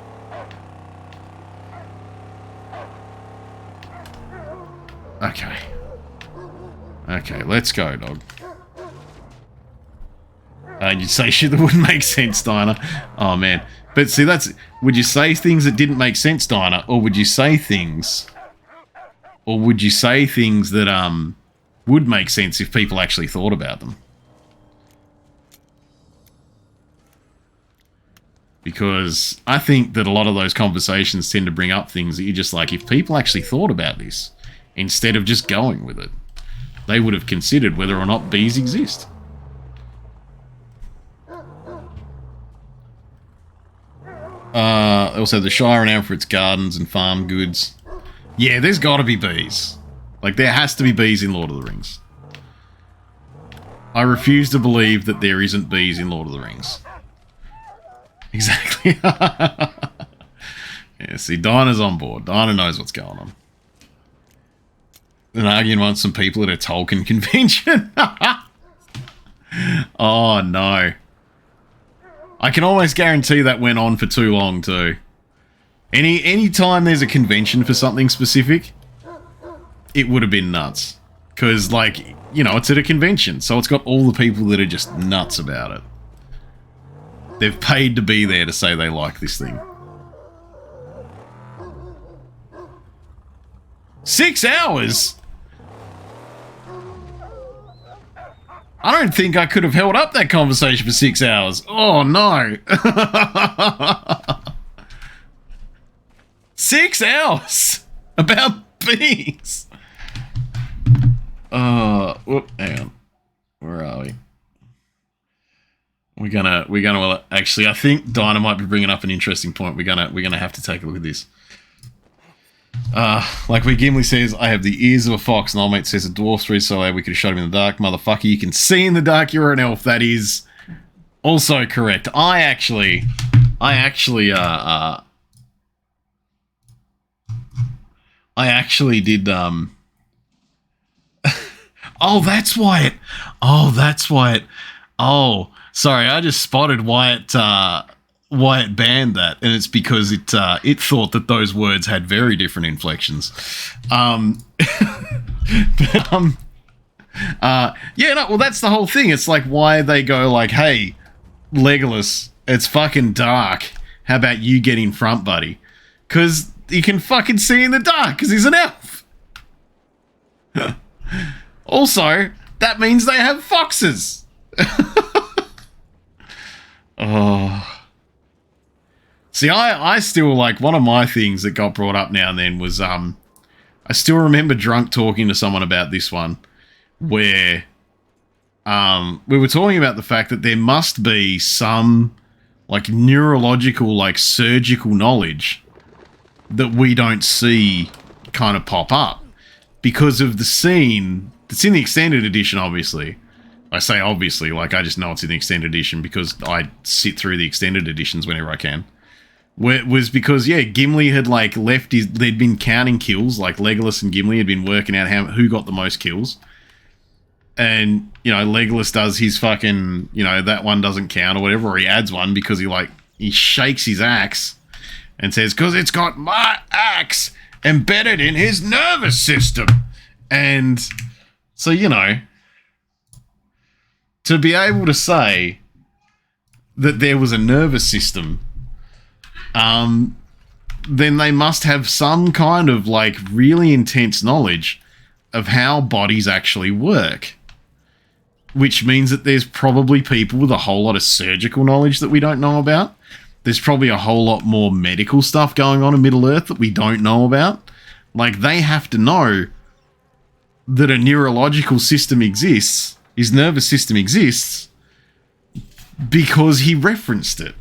Okay. Okay, let's go, dog. You'd say shit that wouldn't make sense, Dinah. Oh, man. But see, would you say things that didn't make sense, Dinah? Or would you say things... Or would you say things that, would make sense if people actually thought about them? Because I think that a lot of those conversations tend to bring up things that you're just like, if people actually thought about this, instead of just going with it, they would have considered whether or not bees exist. Also, the Shire renowned for its gardens and farm goods. Yeah, there's got to be bees. Like, there has to be bees in Lord of the Rings. I refuse to believe that there isn't bees in Lord of the Rings. Exactly. Yeah, see, Dinah's on board. Dinah knows what's going on. And arguing amongst some people at a Tolkien convention. Oh, no. I can almost guarantee that went on for too long, too. Any time there's a convention for something specific, it would have been nuts. Because, like, you know, it's at a convention, so it's got all the people that are just nuts about it. They've paid to be there to say they like this thing. 6 hours? I don't think I could have held up that conversation for 6 hours. Oh, no. 6 hours about bees. Oh, Whoop, hang on. Where are we? We're gonna actually, I think Dinah might be bringing up an interesting point. We're gonna have to take a look at this. Like where Gimli says, I have the ears of a fox, and old mate says a dwarf's free, so we could have shot him in the dark. Motherfucker, you can see in the dark, you're an elf. That is also correct. I actually did, oh, that's Wyatt. Oh, sorry, I just spotted Wyatt banned that, and it's because it thought that those words had very different inflections. Yeah, no, well, that's the whole thing. It's like why they go like, hey, Legolas, it's fucking dark. How about you get in front, buddy? Because you can fucking see in the dark because he's an elf. Also, that means they have foxes. Oh. See, I still, like, one of my things that got brought up now and then was, I still remember drunk talking to someone about this one, where, we were talking about the fact that there must be some, like, neurological, like, surgical knowledge that we don't see kind of pop up because of the scene that's in the extended edition, obviously. I say obviously, like I just know it's in the extended edition because I sit through the extended editions whenever I can. Where it was because, yeah, Gimli had like they'd been counting kills, like Legolas and Gimli had been working out who got the most kills. And, you know, Legolas does his fucking, you know, that one doesn't count or whatever, or he adds one because he shakes his axe and says, because it's got my axe embedded in his nervous system. And so, you know, to be able to say that there was a nervous system, then they must have some kind of, like, really intense knowledge of how bodies actually work. Which means that there's probably people with a whole lot of surgical knowledge that we don't know about. There's probably a whole lot more medical stuff going on in Middle-earth that we don't know about. Like, they have to know that a neurological system exists, his nervous system exists, because he referenced it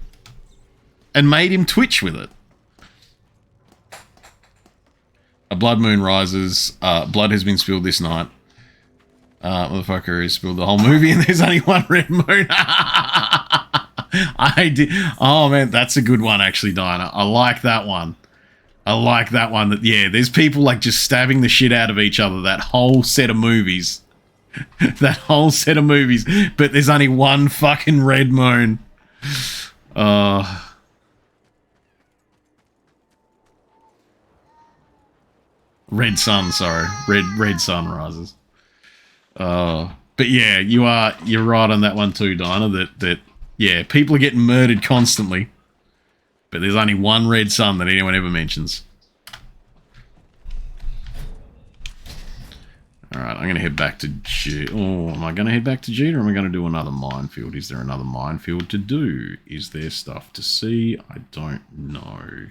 and made him twitch with it. A blood moon rises. Blood has been spilled this night. Motherfucker has spilled the whole movie and there's only one red moon. I did. Oh, man, that's a good one, actually, Dinah. I like that one. That, yeah, there's people, like, just stabbing the shit out of each other. That whole set of movies. But there's only one fucking red moon. Red sun, sorry. Red sun rises. But yeah, you're right on that one too, Dinah, that yeah, people are getting murdered constantly. But there's only one red sun that anyone ever mentions. Alright, I'm going to head back to am I going to head back to Jeet, or am I going to do another minefield? Is there another minefield to do? Is there stuff to see? I don't know.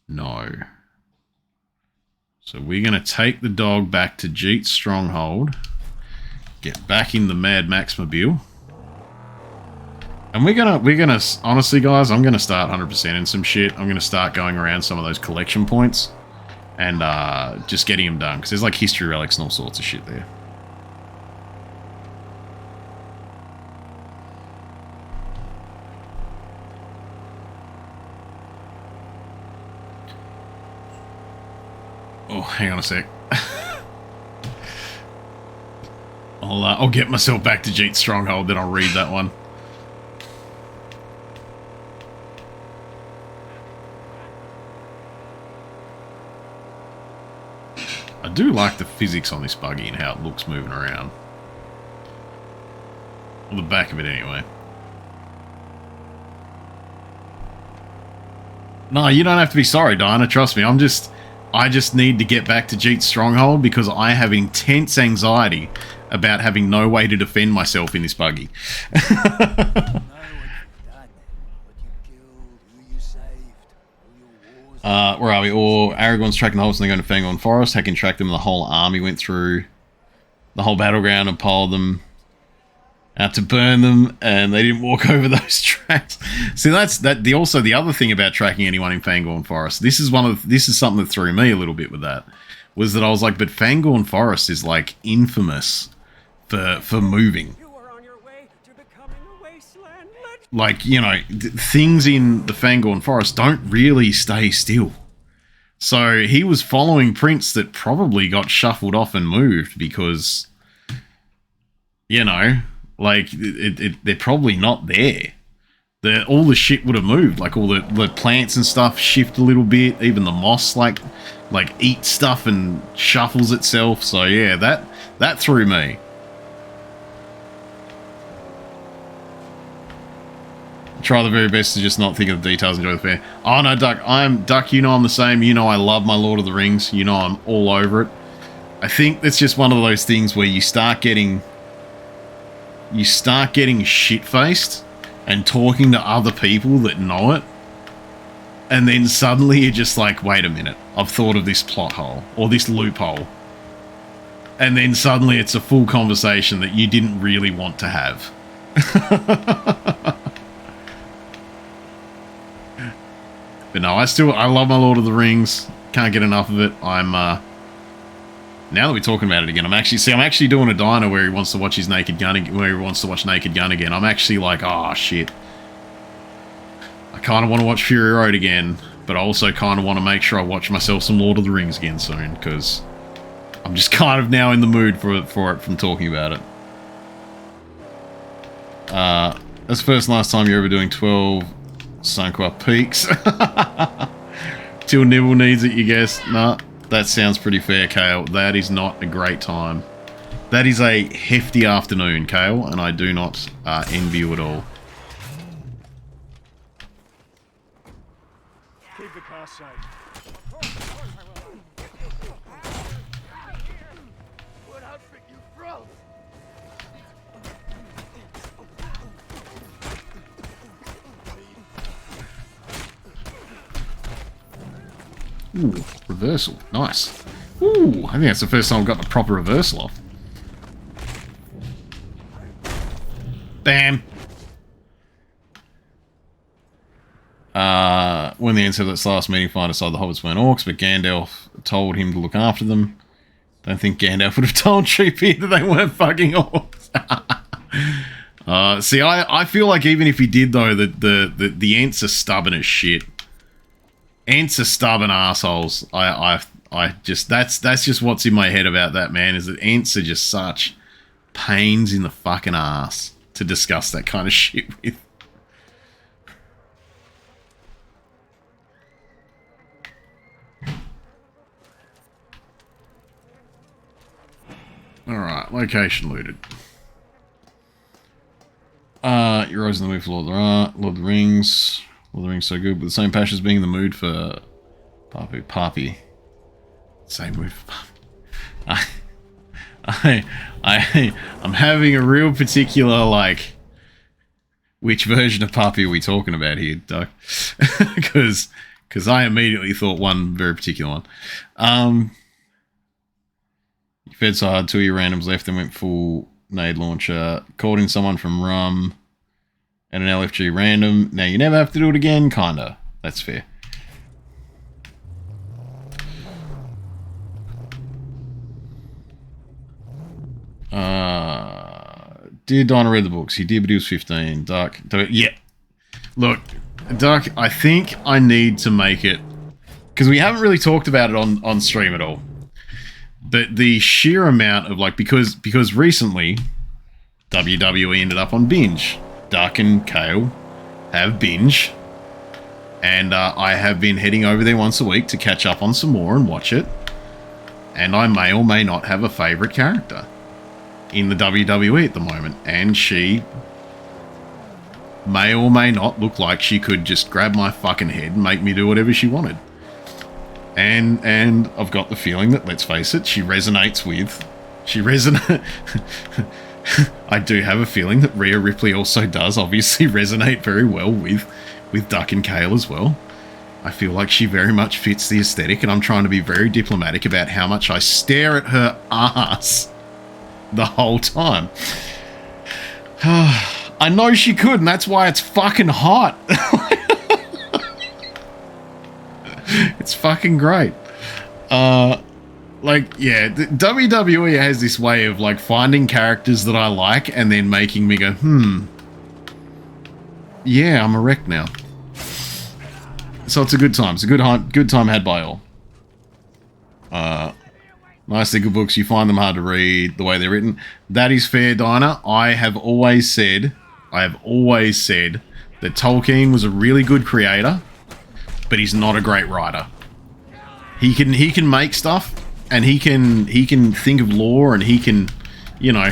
No. So we're going to take the dog back to Jeet's stronghold. Get back in the Mad Max mobile. And we're gonna honestly, guys, I'm gonna start 100%ing some shit. I'm gonna start going around some of those collection points and just getting them done, because there's like history relics and all sorts of shit there. Oh, hang on a sec. I'll get myself back to Jeet's stronghold, then I'll read that one. I do like the physics on this buggy and how it looks moving around. On the back of it, anyway. No, you don't have to be sorry, Dinah. Trust me. I just need to get back to Jeet's stronghold because I have intense anxiety about having no way to defend myself in this buggy. Where are we? Or Aragorn's tracking the holes and they're going to Fangorn Forest. He can track them, the whole army went through. the whole battleground and piled them out to burn them, and they didn't walk over those tracks. See, that's also the other thing about tracking anyone in Fangorn Forest. This is something that threw me a little bit with that, was that I was like, but Fangorn Forest is like infamous for moving. You are on your way to becoming a wasteland legend. Like, you know, things in the Fangorn Forest don't really stay still. So he was following prints that probably got shuffled off and moved because, you know, like, they're probably not there. All the shit would have moved. Like, all the plants and stuff shift a little bit. Even the moss, like eats stuff and shuffles itself. So, yeah, that threw me. Try the very best to just not think of the details and enjoy the fair. Oh, no, Duck, you know I'm the same. You know I love my Lord of the Rings. You know I'm all over it. I think it's just one of those things where you start getting shit-faced and talking to other people that know it, and then suddenly you're just like, wait a minute, I've thought of this plot hole or this loophole, and then suddenly it's a full conversation that you didn't really want to have. But no, I love my Lord of the Rings. Can't get enough of it. I'm now that we're talking about it again, I'm actually doing a diner where he wants to watch his Naked Gun, where he wants to watch Naked Gun again. I'm actually like, oh shit. I kind of want to watch Fury Road again, but I also kind of want to make sure I watch myself some Lord of the Rings again soon, because I'm just kind of now in the mood for it from talking about it. That's the first and last time you're ever doing 12 Sunqua Peaks. Till Nibble needs it, you guess. Nah. That sounds pretty fair, Kale. That is not a great time. That is a hefty afternoon, Kale, and I do not envy you at all. Keep the car safe. What outfit you from? Ooh, reversal. Nice. Ooh, I think that's the first time I've got the proper reversal off. Bam! When the Ents have this last meeting, find aside the hobbits weren't orcs, but Gandalf told him to look after them. Don't think Gandalf would have told Treebeard that they weren't fucking orcs. See, I feel like even if he did, though, the Ents are stubborn as shit. Ents are stubborn assholes. I just that's just what's in my head about that, man, is that Ents are just such pains in the fucking ass to discuss that kind of shit with. Alright, location looted. You're always in the mood for Lord of the Rings. Lord of the Rings so good, but the same passion as being in the mood for Poppy. Same mood for Poppy. I'm having a real particular, like, which version of Poppy are we talking about here, Doc? Because I immediately thought one very particular one. You fed so hard, 2 of your randoms left and went full nade launcher. Called in someone from Rum and an LFG random. Now you never have to do it again, kinda. That's fair. Did Donna read the books? He did, but he was 15. Duck. Yeah. Look, Duck, I think I need to make it, because we haven't really talked about it on stream at all. But the sheer amount of, like, because recently WWE ended up on Binge. Duck and Kale have Binge, and I have been heading over there once a week to catch up on some more and watch it. And I may or may not have a favourite character in the WWE at the moment, and she may or may not look like she could just grab my fucking head and make me do whatever she wanted. And I've got the feeling that, let's face it, I do have a feeling that Rhea Ripley also does obviously resonate very well with Duck and Kale as well. I feel like she very much fits the aesthetic, and I'm trying to be very diplomatic about how much I stare at her ass the whole time. I know she could, and that's why it's fucking hot. It's fucking great. Like, yeah, the WWE has this way of, like, finding characters that I like and then making me go, yeah, I'm erect now. So it's a good time. It's a good time had by all. Nicely good books. You find them hard to read the way they're written. That is fair, Dinah. I have always said that Tolkien was a really good creator, but he's not a great writer. He can make stuff, and he can think of lore, and he can, you know,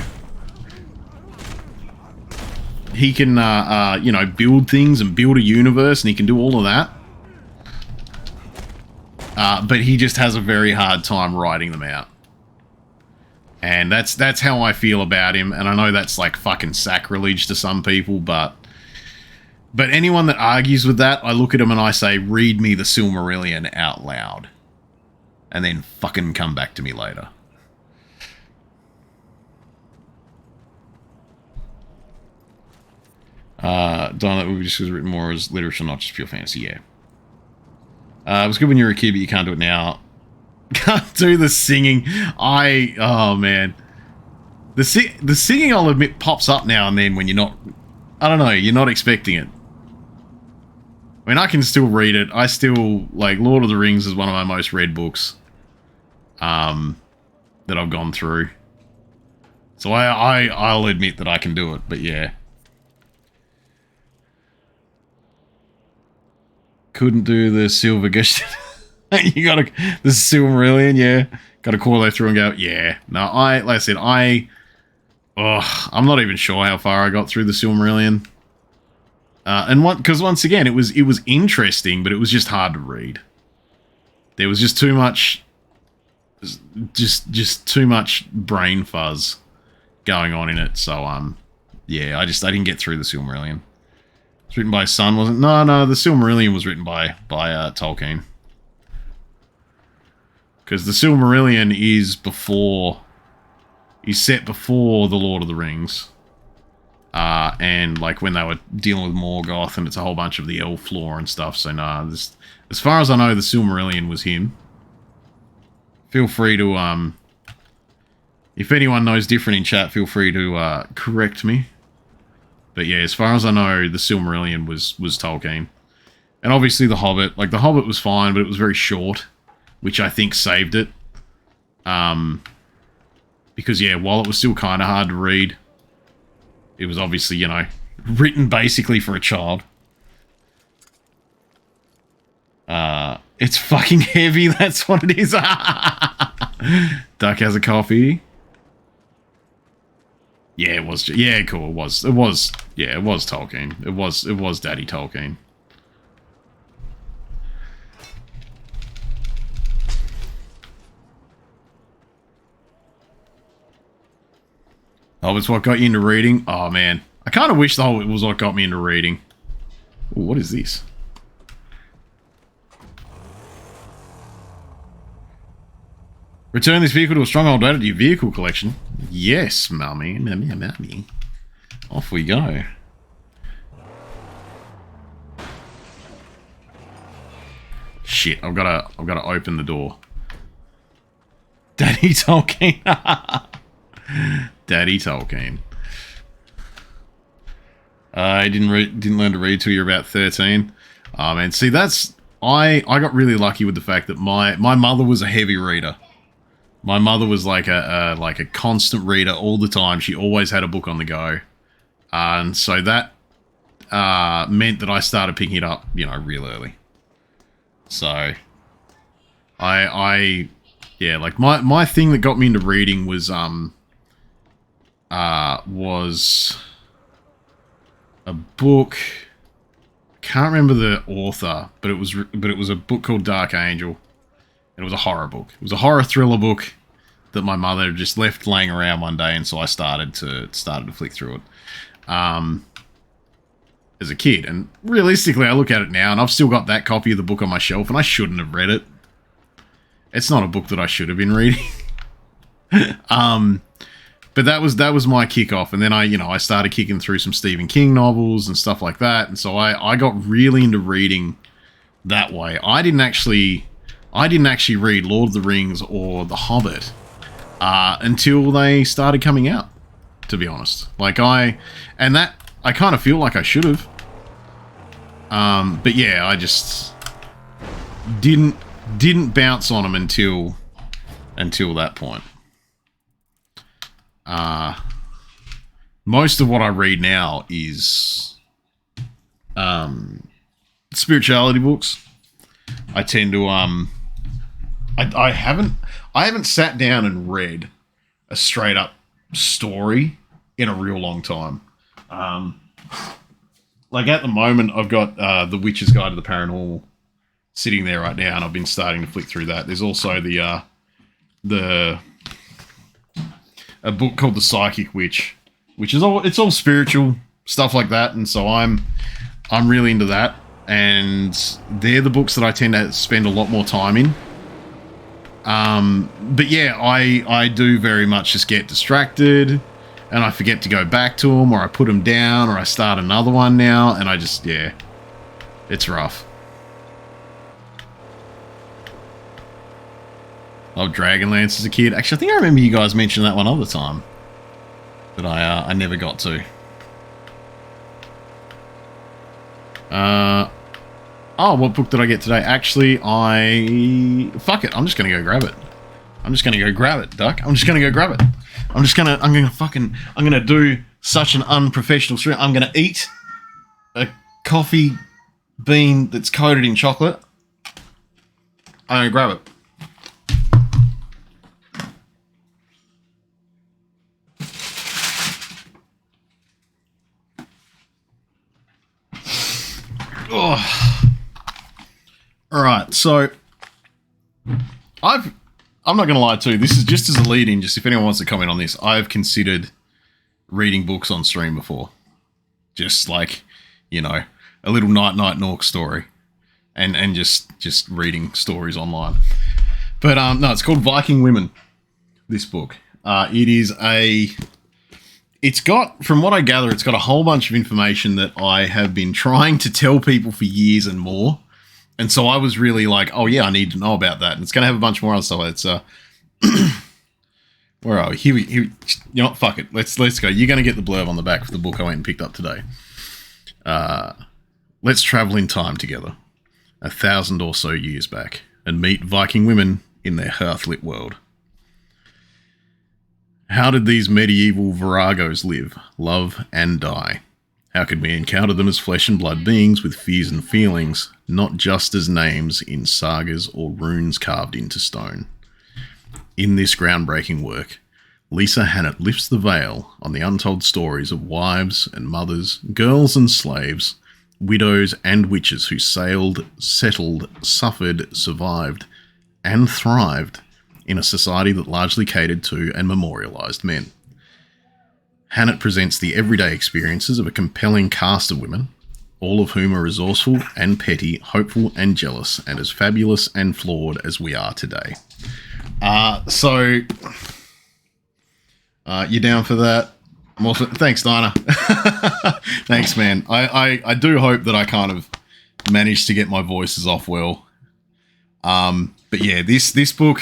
build things and build a universe, and he can do all of that. But he just has a very hard time writing them out. And that's how I feel about him. And I know that's like fucking sacrilege to some people, but anyone that argues with that, I look at him and I say, read me the Silmarillion out loud. And then fucking come back to me later. Don, that movie just was written more as literature, not just pure fantasy, yeah. It was good when you were a kid, but you can't do it now. Can't do the singing. Oh man. The singing, I'll admit, pops up now and then when you're not, I don't know, you're not expecting it. I mean, I can still read it. I still, like, Lord of the Rings is one of my most read books that I've gone through. So I'll admit that I can do it, but yeah. Couldn't do the Silver Gush. You gotta, the Silmarillion, yeah. Gotta call that through and go, yeah. No, like I said, I'm not even sure how far I got through the Silmarillion. Because once again, it was interesting, but it was just hard to read. There was just too much, just too much brain fuzz going on in it. So yeah, I didn't get through the Silmarillion. It's written by his son, wasn't it? No, the Silmarillion was written by Tolkien. Because the Silmarillion is set before the Lord of the Rings. And like when they were dealing with Morgoth, and it's a whole bunch of the elf lore and stuff. So as far as I know, the Silmarillion was him. Feel free to, if anyone knows different in chat, feel free to correct me. But yeah, as far as I know, the Silmarillion was Tolkien. And obviously The Hobbit. Like, The Hobbit was fine, but it was very short, which I think saved it. Because, yeah, while it was still kind of hard to read, it was obviously, you know, written basically for a child. It's fucking heavy, that's what it is. Duck has a coffee. Yeah, it was. Yeah, cool. It was. Yeah, it was Tolkien. It was Daddy Tolkien. Hobbit's what got you into reading? Oh, man. I kind of wish The Hobbit was what got me into reading. Ooh, what is this? Return this vehicle to a stronghold added to your vehicle collection. Yes, mummy. Mummy. Off we go. Shit, I've gotta open the door. Daddy Tolkien. Daddy Tolkien. I didn't learn to read till you're about 13. Oh man, see I got really lucky with the fact that my mother was a heavy reader. My mother was like a constant reader all the time. She always had a book on the go. And so that meant that I started picking it up, you know, real early. So I like my thing that got me into reading was a book. I can't remember the author, but it was a book called Dark Angel. It was a horror book. It was a horror thriller book that my mother just left laying around one day, and so I started to flick through it as a kid. And realistically, I look at it now, and I've still got that copy of the book on my shelf, and I shouldn't have read it. It's not a book that I should have been reading. but that was my kickoff, and then I started kicking through some Stephen King novels and stuff like that, and so I got really into reading that way. I didn't actually read Lord of the Rings or The Hobbit until they started coming out, to be honest. Like I kind of feel like I should have. But yeah, I just didn't bounce on them until that point. Most of what I read now is spirituality books. I tend to I haven't sat down and read a straight up story in a real long time. Like at the moment, I've got The Witch's Guide to the Paranormal sitting there right now, and I've been starting to flick through that. There's also a book called The Psychic Witch, which is all spiritual stuff like that, and so I'm really into that. And they're the books that I tend to spend a lot more time in. But yeah, I do very much just get distracted, and I forget to go back to them, or I put them down, or I start another one now, and I just, yeah, it's rough. Love Dragonlance as a kid. Actually, I think I remember you guys mentioning that one other time, but I never got to. Oh, what book did I get today? Actually, fuck it. I'm just gonna go grab it. I'm just gonna go grab it, Duck. I'm just gonna go grab it. I'm gonna do such an unprofessional stream. I'm gonna eat a coffee bean that's coated in chocolate. I'm gonna grab it. Oh. Alright, so I'm not going to lie to you, this is just as a lead-in, just if anyone wants to comment on this, I've considered reading books on stream before. Just like, you know, a little night-night Nork story. And just reading stories online. But, no, it's called Viking Women, this book. It's got, from what I gather, it's got a whole bunch of information that I have been trying to tell people for years and more. And so I was really like, oh yeah, I need to know about that. And it's going to have a bunch more other stuff. It's, where are we? Here, you know what? Fuck it. Let's go. You're going to get the blurb on the back of the book I went and picked up today. Let's travel in time together, 1,000 or so years back, and meet Viking women in their hearth-lit world. How did these medieval viragos live, love, and die? How could we encounter them as flesh and blood beings with fears and feelings, not just as names in sagas or runes carved into stone? In this groundbreaking work, Lisa Hannett lifts the veil on the untold stories of wives and mothers, girls and slaves, widows and witches who sailed, settled, suffered, survived, and thrived in a society that largely catered to and memorialised men. Hannett presents the everyday experiences of a compelling cast of women, all of whom are resourceful and petty, hopeful and jealous, and as fabulous and flawed as we are today. So, you down for that? I'm also, thanks, Dinah. Thanks, man. I do hope that I kind of managed to get my voices off well. But yeah, this book,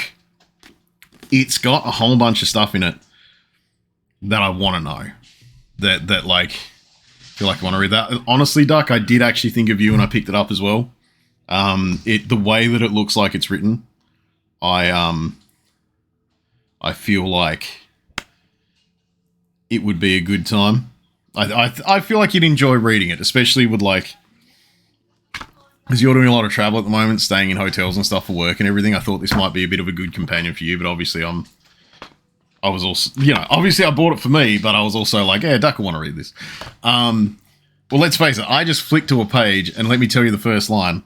it's got a whole bunch of stuff in it that I want to know. That like, feel like I want to read that. Honestly, Duck, I did actually think of you when I picked it up as well. The way that it looks like it's written, I feel like it would be a good time. I feel like you'd enjoy reading it, especially with like, because you're doing a lot of travel at the moment, staying in hotels and stuff for work and everything. I thought this might be a bit of a good companion for you, but obviously I was also, you know, obviously I bought it for me, but I was also like, yeah, Duck will want to read this. Well, let's face it, I just flicked to a page, and let me tell you the first line.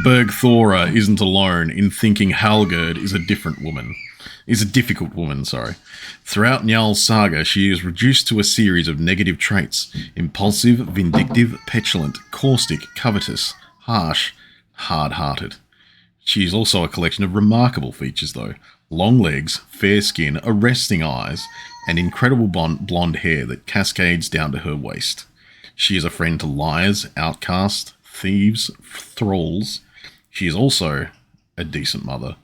Bergthora isn't alone in thinking Halgerd is a difficult woman, sorry. Throughout Njal's saga, she is reduced to a series of negative traits: impulsive, vindictive, petulant, caustic, covetous, harsh, hard-hearted. She is also a collection of remarkable features, though. Long legs, fair skin, arresting eyes, and incredible blonde hair that cascades down to her waist. She is a friend to liars, outcasts, thieves, thralls. She is also a decent mother.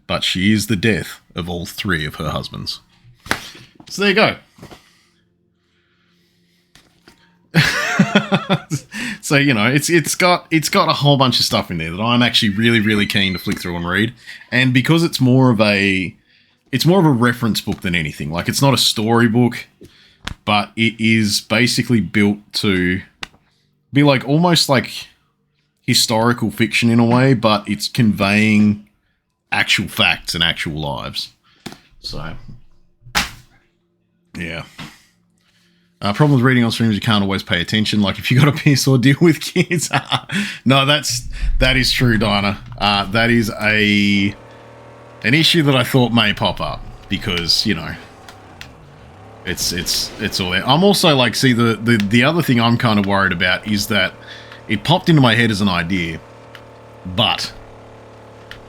But she is the death of all 3 of her husbands. So there you go. So, you know, it's got a whole bunch of stuff in there that I'm actually really keen to flick through and read. And because it's more of a reference book than anything. Like, it's not a storybook, but it is basically built to be like almost like historical fiction in a way, but it's conveying actual facts and actual lives. So, yeah. Problem with reading on streams, you can't always pay attention. Like, if you got a piss or deal with kids. No, that is true, Dinah. That is an issue that I thought may pop up because, you know, it's all there. I'm also like, see, the other thing I'm kind of worried about is that it popped into my head as an idea, but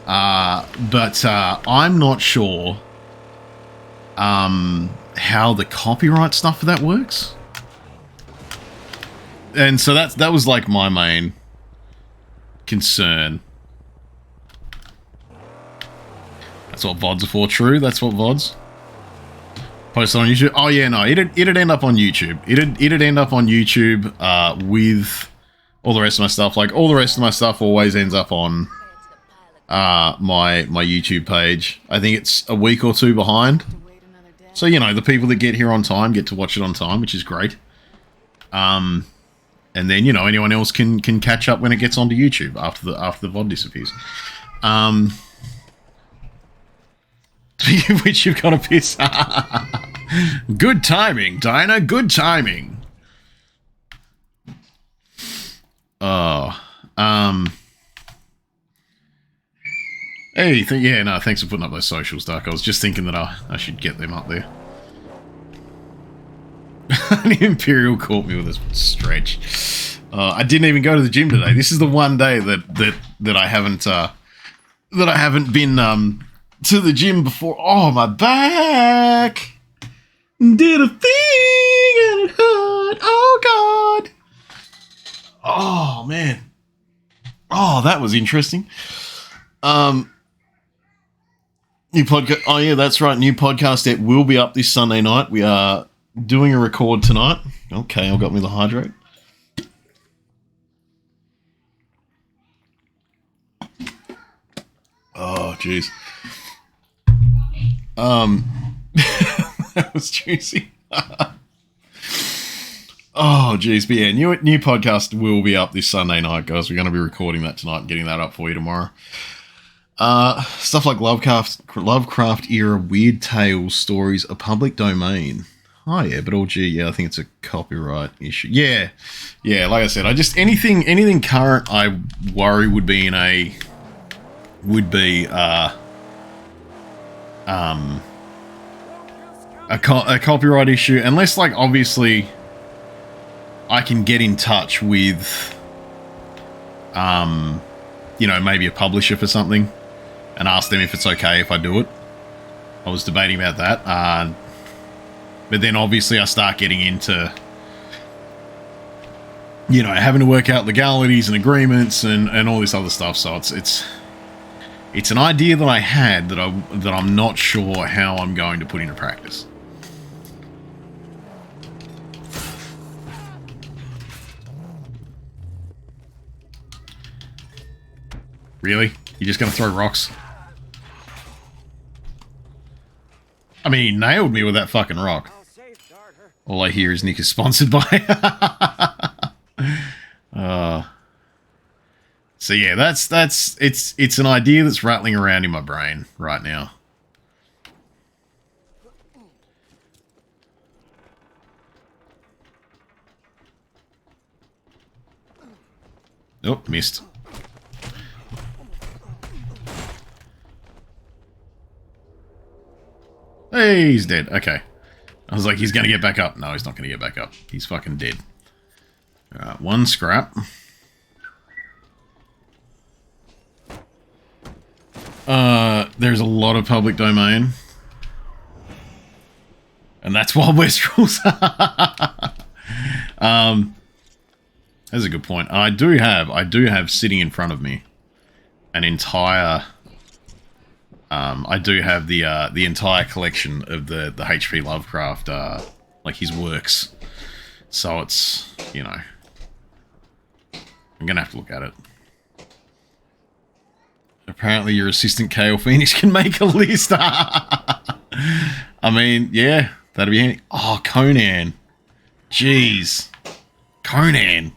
I'm not sure how the copyright stuff for that works. And so that was like my main concern. That's what VODs are for, true. That's what VODs. Post it on YouTube. Oh yeah, no, it'd end up on YouTube. It'd end up on YouTube with all the rest of my stuff. Like, all the rest of my stuff always ends up on my YouTube page. I think it's a week or 2 behind. So, you know, the people that get here on time get to watch it on time, which is great. And then, you know, anyone else can catch up when it gets onto YouTube after the VOD disappears. Which you've got a piss. Good timing, Dinah. Good timing. Oh. Hey, yeah, no, thanks for putting up those socials, Doc. I was just thinking that I should get them up there. The Imperial caught me with a stretch. I didn't even go to the gym today. This is the one day that I haven't been to the gym before. Oh, my back did a thing and it hurt. Oh God. Oh man. Oh, that was interesting. New podcast. Oh yeah, that's right. New podcast that will be up this Sunday night. We are doing a record tonight. Okay, I've got me the hydrate. Oh jeez. That was juicy. Oh jeez, but yeah, new podcast will be up this Sunday night, guys. We're going to be recording that tonight and getting that up for you tomorrow. Stuff like Lovecraft era weird tales stories are public domain. Oh yeah, but yeah, I think it's a copyright issue. Yeah, like I said, I just anything current I worry would be a copyright issue, unless like obviously I can get in touch with you know, maybe a publisher for something and ask them if it's okay if I do it. I was debating about that, but then obviously I start getting into, you know, having to work out legalities and agreements and all this other stuff. So it's an idea that I had that I'm not sure how I'm going to put into practice. Really? You're just going to throw rocks? I mean, he nailed me with that fucking rock. All I hear is Nick is sponsored by. So yeah, it's an idea that's rattling around in my brain right now. Oh, missed. Hey, he's dead. Okay. I was like, he's going to get back up. No, he's not going to get back up. He's fucking dead. Alright, 1 scrap. there's a lot of public domain. And that's Wild West rules. That's a good point. I do have sitting in front of me an entire I do have the entire collection of the H.P. Lovecraft like his works. So it's, you know, I'm gonna have to look at it. Apparently your assistant Kale Phoenix can make a list. I mean, yeah, that'd be handy. Oh, Conan. Jeez. Conan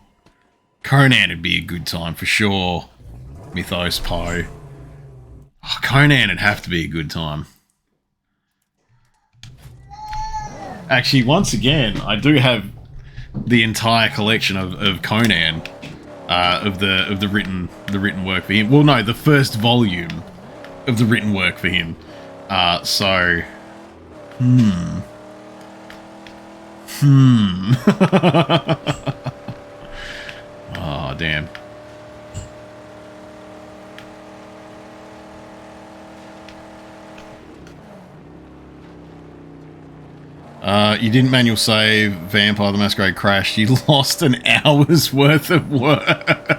would be a good time for sure. Mythos, Poe. Oh, Conan would have to be a good time. Actually, once again, I do have the entire collection of Conan, of the written work for him. Well, no, the first volume of the written work for him. So, Oh, damn. You didn't manual save Vampire the Masquerade crashed. You lost an hour's worth of work.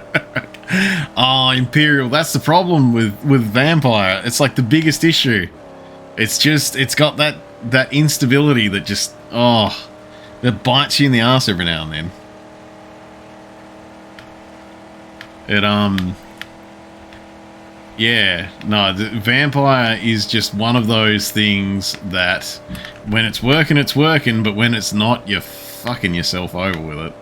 Oh, Imperial. That's the problem with Vampire. It's like the biggest issue. It's just, it's got that instability that just, oh, that bites you in the ass every now and then. Yeah, no, the Vampire is just one of those things that when it's working, but when it's not, you're fucking yourself over with it.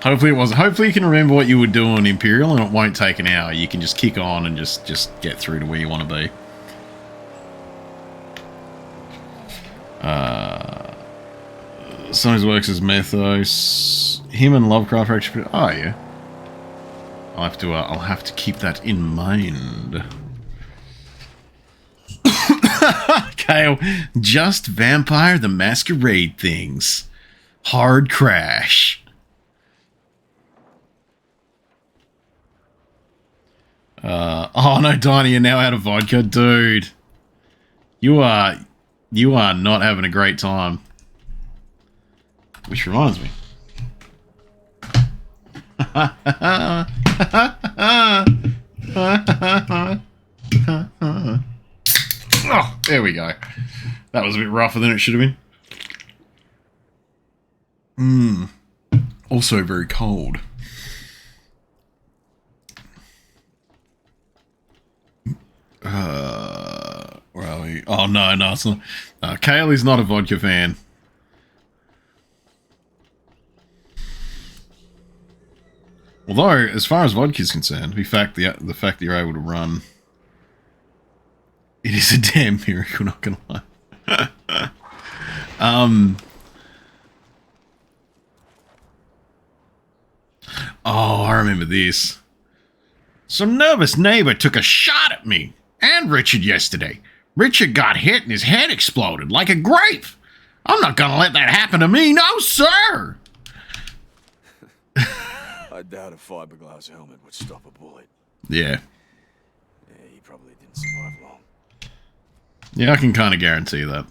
Hopefully it wasn't. Hopefully you can remember what you were doing, Imperial, and it won't take an hour. You can just kick on and just get through to where you want to be. Some of his works as Mythos. Him and Lovecraft are actually... Oh, yeah. I'll have to keep that in mind. Kale, just Vampire the Masquerade things. Hard crash. Oh no, Donnie, you're now out of vodka, dude. You are not having a great time. Which reminds me. Oh, there we go. That was a bit rougher than it should have been. Also very cold. Where are we? Oh no, it's not. Kale is not a vodka fan. Although, as far as vodka is concerned, the fact that you're able to run, it is a damn miracle, not gonna lie. Oh, I remember this. Some nervous neighbor took a shot at me and Richard yesterday. Richard got hit and his head exploded like a grape. I'm not gonna let that happen to me, no sir! I doubt a fiberglass helmet would stop a bullet. Yeah. Yeah, he probably didn't survive long. Yeah, I can kind of guarantee that.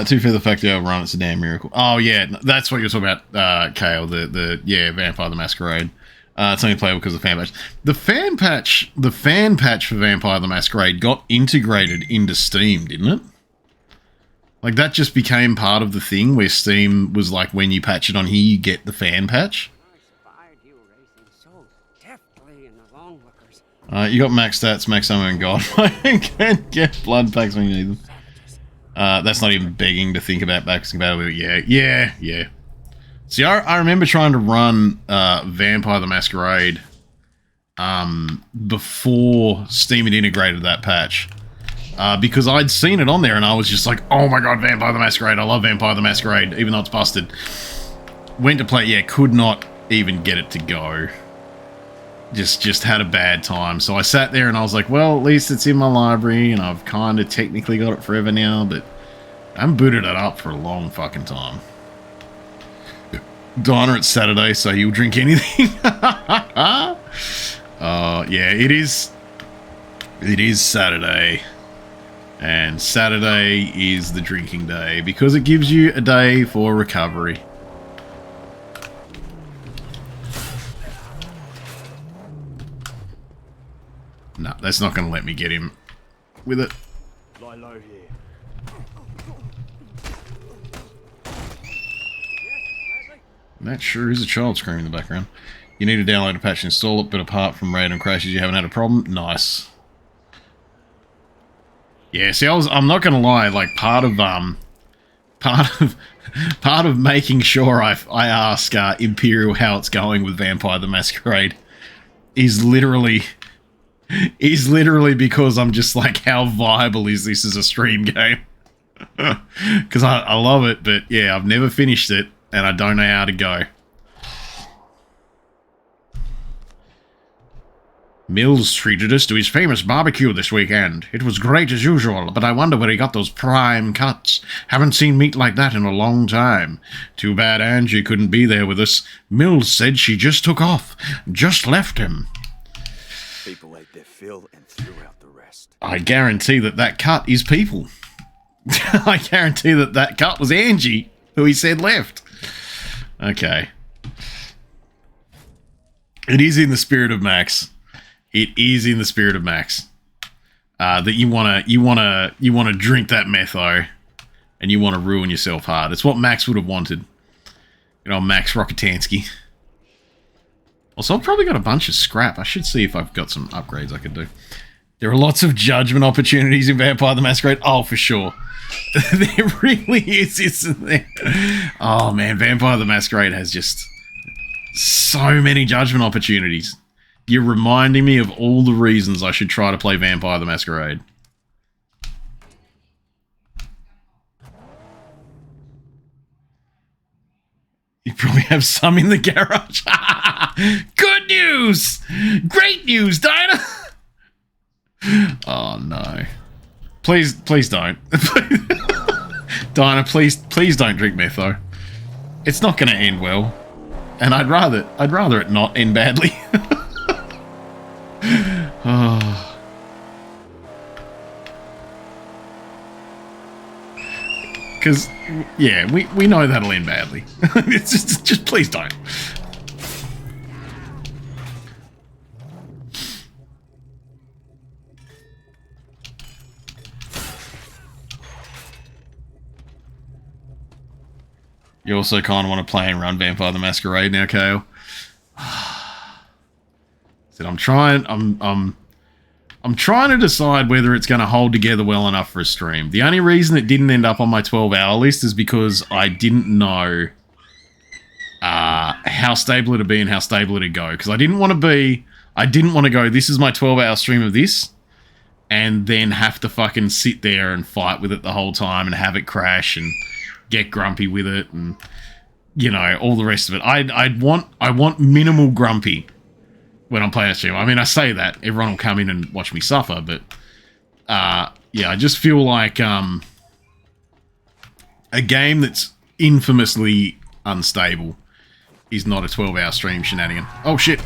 To fair the fact that you overrun, it's a damn miracle. Oh yeah, that's what you're talking about, Kale. The Vampire the Masquerade. It's only playable because of the fan patch. The fan patch for Vampire the Masquerade got integrated into Steam, didn't it? Like, that just became part of the thing where Steam was like, when you patch it on here, you get the fan patch. You got max stats, max ammo, and God. I can't get blood packs when you need them. That's not even begging to think about maxing about it. Yeah. See, I remember trying to run Vampire the Masquerade before Steam had integrated that patch. Because I'd seen it on there and I was just like, oh my god, Vampire the Masquerade, I love Vampire the Masquerade, even though it's busted. Went to play, could not even get it to go. Just had a bad time. So I sat there and I was like, well, at least it's in my library and I've kind of technically got it forever now, but I haven't booted it up for a long fucking time. Diner, it's Saturday, so you'll drink anything. Yeah, it is. It is Saturday. And Saturday is the drinking day because it gives you a day for recovery. No, that's not going to let me get him with it. Lie low here. That sure is a child screaming in the background. You need to download a patch and install it, but apart from random crashes, you haven't had a problem. Nice. Yeah, see, I'm not gonna lie, like part of making sure I ask Imperial how it's going with Vampire the Masquerade is literally because I'm just like, how viable is this as a stream game? Because I love it, but yeah, I've never finished it, and I don't know how to go. Mills treated us to his famous barbecue this weekend. It was great as usual, but I wonder where he got those prime cuts. Haven't seen meat like that in a long time. Too bad Angie couldn't be there with us. Mills said she just took off. Just left him. People ate their fill and threw out the rest. I guarantee that cut is people. I guarantee that cut was Angie, who he said left. Okay. It is in the spirit of Max. It is in the spirit of Max that you wanna drink that metho, and you want to ruin yourself hard. It's what Max would have wanted. You know, Max Rockatansky. Also, I've probably got a bunch of scrap. I should see if I've got some upgrades I could do. There are lots of judgment opportunities in Vampire the Masquerade. Oh, for sure. There really is, isn't there? Oh man, Vampire the Masquerade has just so many judgment opportunities. You're reminding me of all the reasons I should try to play Vampire the Masquerade. You probably have some in the garage. Good news! Great news, Dinah! Oh no. Please don't. Dinah, please don't drink metho. It's not gonna end well. And I'd rather it not end badly. Oh. Because, yeah, we know that'll end badly. It's just please don't. You also kind of want to play and run Vampire the Masquerade now, Kale. Said I'm trying to decide whether it's going to hold together well enough for a stream. The only reason it didn't end up on my 12-hour list is because I didn't know how stable it'd be and how stable it'd go. Because I didn't want to go, this is my 12-hour stream of this, and then have to fucking sit there and fight with it the whole time and have it crash and get grumpy with it and, you know, all the rest of it. I want minimal grumpy when I'm playing a stream. I mean, I say that, everyone will come in and watch me suffer, but, yeah, I just feel like, a game that's infamously unstable is not a 12-hour stream shenanigan. Oh, shit.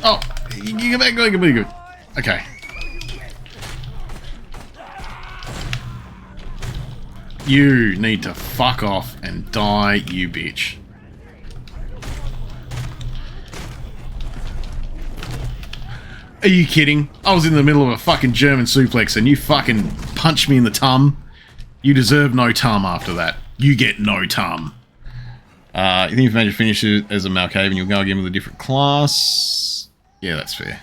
Oh, you get back, good. Okay. You need to fuck off and die, you bitch. Are you kidding? I was in the middle of a fucking German suplex and you fucking punched me in the tum. You deserve no tum after that. You get no tum. You think if you finish it as a Malkavian, you'll go again with a different class? Yeah, that's fair.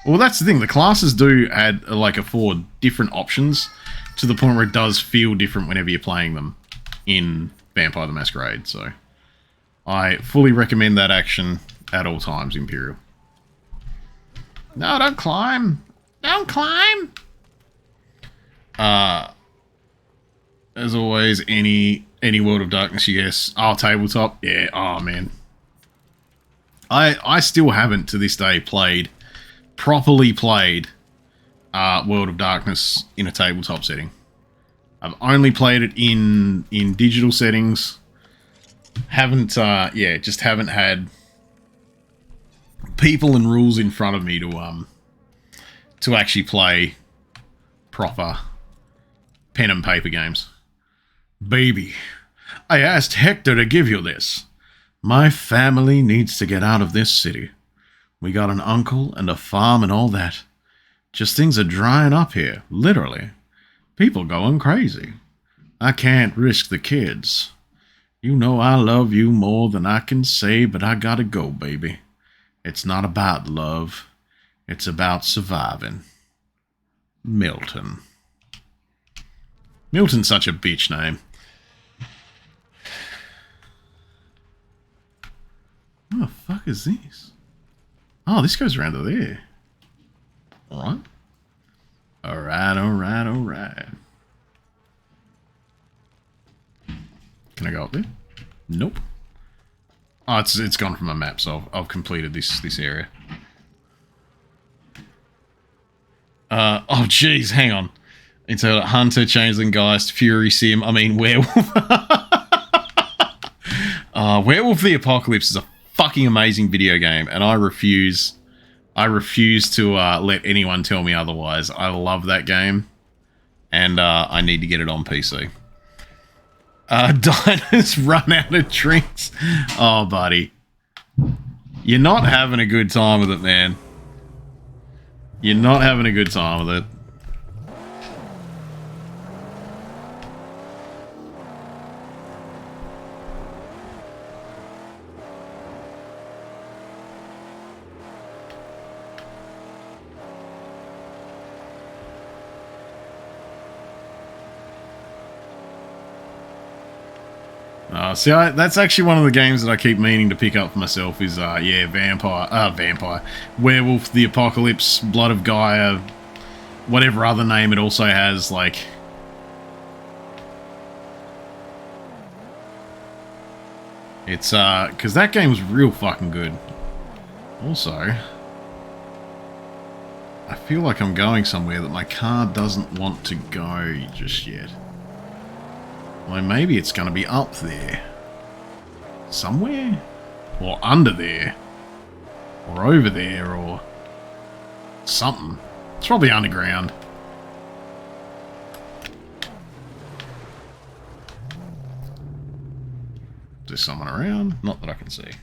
Well, that's the thing. The classes do add, like, afford different options to the point where it does feel different whenever you're playing them in Vampire the Masquerade. So I fully recommend that action at all times, Imperial. No, don't climb. Don't climb. As always, any World of Darkness, you guess. Oh, tabletop. Yeah. Oh, man. I still haven't to this day properly played World of Darkness in a tabletop setting. I've only played it in digital settings, Haven't, yeah, just haven't had people and rules in front of me to actually play proper pen and paper games. Baby, I asked Hector to give you this. My family needs to get out of this city. We got an uncle and a farm and all that. Just things are drying up here, literally. People going crazy. I can't risk the kids. You know I love you more than I can say, but I gotta go, baby. It's not about love. It's about surviving. Milton. Milton's such a bitch name. What the fuck is this? Oh, this goes around to there. Alright. Alright, alright, alright. Can I go up there? Nope. Oh, it's gone from my map, so I've completed this area. Oh jeez, hang on. It's a Hunter, Changeling, Geist, Fury, Sim, Werewolf. Werewolf the Apocalypse is a fucking amazing video game, and I refuse to let anyone tell me otherwise. I love that game, and I need to get it on PC. Dinah's run out of drinks. Oh, buddy. You're not having a good time with it, man. You're not having a good time with it. See, that's actually one of the games that I keep meaning to pick up for myself is, yeah, Vampire. Werewolf, the Apocalypse, Blood of Gaia, whatever other name it also has, like... It's, because that game's real fucking good. Also, I feel like I'm going somewhere that my car doesn't want to go just yet. Well, maybe it's going to be up there. Somewhere? Or under there? Or over there, or... something. It's probably underground. Is there someone around? Not that I can see. Is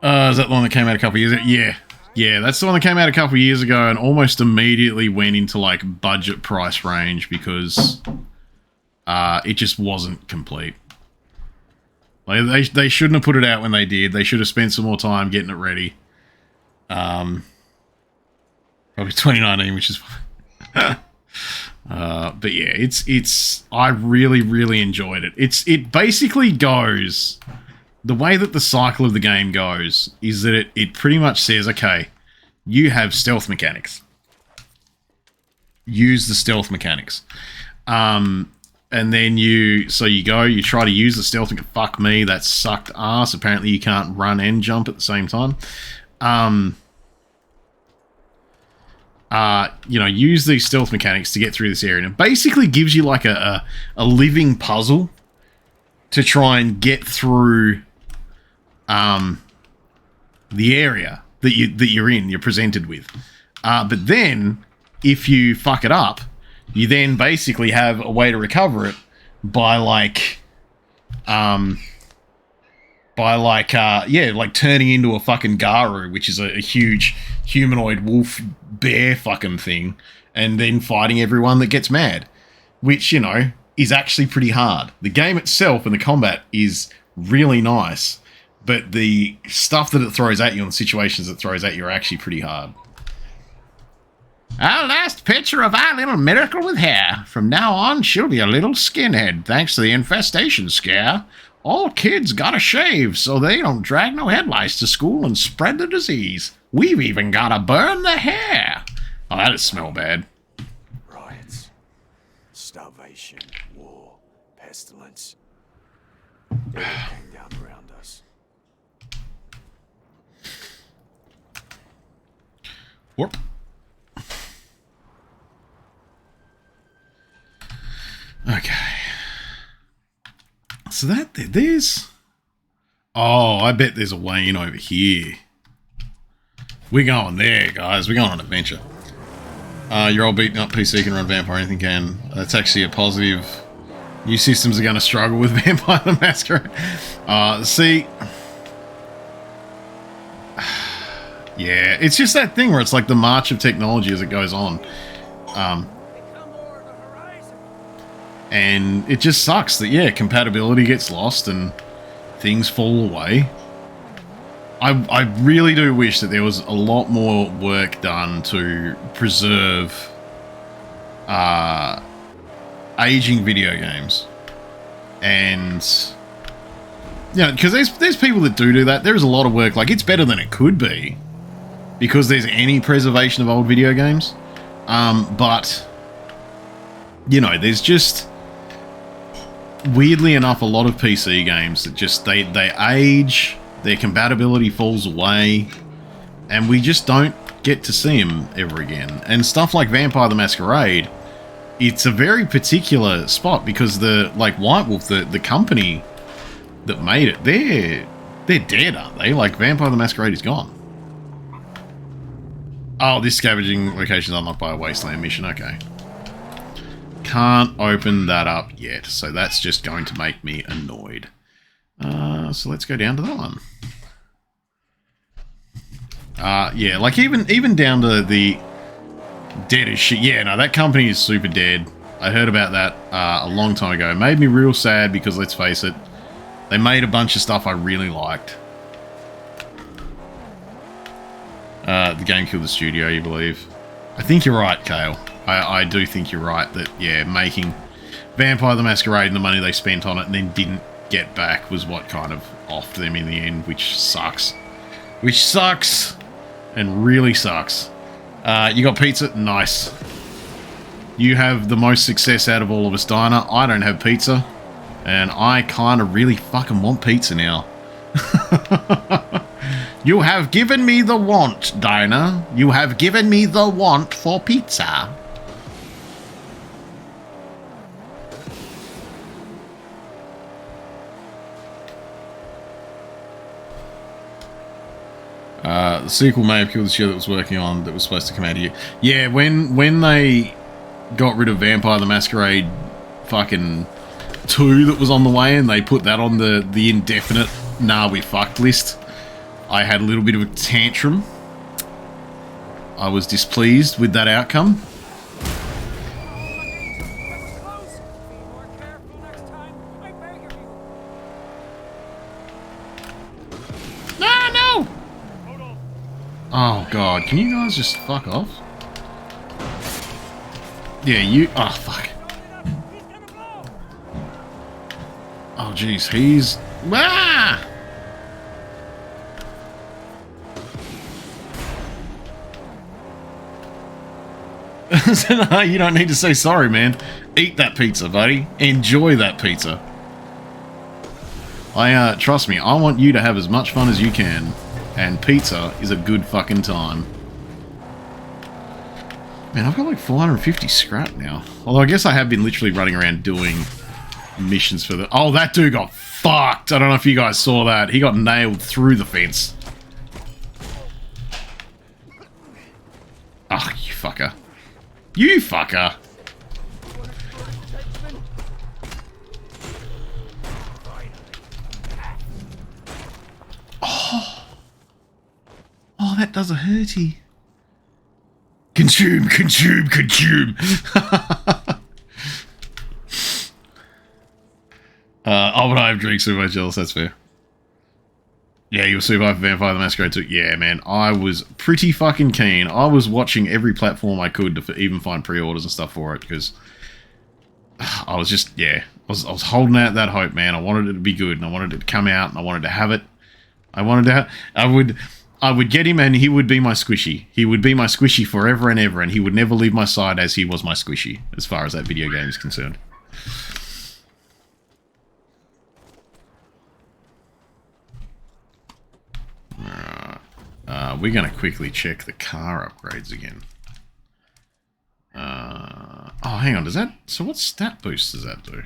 that the one that came out a couple years ago? Yeah. Yeah, that's the one that came out a couple years ago and almost immediately went into, like, budget price range because... it just wasn't complete. Like they shouldn't have put it out when they did. They should have spent some more time getting it ready. Probably 2019, which is fine. But yeah, it's I really enjoyed it. It basically goes the way that the cycle of the game goes is that it pretty much says, okay, you have stealth mechanics. Use the stealth mechanics. And then you try to use the stealth and fuck me, that sucked ass. Apparently you can't run and jump at the same time. Use these stealth mechanics to get through this area. And it basically gives you like a living puzzle to try and get through the area that you're presented with. But then if you fuck it up, you then basically have a way to recover it by turning into a fucking Garu, which is a huge humanoid wolf bear fucking thing, and then fighting everyone that gets mad, which, is actually pretty hard. The game itself and the combat is really nice, but the stuff that it throws at you and the situations it throws at you are actually pretty hard. Our last picture of our little miracle with hair. From now on, she'll be a little skinhead, thanks to the infestation scare. All kids gotta shave so they don't drag no head lice to school and spread the disease. We've even gotta burn the hair. Oh, that'd smell bad. Riots, starvation, war, pestilence. Everything came down around us. Warp. Okay. So there's... Oh, I bet there's a way in over here. We're going there, guys. We're going on an adventure. Your old beaten up PC can run Vampire, anything can. That's actually a positive. New systems are going to struggle with Vampire the Masquerade. See... Yeah, it's just that thing where it's like the march of technology as it goes on. And it just sucks that, yeah, compatibility gets lost and things fall away. I really do wish that there was a lot more work done to preserve aging video games. And, you know, because there's people that do that. There's a lot of work. Like, it's better than it could be because there's any preservation of old video games. But, you know, there's just... weirdly enough, a lot of PC games that just they age, their compatibility falls away, and we just don't get to see them ever again. And stuff like Vampire the Masquerade, it's a very particular spot because White Wolf, the company that made it, they're dead, aren't they? Like, Vampire the Masquerade is gone. Oh, this scavenging location is unlocked by a wasteland mission. Okay. Can't open that up yet, so that's just going to make me annoyed. So let's go down to that one. Yeah, like even down to the dead as shit. Yeah, no, that company is super dead. I heard about that a long time ago. It made me real sad because, let's face it, they made a bunch of stuff I really liked. The game killed the studio, you believe? I think you're right, Kale. I do think you're right that, yeah, making Vampire the Masquerade and the money they spent on it and then didn't get back was what kind of offed them in the end, which sucks. Which sucks and really sucks. You got pizza? Nice. You have the most success out of all of us, Diner. I don't have pizza, and I kind of really fucking want pizza now. You have given me the want, Diner. You have given me the want for pizza. The sequel may have killed the show that was working on that was supposed to come out here. Yeah, when they got rid of Vampire the Masquerade fucking 2 that was on the way and they put that on the indefinite nah we fucked list, I had a little bit of a tantrum. I was displeased with that outcome. No! Oh god, can you guys just fuck off? Yeah, you... Oh, fuck. Oh, jeez, he's... Ah! So, no, you don't need to say sorry, man. Eat that pizza, buddy. Enjoy that pizza. Trust me, I want you to have as much fun as you can. And pizza is a good fucking time. Man, I've got like 450 scrap now. Although I guess I have been literally running around doing missions for the... Oh, that dude got fucked. I don't know if you guys saw that. He got nailed through the fence. Oh, you fucker. You fucker. Oh, that does a hurty. Consume, consume, consume. Oh, but I have drinks so much jealous, that's fair. Yeah, you were super for Vampire the Masquerade too. Yeah, man, I was pretty fucking keen. I was watching every platform I could to even find pre-orders and stuff for it because I was just, yeah, I was holding out that hope, man. I wanted it to be good and I wanted it to come out and I wanted to have it. I would get him and he would be my squishy. He would be my squishy forever and ever and he would never leave my side as he was my squishy as far as that video game is concerned. We're going to quickly check the car upgrades again. Oh, hang on. Does that... So what stat boost does that do?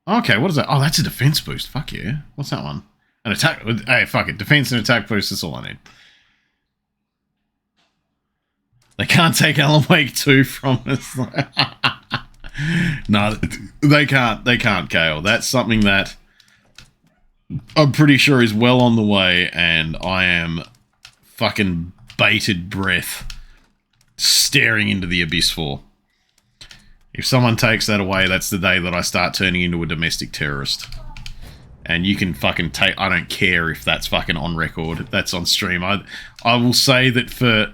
Okay, what is that? Oh, that's a defense boost. Fuck yeah. What's that one? An attack. Hey, fuck it. Defense and attack boost. That's all I need. They can't take Alan Wake 2 from us. No, they can't. They can't, Kale. That's something that I'm pretty sure is well on the way, and I am fucking bated breath staring into the abyss for. If someone takes that away, that's the day that I start turning into a domestic terrorist. And you can fucking take... I don't care if that's fucking on record. That's on stream. I will say that for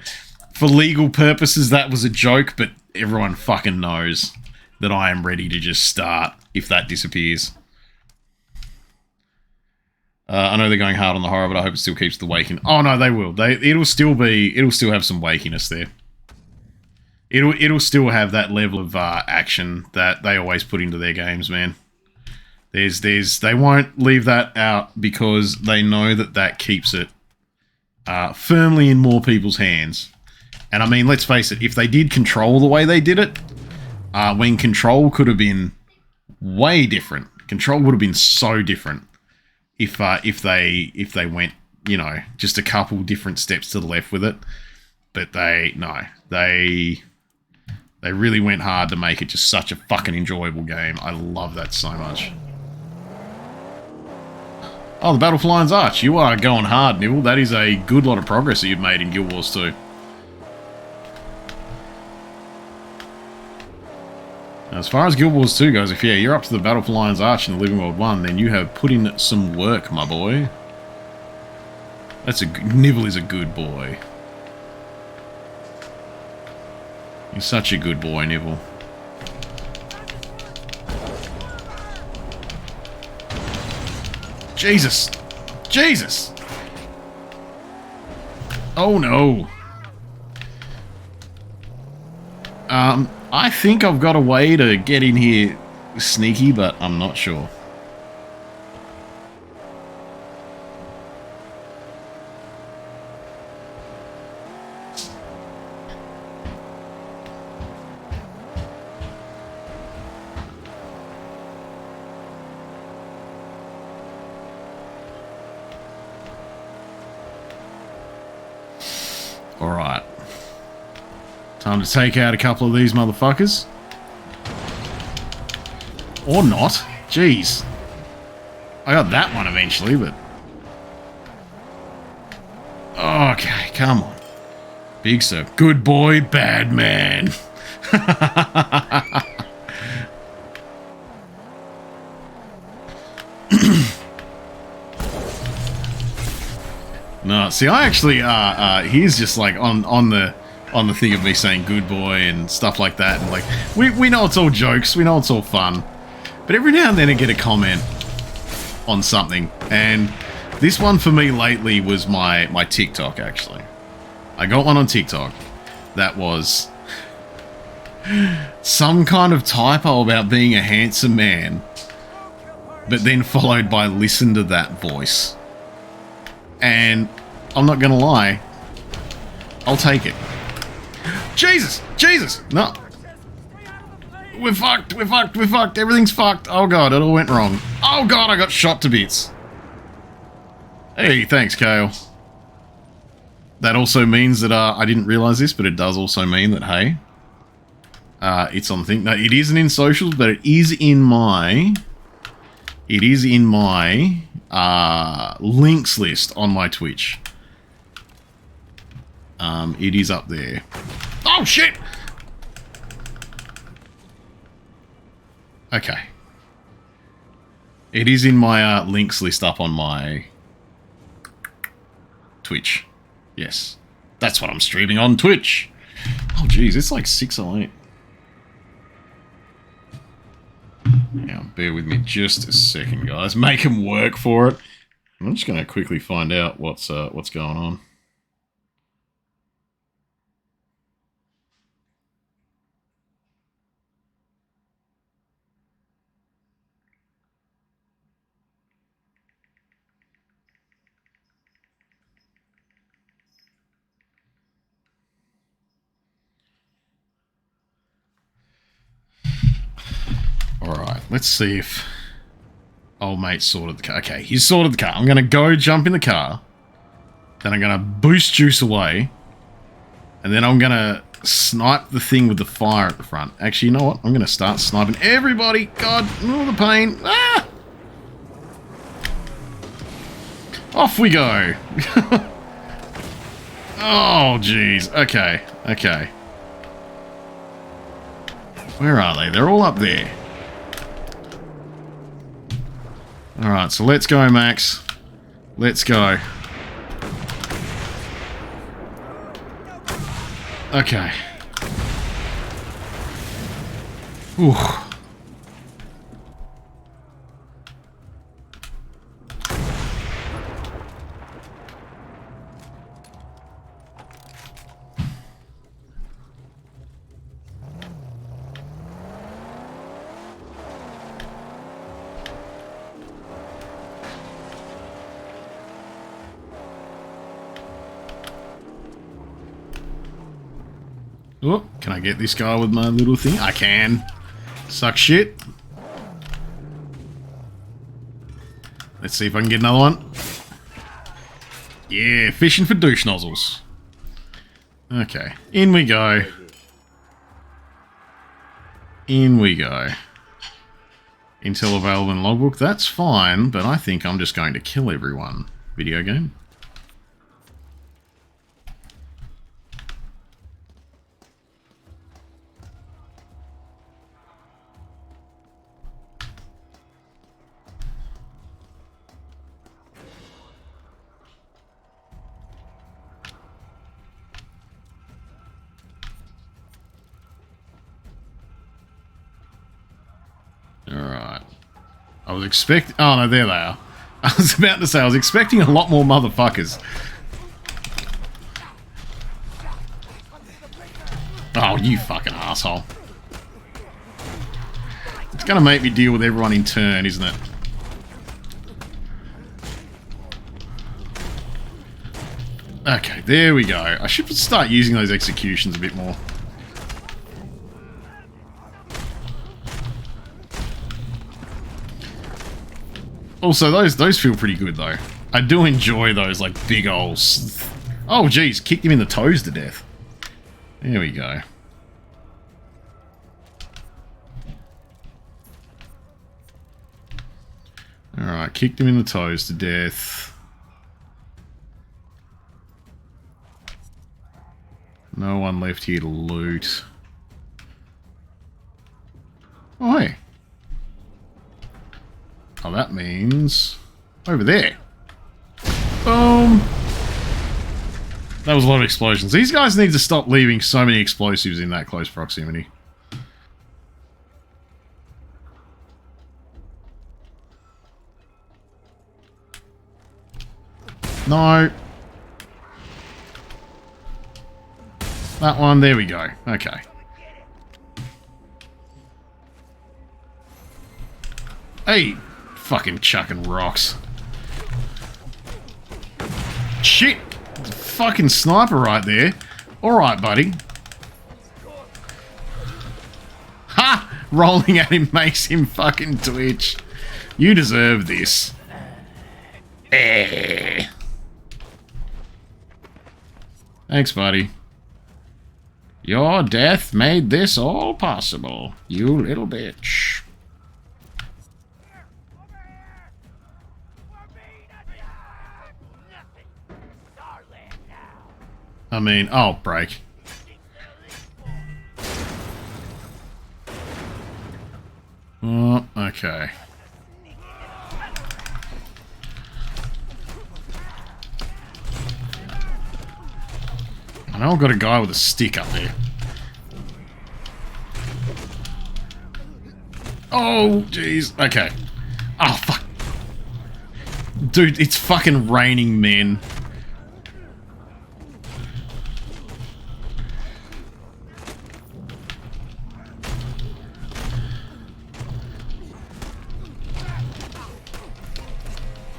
legal purposes, that was a joke, but everyone fucking knows that I am ready to just start if that disappears. I know they're going hard on the horror, but I hope it still keeps the waking. Oh no, they will. It'll still have some wakiness there. It'll still have that level of action that they always put into their games, man. They won't leave that out because they know that keeps it firmly in more people's hands. And I mean, let's face it, if they did Control the way they did it, when Control could have been way different. Control would have been so different if they went, you know, just a couple different steps to the left with it. But they really went hard to make it just such a fucking enjoyable game. I love that so much. Oh, the Battle for Lion's Arch. You are going hard, Nibble. That is a good lot of progress that you've made in Guild Wars 2. Now, as far as Guild Wars 2 goes, if you're up to the Battle for Lion's Arch in the Living World 1, then you have put in some work, my boy. Nibble is a good boy. You're such a good boy, Nibble. Jesus! Jesus! Oh no! I think I've got a way to get in here sneaky, but I'm not sure. Alright. Time to take out a couple of these motherfuckers. Or not. Jeez. I got that one eventually, but... Okay, come on. Big Sir. Good boy, bad man. No, see, I actually, he's just like on the thing of me saying good boy and stuff like that, and like, we know it's all jokes, we know it's all fun, but every now and then I get a comment on something, and this one for me lately was my TikTok, actually. I got one on TikTok that was some kind of typo about being a handsome man, but then followed by listen to that voice. And I'm not gonna lie, I'll take it. Jesus! Jesus! No! We're fucked! We're fucked! We're fucked! Everything's fucked! Oh god, it all went wrong. Oh god, I got shot to bits. Hey, thanks, Kale. That also means that, I didn't realise this, but it does also mean that, hey, it's on the thing. No, it isn't in socials, but it is in my... It is in my links list on my Twitch. It is up there. Oh shit! Okay. It is in my links list up on my Twitch. Yes. That's what I'm streaming on Twitch. Oh jeez, it's like 6:08. Now, bear with me just a second, guys. Make them work for it. I'm just going to quickly find out what's going on. All right, let's see if Old mate sorted the car. Okay, he's sorted the car. I'm going to go jump in the car. Then I'm going to boost Juice away. And then I'm going to snipe the thing with the fire at the front. Actually, you know what? I'm going to start sniping everybody. God, all the pain. Ah! Off we go. Oh, jeez. Okay, okay. Where are they? They're all up there. Alright, so let's go, Max. Let's go. Okay. Ooh. Oh, can I get this guy with my little thing? I can. Suck shit. Let's see if I can get another one. Yeah, fishing for douche nozzles. Okay, in we go. In we go. Intel available in logbook. That's fine, but I think I'm just going to kill everyone. Video game. Alright. I was expecting... Oh, no, there they are. I was about to say, I was expecting a lot more motherfuckers. Oh, you fucking asshole. It's gonna make me deal with everyone in turn, isn't it? Okay, there we go. I should start using those executions a bit more. Also, those feel pretty good, though. I do enjoy those, like, big old... Oh, geez, kicked him in the toes to death. There we go. Alright, kicked him in the toes to death. No one left here to loot. Oh, hey. Oh, that means... over there. Boom. That was a lot of explosions. These guys need to stop leaving so many explosives in that close proximity. No. That one, there we go. Okay. Hey, fucking chucking rocks. Shit! Fucking sniper right there. Alright, buddy. Ha! Rolling at him makes him fucking twitch. You deserve this. Thanks, buddy. Your death made this all possible, you little bitch. I mean, oh, break. Oh, okay. I know I've got a guy with a stick up there. Oh, jeez. Okay. Oh, fuck. Dude, it's fucking raining men.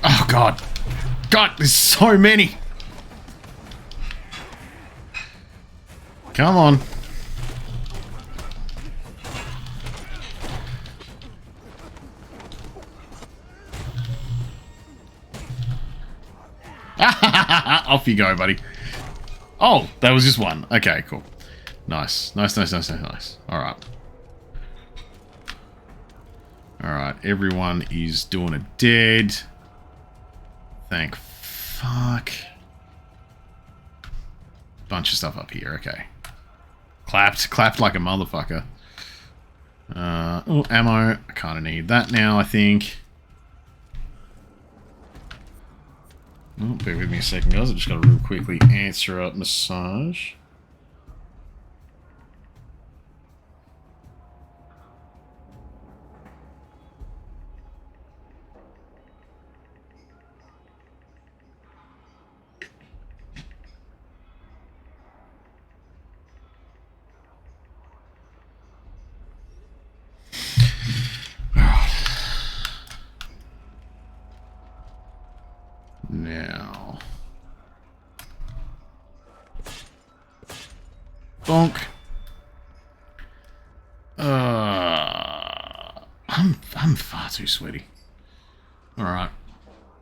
Oh, God. God, there's so many. Come on. Off you go, buddy. Oh, that was just one. Okay, cool. Nice. Nice. Alright. Alright, everyone is doing it dead. Thank fuck. Bunch of stuff up here, okay. Clapped like a motherfucker. Oh, ammo. I kind of need that now, I think. Oh, bear with me a second, guys. I just got to real quickly answer up massage. Now. Bonk. I'm far too sweaty. Alright.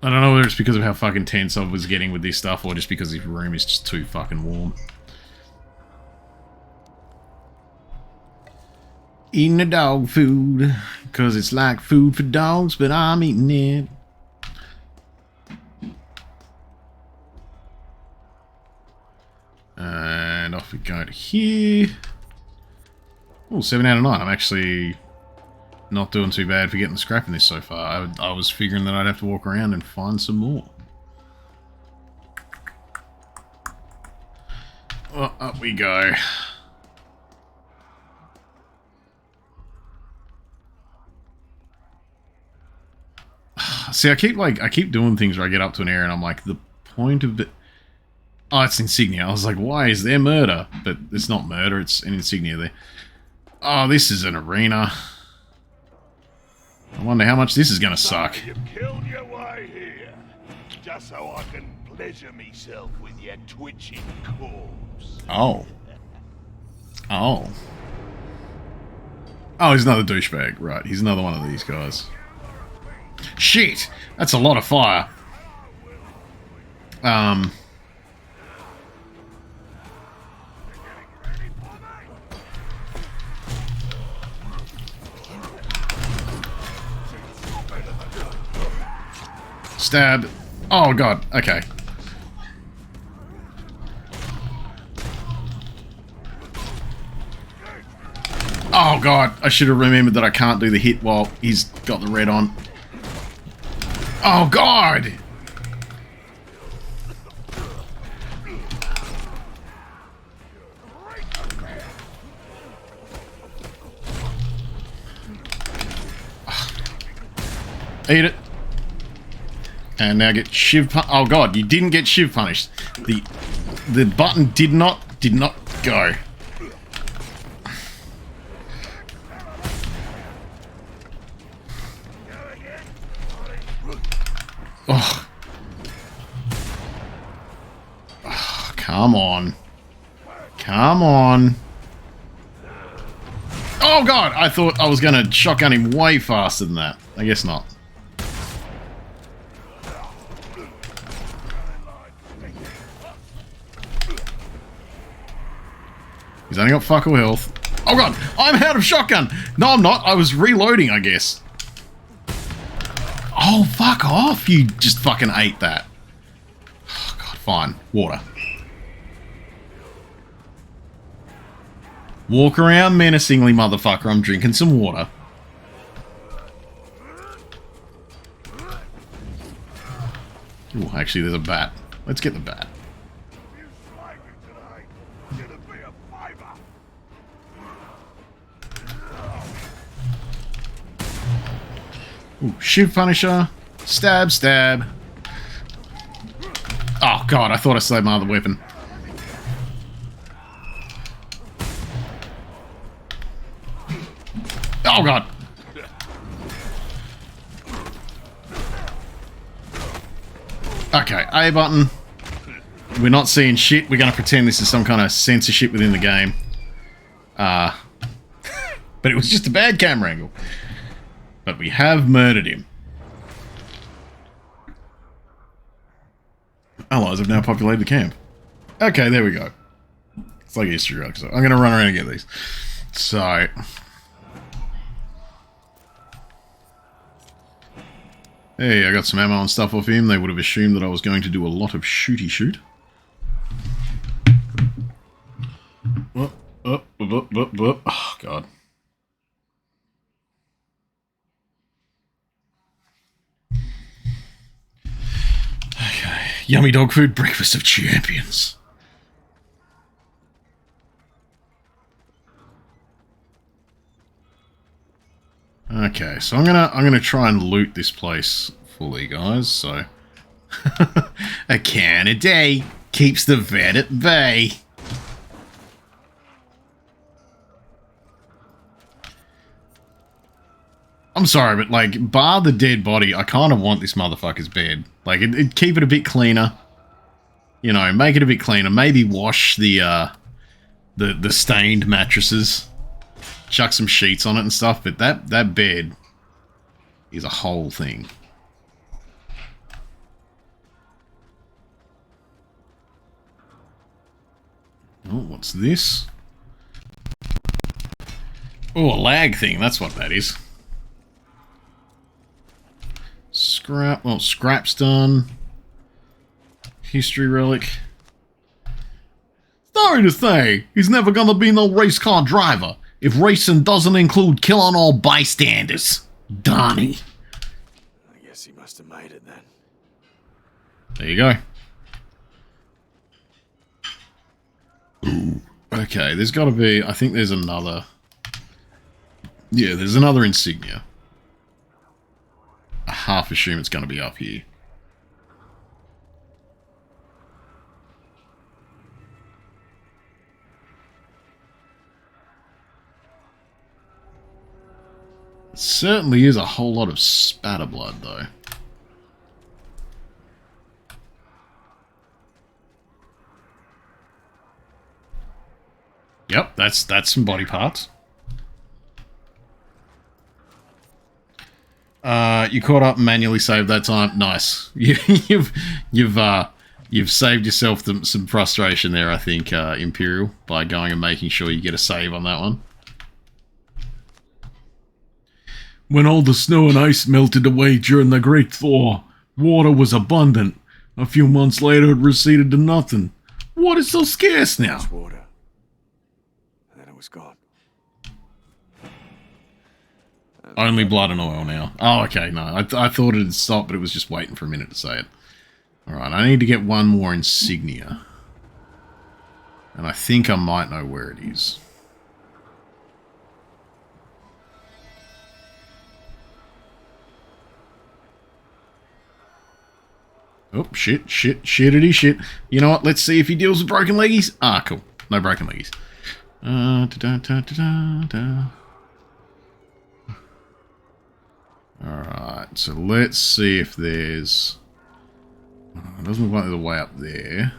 I don't know whether it's because of how fucking tense I was getting with this stuff or just because this room is just too fucking warm. Eating the dog food. Because it's like food for dogs, but I'm eating it. And off we go to here. Oh, 7 out of 9. I'm actually not doing too bad for getting the scrap in this so far. I was figuring that I'd have to walk around and find some more. Well, up we go. See, I keep doing things where I get up to an area and I'm like, the point of it. Oh, it's insignia. I was like, why is there murder? But it's not murder, it's an insignia there. Oh, this is an arena. I wonder how much this is going to suck. You've killed your way here, just so I can pleasure myself with your twitching corpse. Oh. Oh. Oh, he's another douchebag. Right, he's another one of these guys. Shit! That's a lot of fire. Stab. Oh god, okay. Oh god, I should have remembered that I can't do the hit while he's got the red on. Oh god! Eat it. And now get shiv pun- oh god, you didn't get shiv punished. The button did not go. Oh. Oh, come on. Come on. Oh god, I thought I was gonna shotgun him way faster than that. I guess not. He's only got fuck all health. Oh god, I'm out of shotgun! No, I'm not. I was reloading, I guess. Oh, fuck off. You just fucking ate that. Oh, god, fine. Water. Walk around menacingly, motherfucker. I'm drinking some water. Oh, actually, there's a bat. Let's get the bat. Ooh, shiv punisher. Stab, stab. Oh god, I thought I slayed my other weapon. Oh god. Okay, A button. We're not seeing shit. We're going to pretend this is some kind of censorship within the game. But it was just a bad camera angle. But we have murdered him. Allies have now populated the camp. Okay, there we go. It's like a history rock, so I'm going to run around and get these. So... Hey, I got some ammo and stuff off him. They would have assumed that I was going to do a lot of shooty shoot. Oh, God. Okay. Yummy dog food, breakfast of champions. Okay, so I'm gonna try and loot this place fully, guys. So a can a day keeps the vet at bay. I'm sorry, but like, bar the dead body, I kind of want this motherfucker's bed. Like, it'd keep it a bit cleaner. You know, make it a bit cleaner. Maybe wash the stained mattresses. Chuck some sheets on it and stuff, but that bed is a whole thing. Oh, what's this? Oh, a lag thing. That's what that is. Scrap. Well, scrap's done. History relic. Sorry to say, he's never gonna be no race car driver if racing doesn't include killing all bystanders. Donnie. I guess he must have made it then. There you go. Ooh. Okay, there's got to be... I think there's another... Yeah, there's another insignia. I half assume it's going to be up here. It certainly is a whole lot of spatter blood, though. Yep, that's some body parts. You caught up and manually saved that time. Nice. You've saved yourself some frustration there, I think, Imperial, by going and making sure you get a save on that one. When all the snow and ice melted away during the Great Thaw, water was abundant. A few months later, it receded to nothing. Water's so scarce now. It's water. And then it was gone. Only blood and oil now. Oh, okay, no. I thought it had stopped, but it was just waiting for a minute to say it. Alright, I need to get one more insignia. And I think I might know where it is. Oh, shittity shit. You know what? Let's see if he deals with broken leggies. Ah, cool. No broken leggies. Alright, so let's see if there's... It doesn't look like there's a way up there.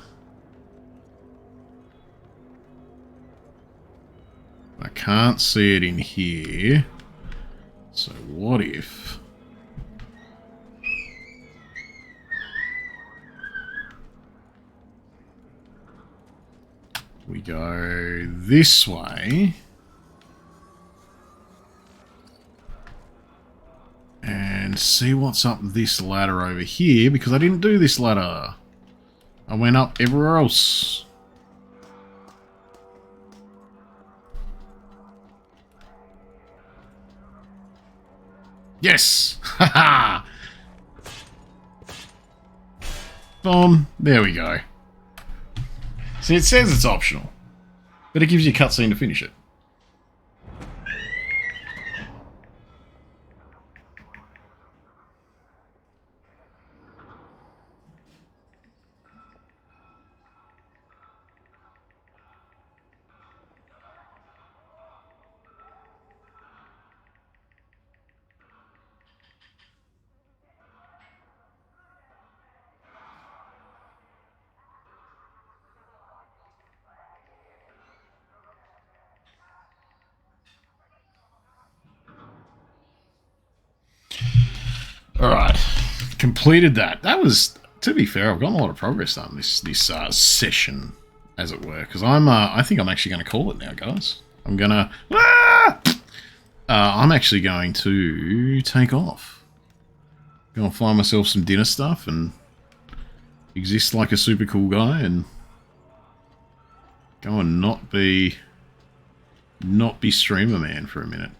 I can't see it in here. So what if... we go this way. And see what's up this ladder over here, because I didn't do this ladder. I went up everywhere else. Yes! Haha! Boom. There we go. See, it says it's optional, but it gives you a cutscene to finish it. Alright, completed that. That was to be fair, I've gotten a lot of progress done this session, as it were. Because I think I'm actually going to call it now, guys. I'm gonna. I'm actually going to take off. Go and find myself some dinner stuff and exist like a super cool guy and go and not be streamer man for a minute.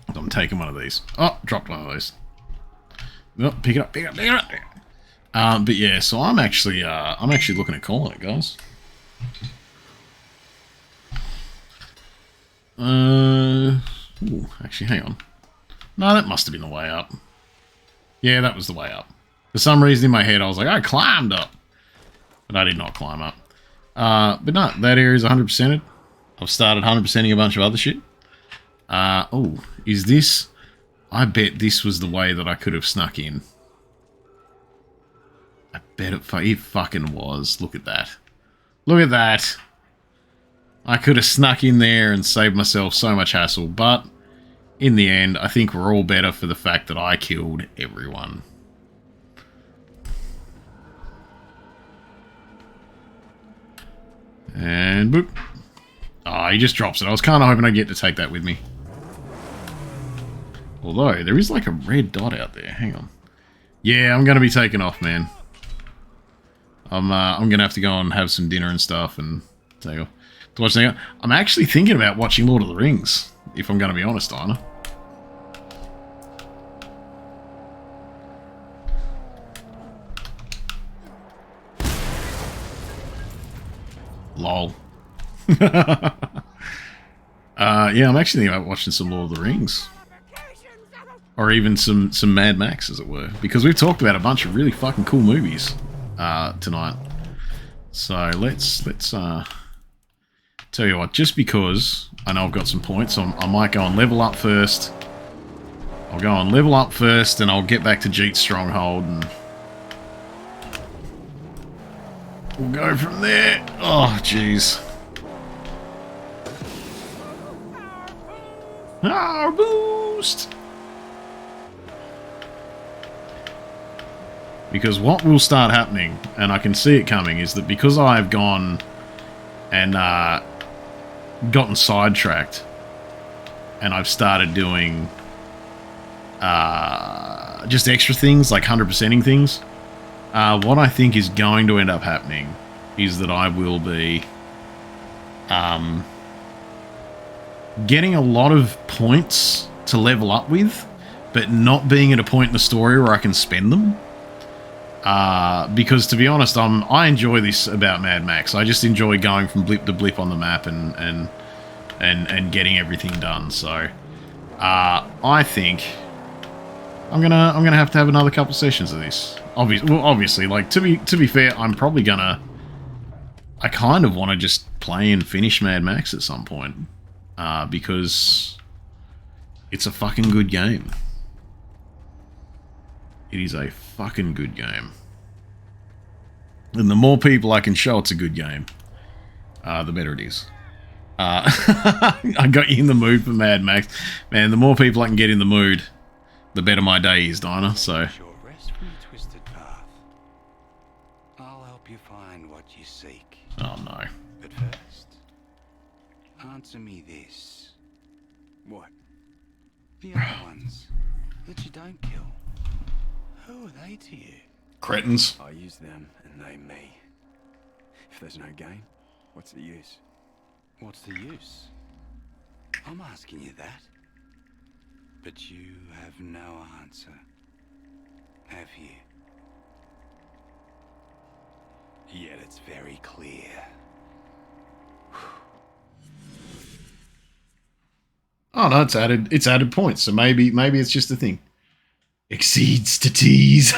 I'm taking one of these. Oh, dropped one of those. Oh, pick it up. But yeah, so I'm actually looking at calling it, guys. Ooh, actually, hang on. No, that must have been the way up. Yeah, that was the way up. For some reason in my head, I was like, I climbed up. But I did not climb up. But no, that area is 100%ed. I've started 100%ing a bunch of other shit. Oh, is this... I bet this was the way that I could have snuck in. I bet it fucking was. Look at that. Look at that. I could have snuck in there and saved myself so much hassle, but in the end, I think we're all better for the fact that I killed everyone. And boop. Oh, he just drops it. I was kind of hoping I'd get to take that with me. Although, there is like a red dot out there. Hang on. Yeah, I'm going to be taking off, man. I'm going to have to go and have some dinner and stuff and take off. To watch that. I'm actually thinking about watching Lord of the Rings, if I'm going to be honest, Dinah. Lol. Yeah, I'm actually thinking about watching some Lord of the Rings. Or even some Mad Max, as it were. Because we've talked about a bunch of really fucking cool movies tonight. So let's tell you what, just because I know I've got some points, I might go and level up first. I'll go and level up first, and I'll get back to Jeet's Stronghold, and we'll go from there. Oh, jeez. Our boost! Because what will start happening, and I can see it coming, is that because I've gone and gotten sidetracked, and I've started doing just extra things, like 100%ing things, what I think is going to end up happening is that I will be getting a lot of points to level up with, but not being at a point in the story where I can spend them. Because to be honest, I enjoy this about Mad Max. I just enjoy going from blip to blip on the map and getting everything done. So I think I'm gonna have to have another couple sessions of this. Obviously, like to be fair, I'm probably gonna. I kind of want to just play and finish Mad Max at some point, because it's a fucking good game. It is a fucking good game. And the more people I can show it's a good game, the better it is. I got you in the mood for Mad Max. Man, the more people I can get in the mood, the better my day is, Dinah, so... Rest from the twisted path. I'll help you find what you seek. Oh, no. But first, answer me this. What? The other ones that you don't kill. Who are they to you? Cretins. I use them and they me. If there's no gain, what's the use? What's the use? I'm asking you that. But you have no answer. Have you? Yet it's very clear. Oh no, it's added points, so maybe it's just a thing. Exceeds to tease.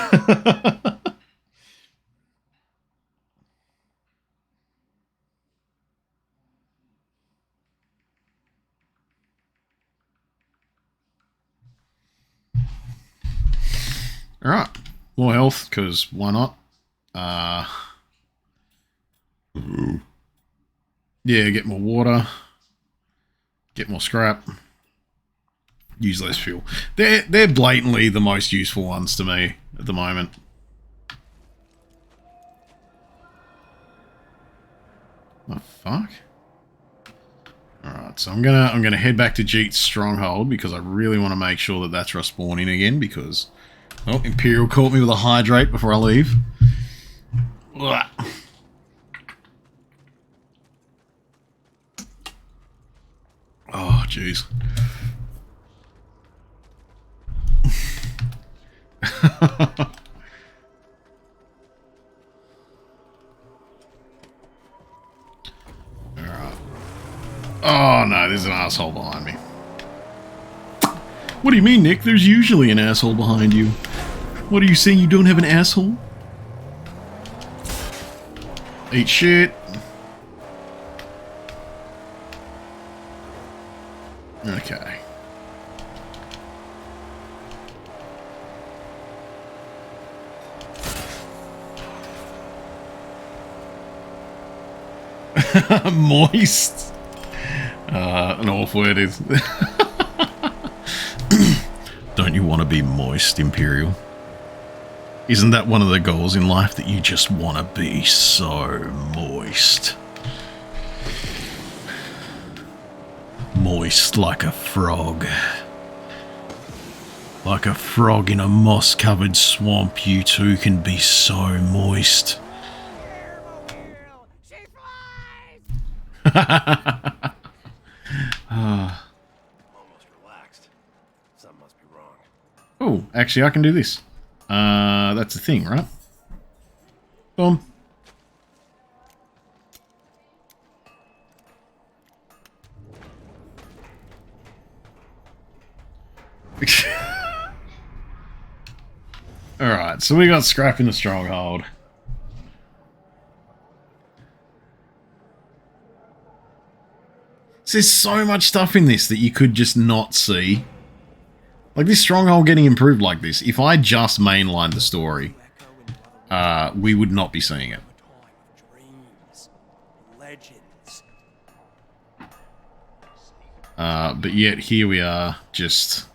Alright. More health, because why not? Yeah, get more water. Get more scrap. Use less fuel. They're blatantly the most useful ones to me at the moment. fuck? Alright, so I'm gonna head back to Jeet's stronghold because I really want to make sure that that's respawning again because... Oh, Imperial caught me with a hydrate before I leave. Ugh. Oh, jeez. Alright. Oh, no, there's an asshole behind me. What do you mean, Nick? There's usually an asshole behind you. What are you saying, you don't have an asshole? Eat shit. Okay. Moist. An awful word is. Don't you want to be moist, Imperial? Isn't that one of the goals in life, that you just want to be so moist? Moist like a frog. Like a frog in a moss-covered swamp, you too can be so moist. She flies! Ah. Almost relaxed. Something must be wrong. Oh, actually I can do this. That's the thing, right? Boom. Alright, so we got scrap in the stronghold. So there's so much stuff in this that you could just not see. Like this stronghold getting improved like this, if I just mainlined the story, we would not be seeing it. Dreams, legends. But yet here we are, just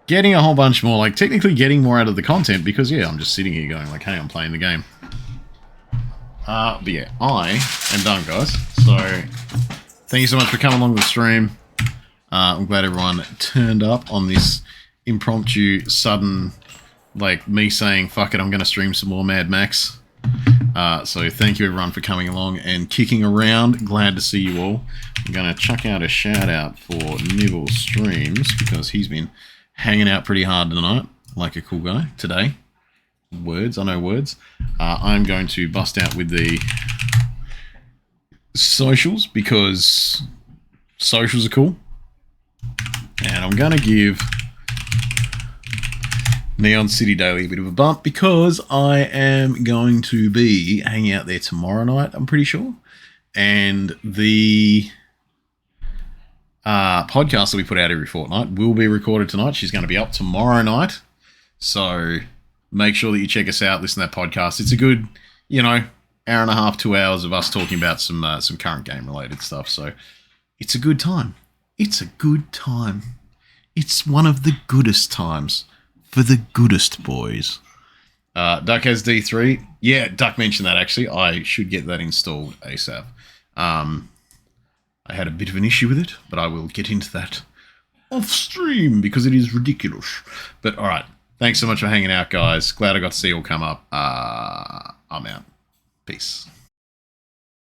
getting a whole bunch more, like technically getting more out of the content because yeah, I'm just sitting here going like, hey, I'm playing the game. But yeah, I am done, guys. So thank you so much for coming along the stream. I'm glad everyone turned up on this impromptu, sudden, like me saying, fuck it, I'm going to stream some more Mad Max. So thank you everyone for coming along and kicking around. Glad to see you all. I'm going to chuck out a shout out for Nibble Streams because he's been hanging out pretty hard tonight, like a cool guy today. Words, I know words. I'm going to bust out with the socials because socials are cool. And I'm going to give Neon City Daily a bit of a bump because I am going to be hanging out there tomorrow night, I'm pretty sure. And the podcast that we put out every fortnight will be recorded tonight. She's going to be up tomorrow night. So make sure that you check us out, listen to that podcast. It's a good, hour and a half, 2 hours of us talking about some current game related stuff. So it's a good time. It's a good time. It's one of the goodest times for the goodest boys. Duck has D3. Yeah, Duck mentioned that actually. I should get that installed ASAP. I had a bit of an issue with it, but I will get into that off stream because it is ridiculous. But all right, thanks so much for hanging out, guys. Glad I got to see you all come up. I'm out. Peace.